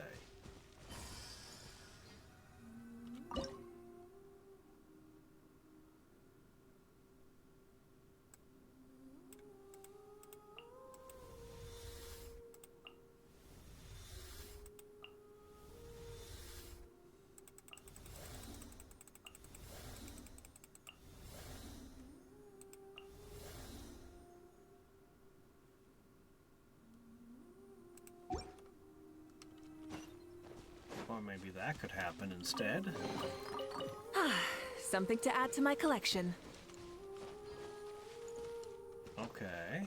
maybe that could happen instead. Something to add to my collection. Okay.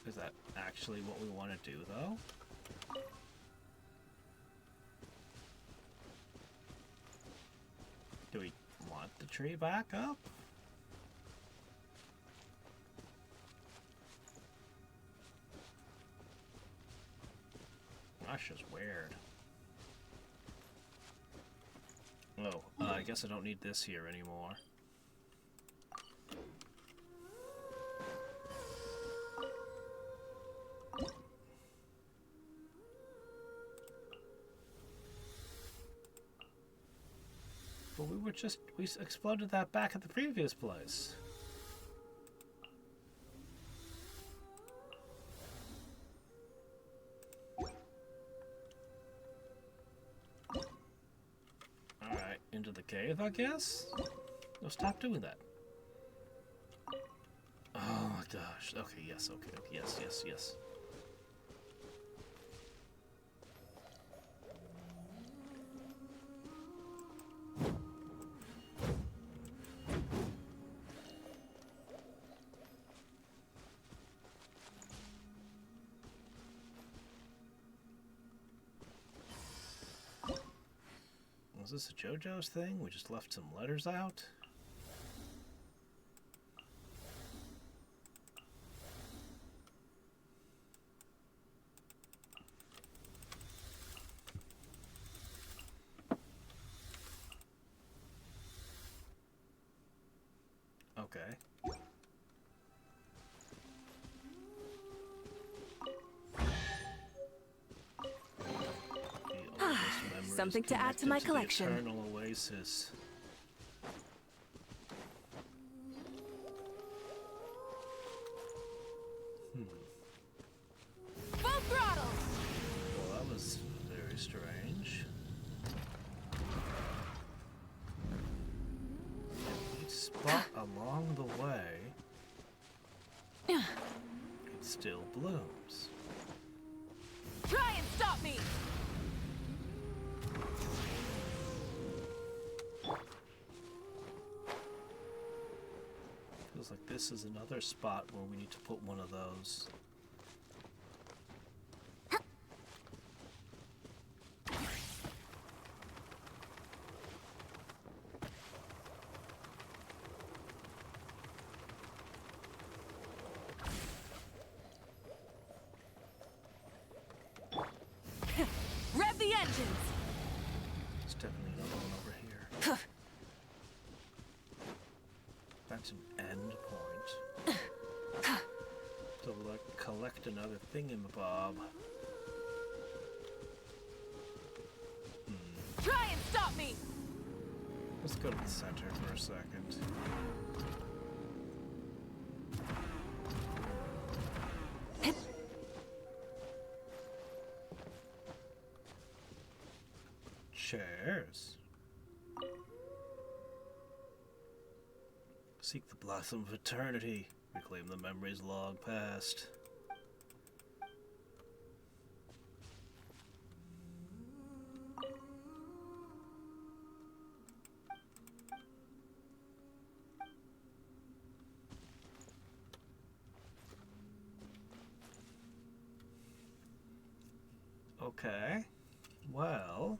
Is that actually what we want to do, though? Do we want the tree back up? That's just weird. Oh, I guess I don't need this here anymore. But we exploded that back at the previous place. Alright, into the cave, I guess? No, stop doing that. Oh my gosh. Okay, yes, okay, yes, yes, yes. Was this a JoJo's thing? We just left some letters out? Okay. Something to add to my collection. The eternal oasis. Full throttle! Well, that was very strange. Each spot along the way, it still blooms. Try and stop me! Feels like this is another spot where we need to put one of those. Rev the engines! There's definitely another one over here. That's an end point. To collect another thingamabob. Try and stop me! Let's go to the center for a second. Chairs. Seek the blossom of eternity. Reclaim the memories long past. Okay. Well.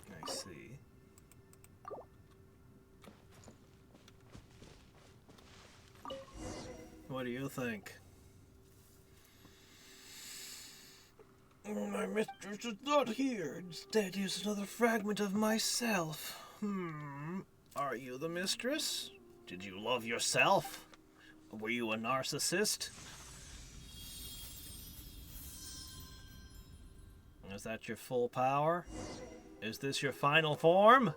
I see. What do you think? My mistress is not here. Instead, here's another fragment of myself. Are you the mistress? Did you love yourself? Were you a narcissist? Is that your full power? Is this your final form?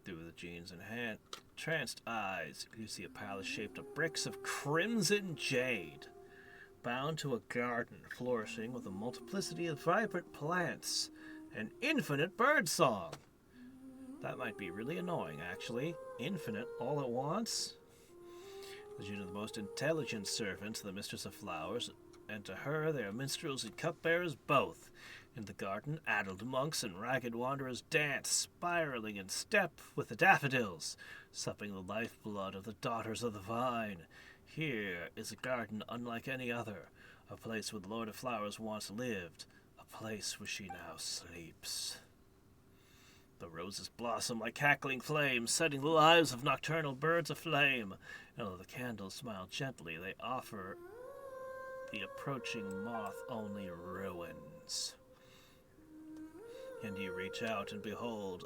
Through the genes entranced eyes, you see a palace shaped of bricks of crimson jade. bound to a garden flourishing with a multiplicity of vibrant plants and infinite birdsong. That might be really annoying, actually. Infinite all at once? As you know, the most intelligent servants, the mistress of flowers, and to her they are minstrels and cupbearers both. In the garden, addled monks and ragged wanderers dance, spiraling in step with the daffodils, supping the lifeblood of the daughters of the vine. Here is a garden unlike any other, a place where the Lord of Flowers once lived, a place where she now sleeps. The roses blossom like cackling flames, setting the lives of nocturnal birds aflame. And though the candles smile gently, they offer the approaching moth only ruins. And you reach out and behold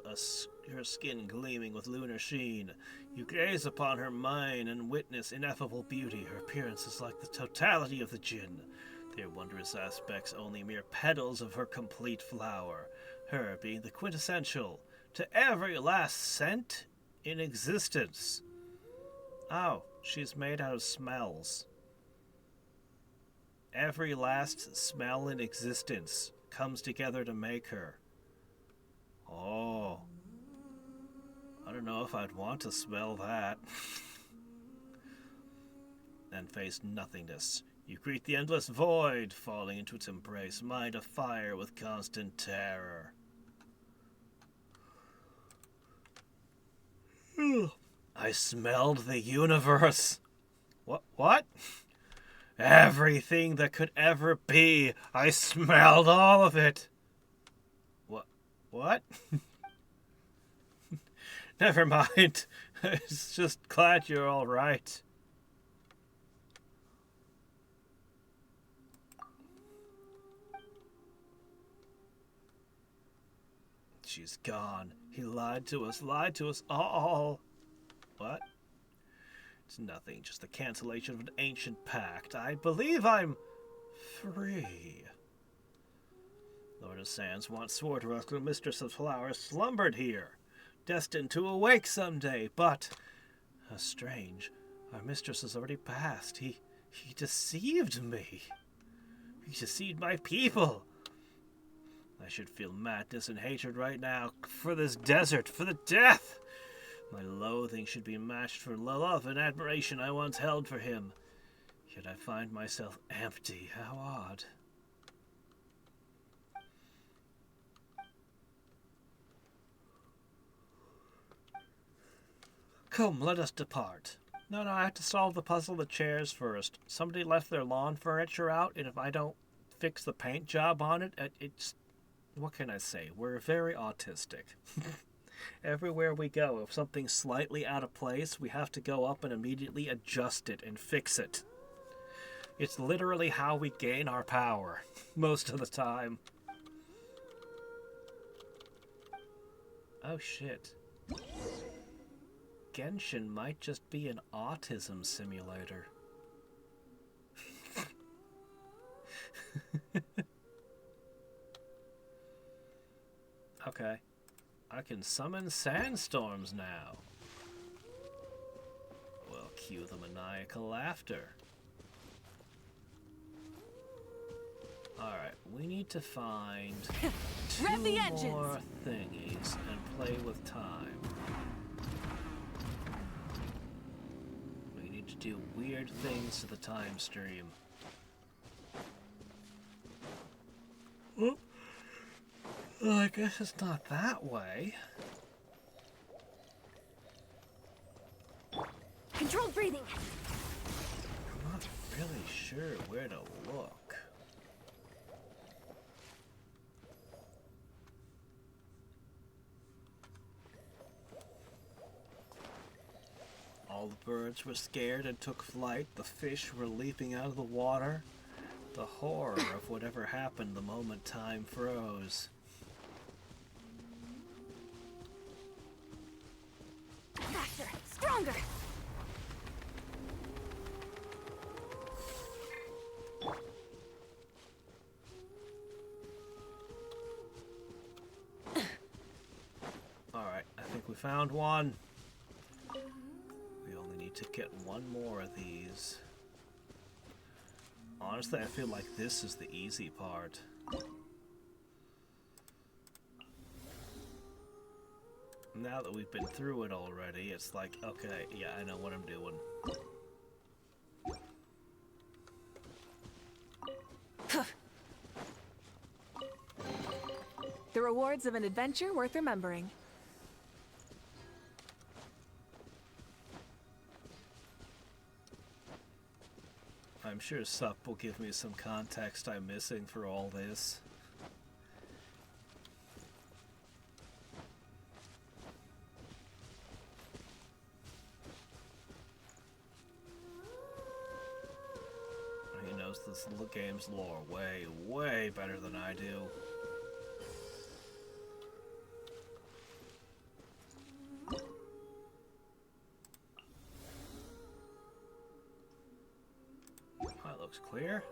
her skin gleaming with lunar sheen. You gaze upon her mine and witness ineffable beauty. Her appearance is like the totality of the djinn, their wondrous aspects only mere petals of her complete flower, her being the quintessential to every last scent in existence. Oh, she's made out of smells. Every last smell in existence comes together to make her. Oh, I don't know if I'd want to smell that. And face nothingness. You greet the endless void, falling into its embrace, mind afire with constant terror. I smelled the universe. What? Everything that could ever be. I smelled all of it. What? Never mind. I was just glad you're all right. She's gone. He lied to us all. What? It's nothing, just the cancellation of an ancient pact. I believe I'm free. Lord of Sands once swore to us the mistress of flowers slumbered here, destined to awake someday, but, strange, our mistress has already passed. He deceived me. He deceived my people. I should feel madness and hatred right now for this desert, for the death. My loathing should be matched for the love and admiration I once held for him. Yet I find myself empty. How odd. Come, let us depart. No, I have to solve the puzzle of the chairs first. Somebody left their lawn furniture out, and if I don't fix the paint job on it, it's... What can I say? We're very autistic. Everywhere we go, if something's slightly out of place, we have to go up and immediately adjust it and fix it. It's literally how we gain our power, most of the time. Oh, shit. Genshin might just be an autism simulator. Okay. I can summon sandstorms now. We'll cue the maniacal laughter. Alright, we need to find Rev the two engines. more thingies and play with time. We need to do weird things to the time stream. Well, I guess it's not that way. Controlled breathing. I'm not really sure where to look. All the birds were scared and took flight. The fish were leaping out of the water. The horror of whatever happened the moment time froze. Faster, stronger. Alright, I think we found one. We only need to get one more of these. Honestly, I feel like this is the easy part. Now that we've been through it already, it's like, okay, yeah, I know what I'm doing. The rewards of an adventure worth remembering. I'm sure Sup will give me some context I'm missing for all this. He knows this game's lore way, way better than I do. That looks clear.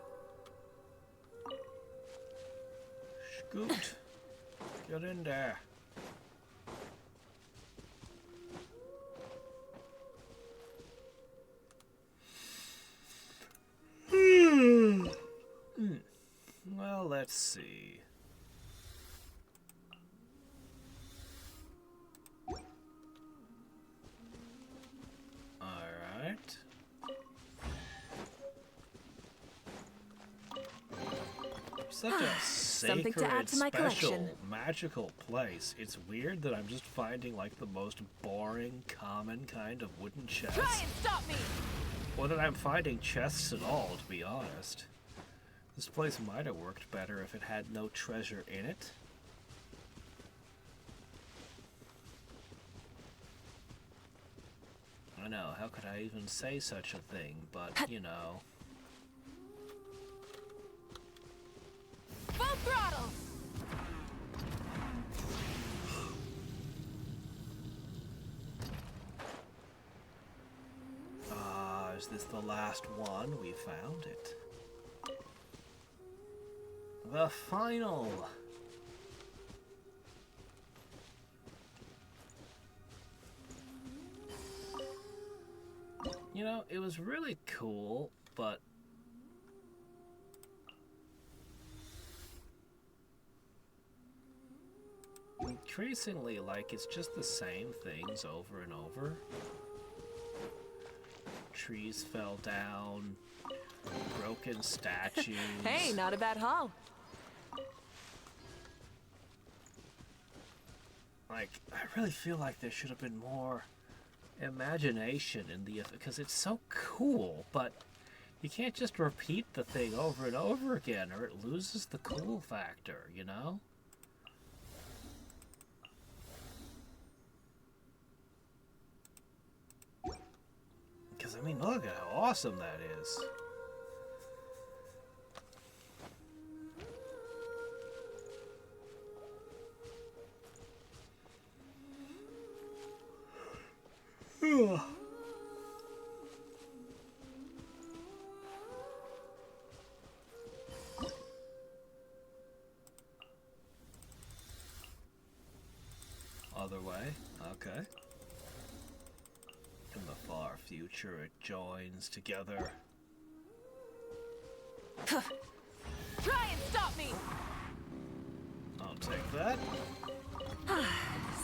Scoot. Get in there. Well, let's see. Alright. Such a Something sacred, to add to my special, collection. magical place. It's weird that I'm just finding like the most boring, common kind of wooden chest. Try and stop me! Or that I'm finding chests at all, to be honest. This place might have worked better if it had no treasure in it. I know, how could I even say such a thing, but, you know. Full throttle! Is this the last one? We found it. The final. You know, it was really cool, but increasingly, like, it's just the same things over and over. Trees fell down, broken statues. Hey, not a bad haul. Like, I really feel like there should have been more imagination in the, because it's so cool, but you can't just repeat the thing over and over again or it loses the cool factor, you know? Because, I mean, look at how awesome that is. Other way, okay. In the far future, it joins together. Try and stop me! I'll take that.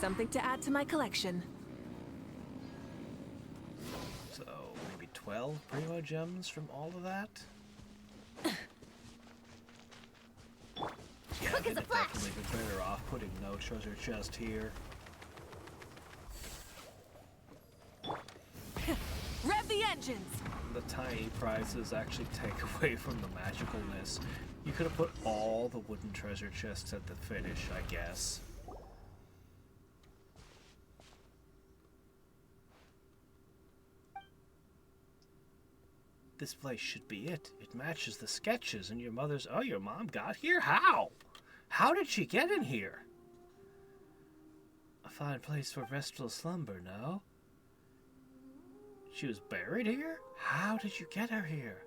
Something to add to my collection. So, maybe 12 Primo Gems from all of that? Yeah, Quick as a I'd flash. definitely be better off putting no treasure chest here. Rev the engines! The tiny prizes actually take away from the magicalness. You could have put all the wooden treasure chests at the finish, I guess. This place should be it. It matches the sketches and your mother's... Oh, your mom got here? How? How did she get in here? A fine place for restful slumber, no? She was buried here? How did you get her here?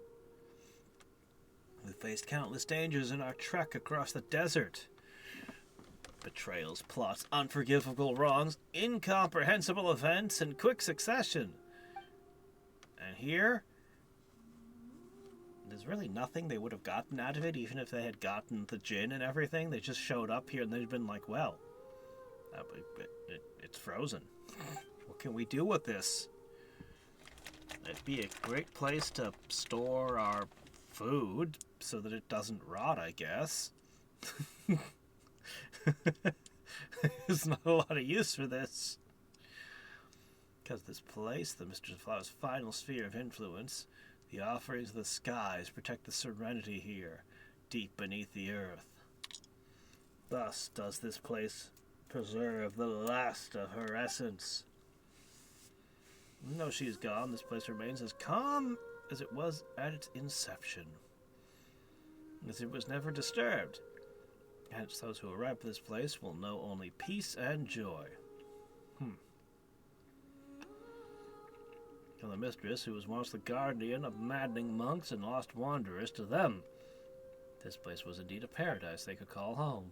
We faced countless dangers in our trek across the desert. Betrayals, plots, unforgivable wrongs, incomprehensible events in quick succession. And here? There's really nothing they would have gotten out of it, even if they had gotten the gin and everything. They just showed up here and they'd been like, well, it's frozen. What can we do with this? It'd be a great place to store our food so that it doesn't rot, I guess. There's not a lot of use for this. Because this place, the Mistress of Flowers' final sphere of influence, the offerings of the skies protect the serenity here, deep beneath the earth. Thus does this place preserve the last of her essence. Even though she is gone, this place remains as calm as it was at its inception, as it was never disturbed. Hence, those who arrive at this place will know only peace and joy. From the mistress, who was once the guardian of maddening monks and lost wanderers, to them, this place was indeed a paradise they could call home.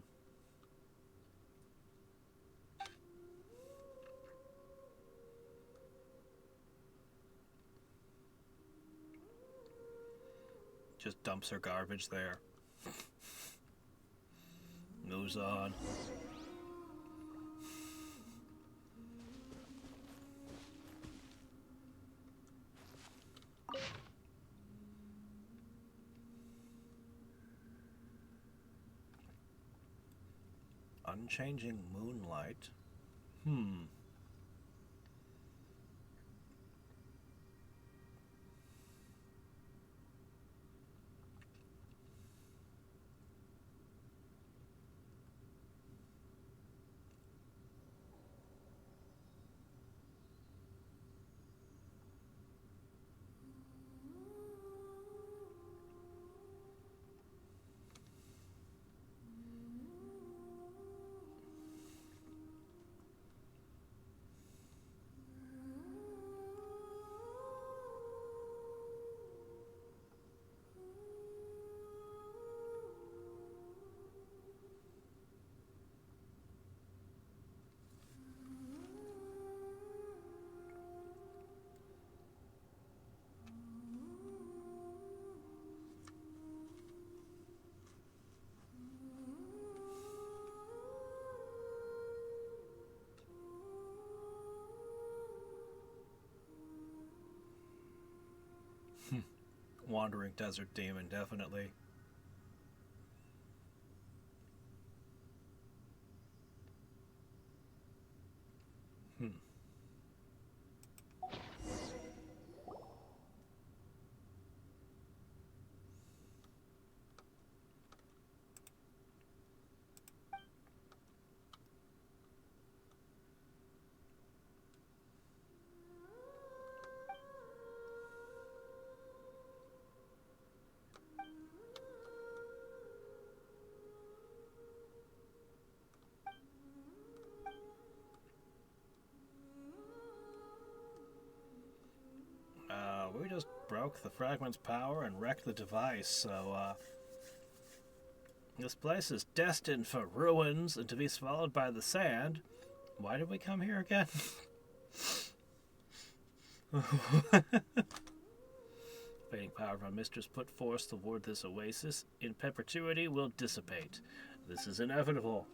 Just dumps her garbage there. Moves on. Unchanging moonlight. Wandering desert demon, definitely. We just broke the fragment's power and wrecked the device, so, this place is destined for ruins and to be swallowed by the sand. Why did we come here again? Fading power of our mistress put forth toward this oasis in perpetuity will dissipate. This is inevitable.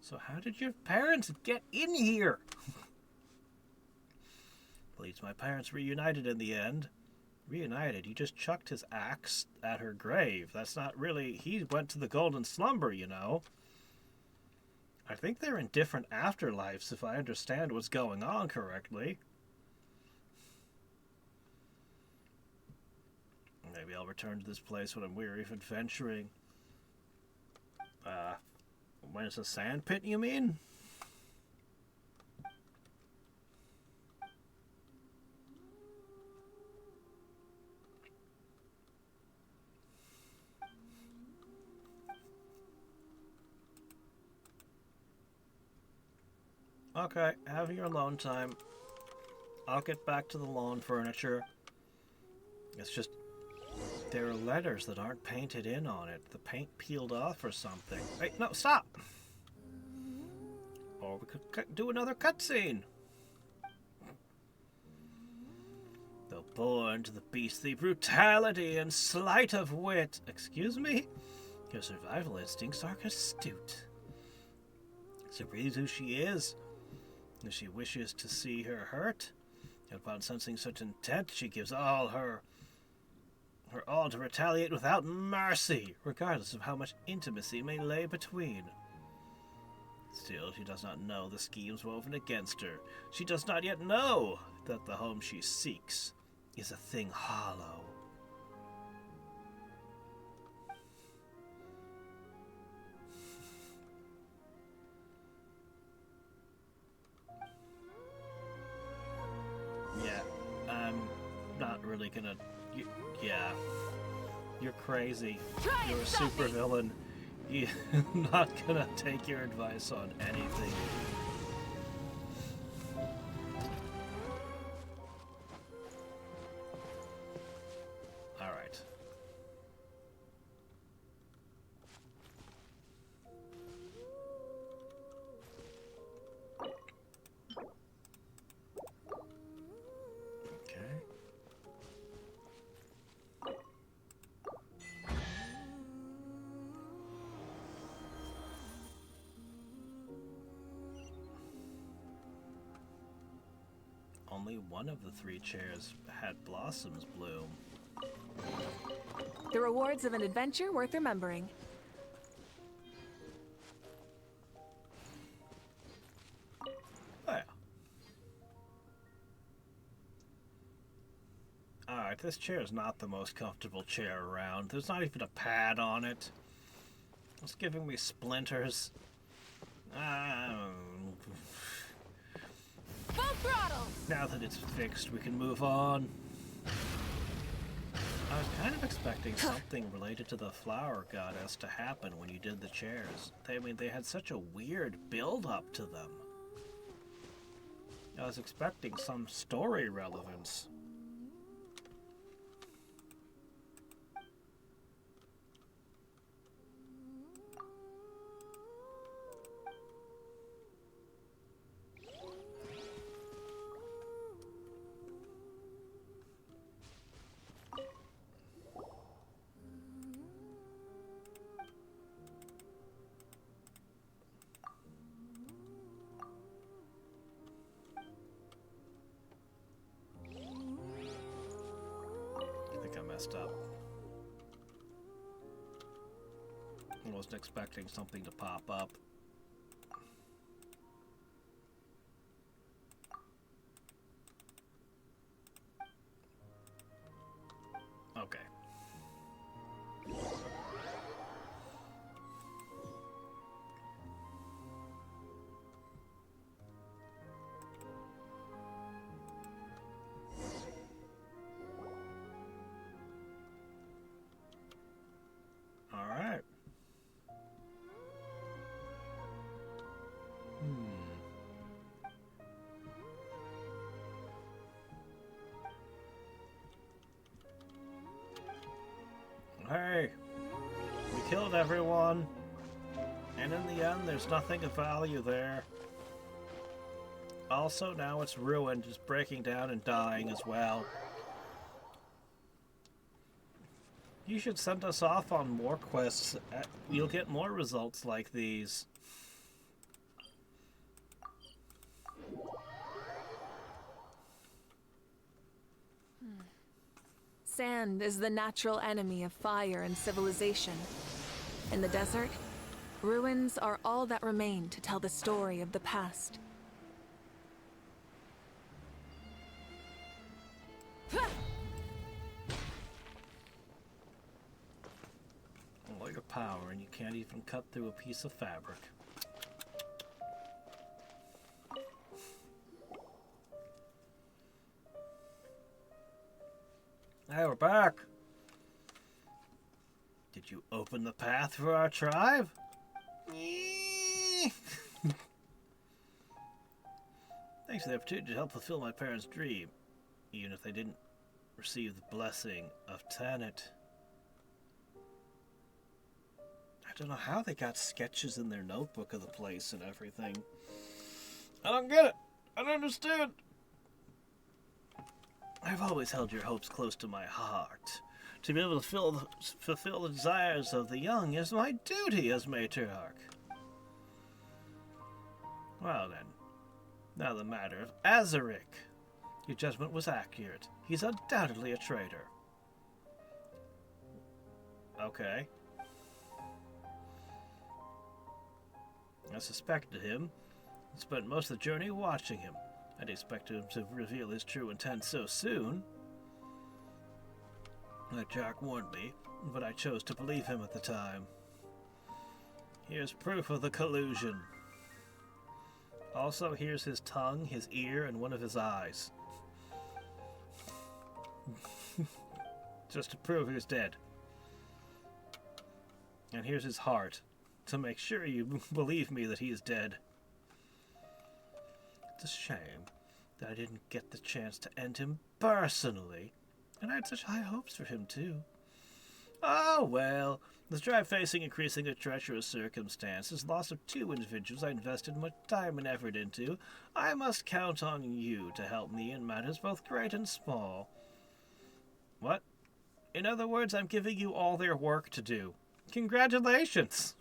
So how did your parents get in here? Believes my parents reunited in the end. Reunited? He just chucked his axe at her grave. That's not really... He went to the golden slumber, you know. I think they're in different afterlives, if I understand what's going on correctly. Maybe I'll return to this place when I'm weary of adventuring. When it's a sand pit, you mean? Okay, have your alone time. I'll get back to the lawn furniture. It's just... there are letters that aren't painted in on it. The paint peeled off or something. Wait, no, stop! Or we could do another cutscene. Though Born to the beastly brutality and sleight of wit. Excuse me? Your survival instincts are astute. So breathes who she is. If she wishes to see her hurt, and upon sensing such intent, she gives all her all to retaliate without mercy, regardless of how much intimacy may lay between. Still, she does not know the schemes woven against her. She does not yet know that the home she seeks is a thing hollow. Yeah, I'm not really gonna... yeah, you're crazy. You're a supervillain. You're not gonna take your advice on anything. Alright. Okay. Only one of the 3 chairs had blossoms bloom. The rewards of an adventure worth remembering. Oh yeah. Alright, this chair is not the most comfortable chair around. There's not even a pad on it. It's giving me splinters. Full throttle! Now that it's fixed, we can move on. I was kind of expecting something related to the flower goddess to happen when you did the chairs. They had such a weird build-up to them. I was expecting some story relevance. Up. I wasn't expecting something to pop up. Okay. Alright. Hey, we killed everyone, and in the end there's nothing of value there. Also, now it's ruined, just breaking down and dying as well. You should send us off on more quests. You'll get more results like these. Sand is the natural enemy of fire and civilization. In the desert, ruins are all that remain to tell the story of the past. All your power, and you can't even cut through a piece of fabric. Hey, we're back. Did you open the path for our tribe? Thanks for the opportunity to help fulfill my parents' dream, even if they didn't receive the blessing of Tanit. I don't know how they got sketches in their notebook of the place and everything. I don't get it. I don't understand. I've always held your hopes close to my heart. To be able to fulfill the desires of the young is my duty as matriarch. Well then, now the matter of Azaric. Your judgment was accurate. He's undoubtedly a traitor. Okay. I suspected him and spent most of the journey watching him. I'd expected him to reveal his true intent so soon. Jack warned me, but I chose to believe him at the time. Here's proof of the collusion. Also, here's his tongue, his ear, and one of his eyes. Just to prove he was dead. And here's his heart, to make sure you believe me that he is dead. It's a shame that I didn't get the chance to end him personally, and I had such high hopes for him too. Oh well, the strive facing increasingly treacherous circumstances, loss of 2 individuals I invested much time and effort into, I must count on you to help me in matters both great and small. What? In other words, I'm giving you all their work to do. Congratulations!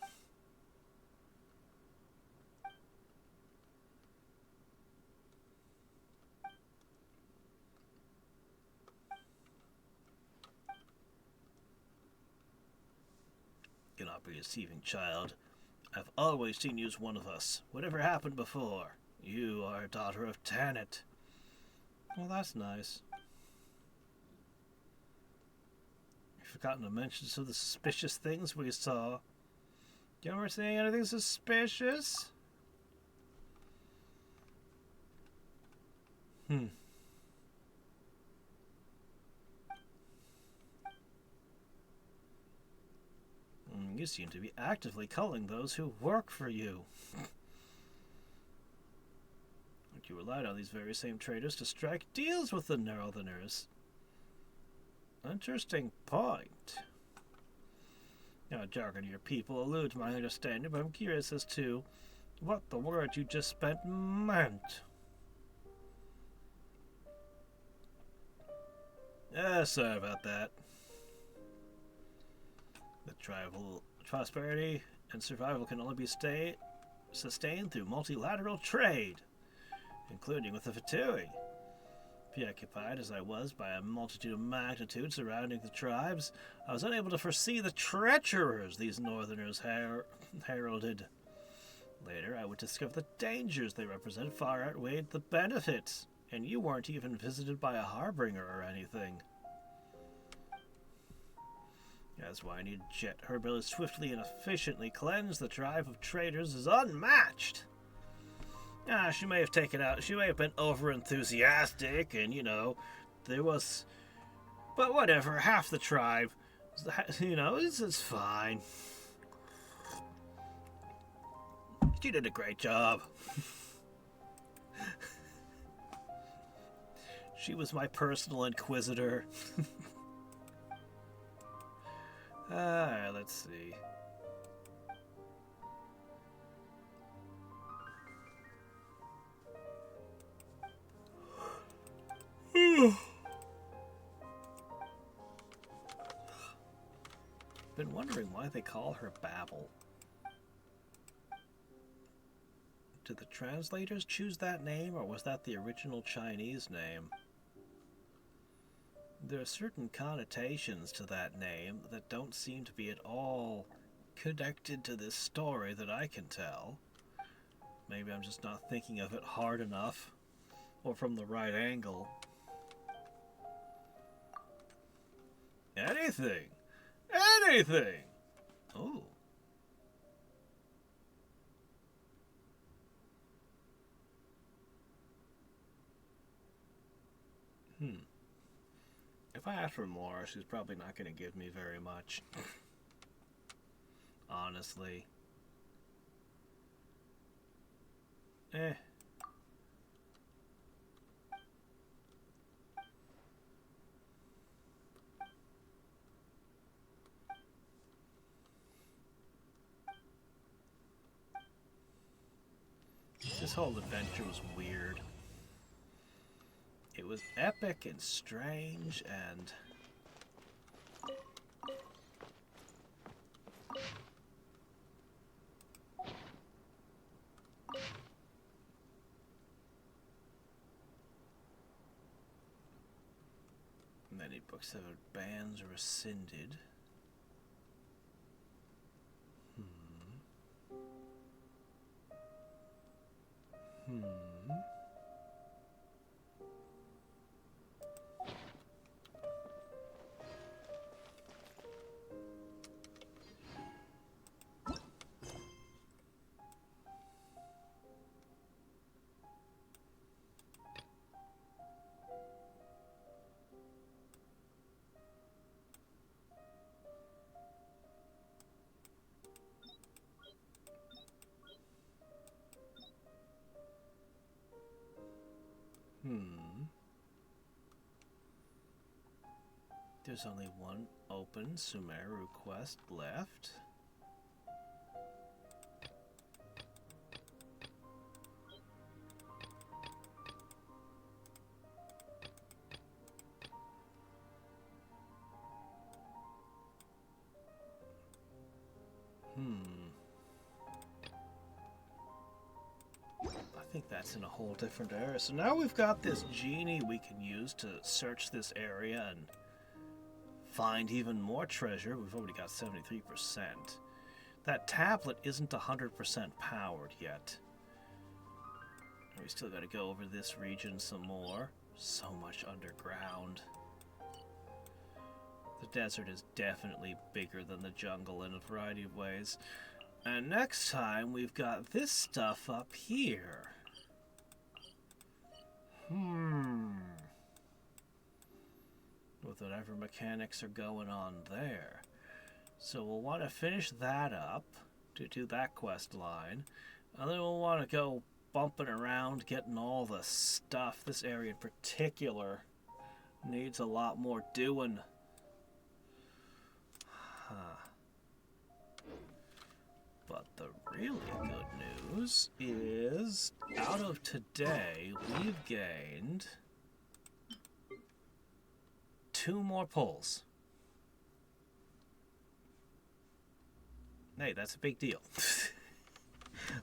Cannot be deceiving, child. I've always seen you as one of us. Whatever happened before, you are a daughter of Tanit. Well, that's nice. You've forgotten to mention some of the suspicious things we saw. You ever seeing anything suspicious? You seem to be actively culling those who work for you. But you relied on these very same traders to strike deals with the Northerners. Interesting point. Now, jargon of your people eludes my understanding, but I'm curious as to what the word you just spent meant. Sorry about that. The tribal prosperity and survival can only be sustained through multilateral trade, including with the Fatui. Preoccupied as I was by a multitude of magnitudes surrounding the tribes, I was unable to foresee the treacherers these northerners heralded. Later, I would discover the dangers they represented far outweighed the benefits, and you weren't even visited by a harbinger or anything. That's why I need Jet. Her ability to swiftly and efficiently cleanse the tribe of traitors is unmatched. She may have been over-enthusiastic, and, there was... But whatever, half the tribe, it's fine. She did a great job. She was my personal inquisitor. Alright, let's see. Been wondering why they call her Babel. Did the translators choose that name, or was that the original Chinese name? There are certain connotations to that name that don't seem to be at all connected to this story that I can tell. Maybe I'm just not thinking of it hard enough, or from the right angle. Anything! Anything! Oh. If I ask for more, she's probably not going to give me very much. Honestly. This whole adventure was weird. It was epic and strange and... Many books that are banned or rescinded. There's only one open Sumeru quest left. I think that's in a whole different area. So now we've got this genie we can use to search this area and find even more treasure. We've already got 73%. That tablet isn't 100% powered yet. We still got to go over this region some more. So much underground. The desert is definitely bigger than the jungle in a variety of ways. And next time we've got this stuff up here. With whatever mechanics are going on there. So we'll want to finish that up to do that quest line. And then we'll want to go bumping around getting all the stuff. This area in particular needs a lot more doing. But the really good news is, out of today, we've gained 2 more pulls. Hey, that's a big deal.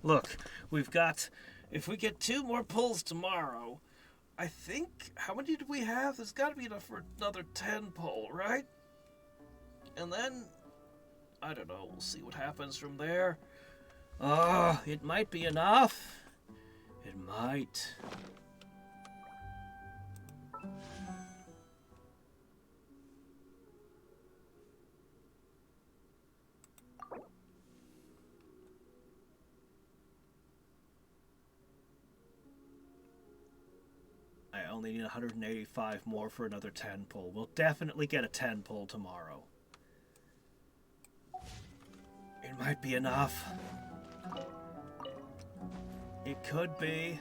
Look, we've got... If we get 2 more pulls tomorrow, I think... How many do we have? There's got to be enough for another 10 pull, right? And then... I don't know, we'll see what happens from there. It might be enough. It might. I only need 185 more for another 10 pull. We'll definitely get a 10 pull tomorrow. It might be enough. It could be.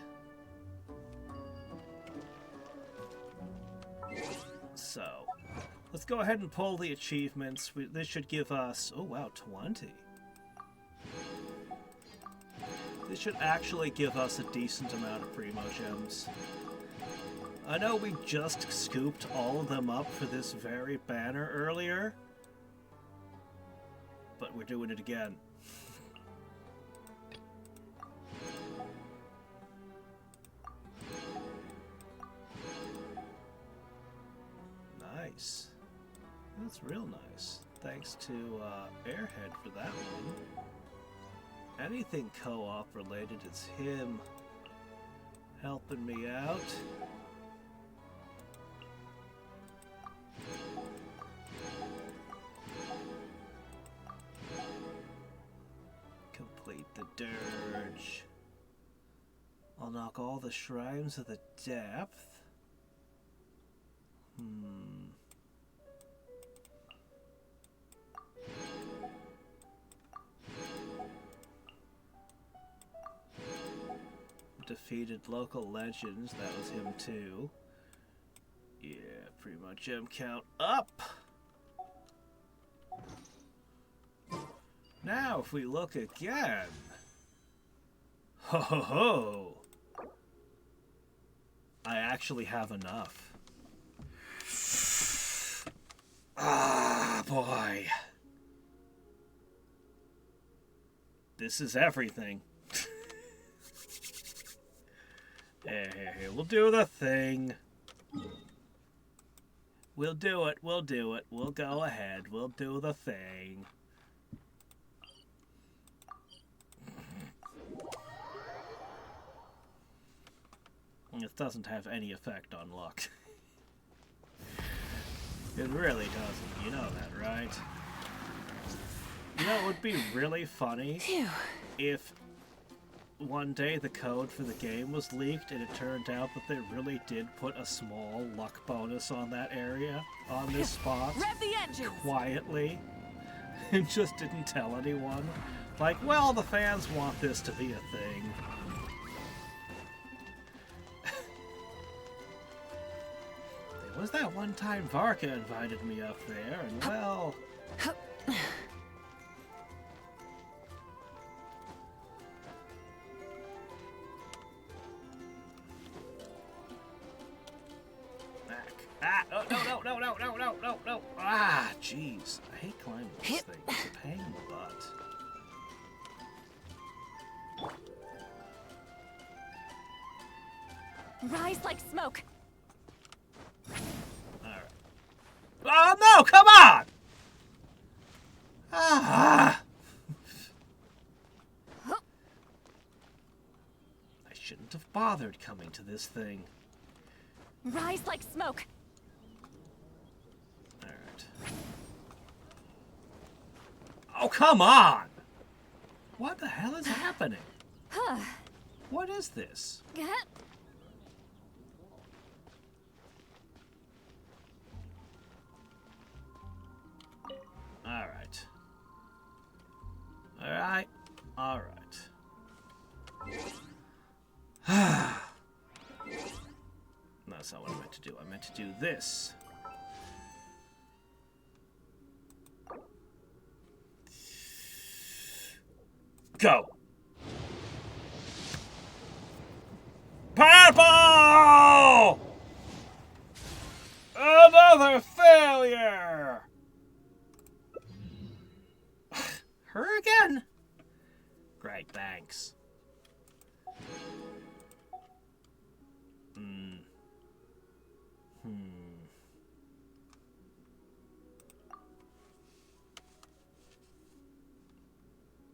So, let's go ahead and pull the achievements. This should give us... Oh, wow, 20. This should actually give us a decent amount of Primo Gems. I know we just scooped all of them up for this very banner earlier, but we're doing it again. Nice. That's real nice. Thanks to Airhead for that one. Anything co-op related, it's him helping me out. Complete the dirge. Unlock all the shrines of the depth. Defeated local legends, that was him too. Yeah, pretty much gem count up. Now if we look again. Ho ho ho! I actually have enough. Ah, boy. This is everything. Here, we'll do the thing. We'll do it, we'll do it. We'll go ahead, we'll do the thing. It doesn't have any effect on luck. It really doesn't, you know that, right? You know, it would be really funny if one day the code for the game was leaked and it turned out that they really did put a small luck bonus on that area, on this spot, Rev the engines! quietly, and just didn't tell anyone. Like, well, the fans want this to be a thing. There was that one time Varka invited me up there, and well... No. Ah, jeez. I hate climbing this thing. It's a pain in the butt. Rise like smoke. Alright. Oh, no! Come on! Ah! I shouldn't have bothered coming to this thing. Rise like smoke. Oh, come on! What the hell is happening? What is this? Alright. Alright. That's not what I meant to do. I meant to do this. Go! Purple! Another failure! Her again? Great, thanks.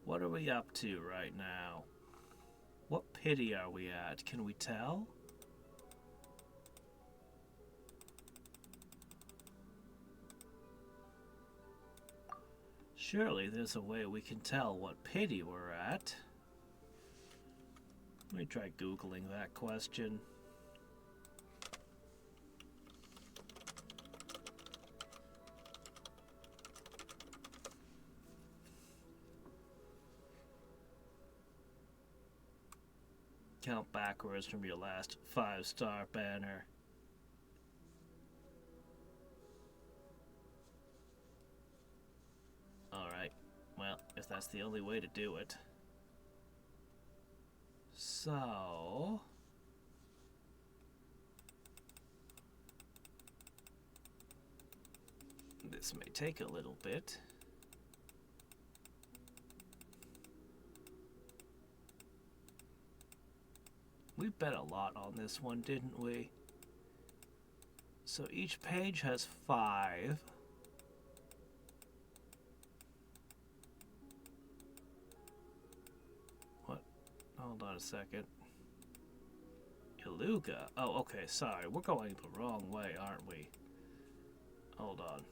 What are we up to right now? What pity are we at? Can we tell? Surely there's a way we can tell what pity we're at. Let me try Googling that question. Count backwards from your last 5-star banner. Alright, well, if that's the only way to do it. So... this may take a little bit. We bet a lot on this one, didn't we? So each page has 5. What? Hold on a second. Iluga? Oh, okay, sorry. We're going the wrong way, aren't we? Hold on.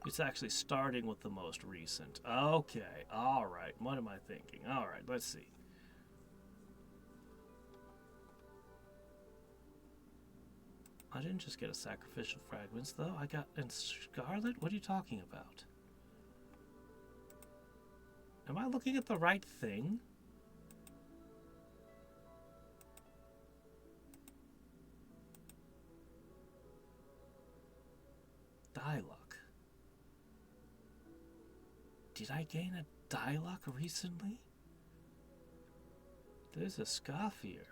It's actually starting with the most recent. Okay, alright. What am I thinking? Alright, let's see. I didn't just get a sacrificial fragments, though. I got... and Scarlet? What are you talking about? Am I looking at the right thing? Dialogue. Did I gain a dialogue recently? There's a scoff here.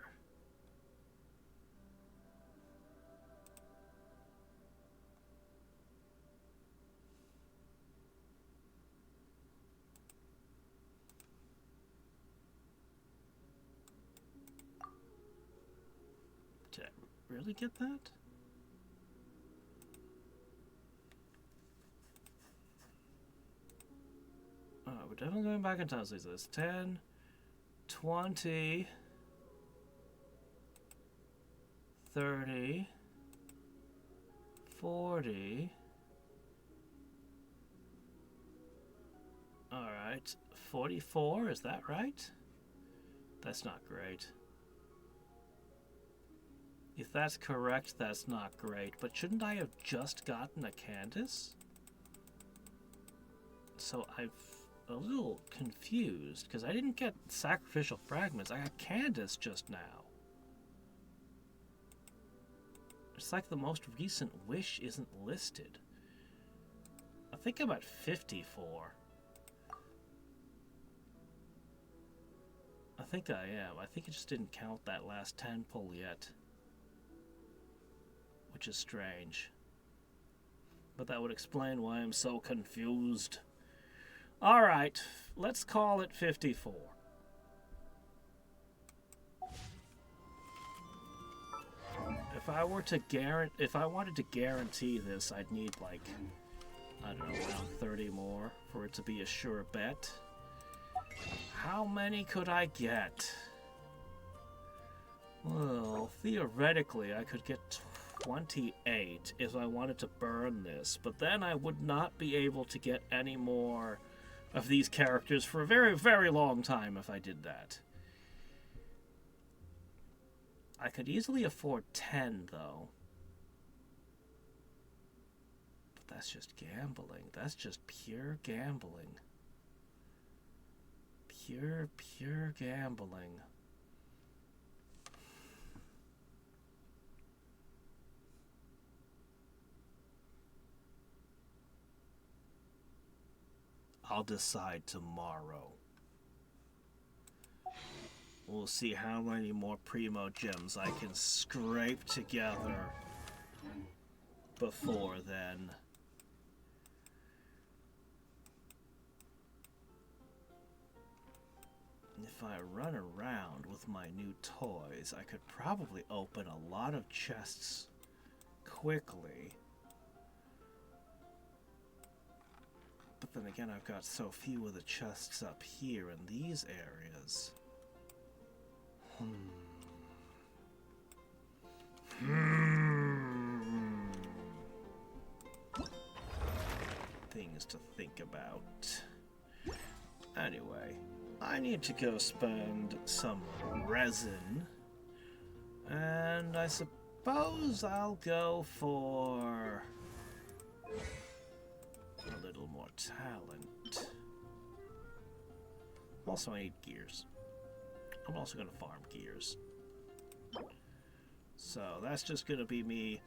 Did I really get that? We're definitely going back in time. So this 10, 20, 30, 40. Alright, 44, is that right? That's not great. If that's correct, that's not great. But shouldn't I have just gotten a Candace? So I'm a little confused, because I didn't get sacrificial fragments. I got Candace just now. It's like the most recent wish isn't listed. I think I'm at 54. I think I am. I think it just didn't count that last 10 pull yet. Which is strange. But that would explain why I'm so confused. Alright, let's call it 54. If I wanted to guarantee this, I'd need like, I don't know, around 30 more for it to be a sure bet. How many could I get? Well, theoretically, I could get 28 if I wanted to burn this, but then I would not be able to get any more of these characters for a very, very long time if I did that. I could easily afford 10, though. But that's just gambling. That's just pure gambling. Pure gambling. I'll decide tomorrow. We'll see how many more Primo gems I can scrape together before then. If I run around with my new toys, I could probably open a lot of chests quickly. But then again, I've got so few of the chests up here in these areas. Things to think about. Anyway, I need to go spend some resin. And I suppose I'll go for a little more talent. Also, I need gears. I'm also going to farm gears. So that's just going to be me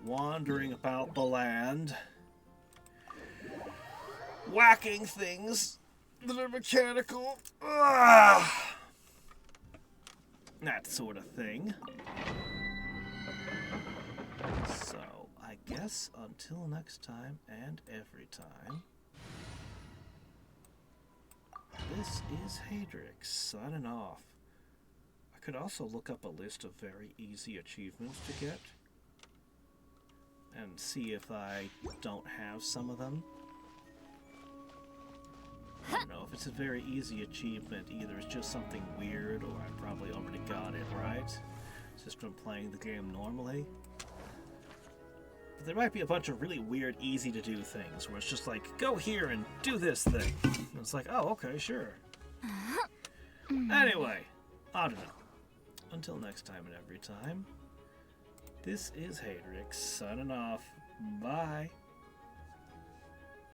wandering about the land, whacking things that are mechanical. That sort of thing. So I guess until next time and every time, this is Hadrix signing off. I could also look up a list of very easy achievements to get and see if I don't have some of them. I don't know if it's a very easy achievement. Either it's just something weird or I probably already got it right. It's just from playing the game normally. But there might be a bunch of really weird, easy to do things where it's just like, go here and do this thing. And it's like, oh, okay, sure. Anyway, I don't know. Until next time and every time, this is Hadrix signing off. Bye.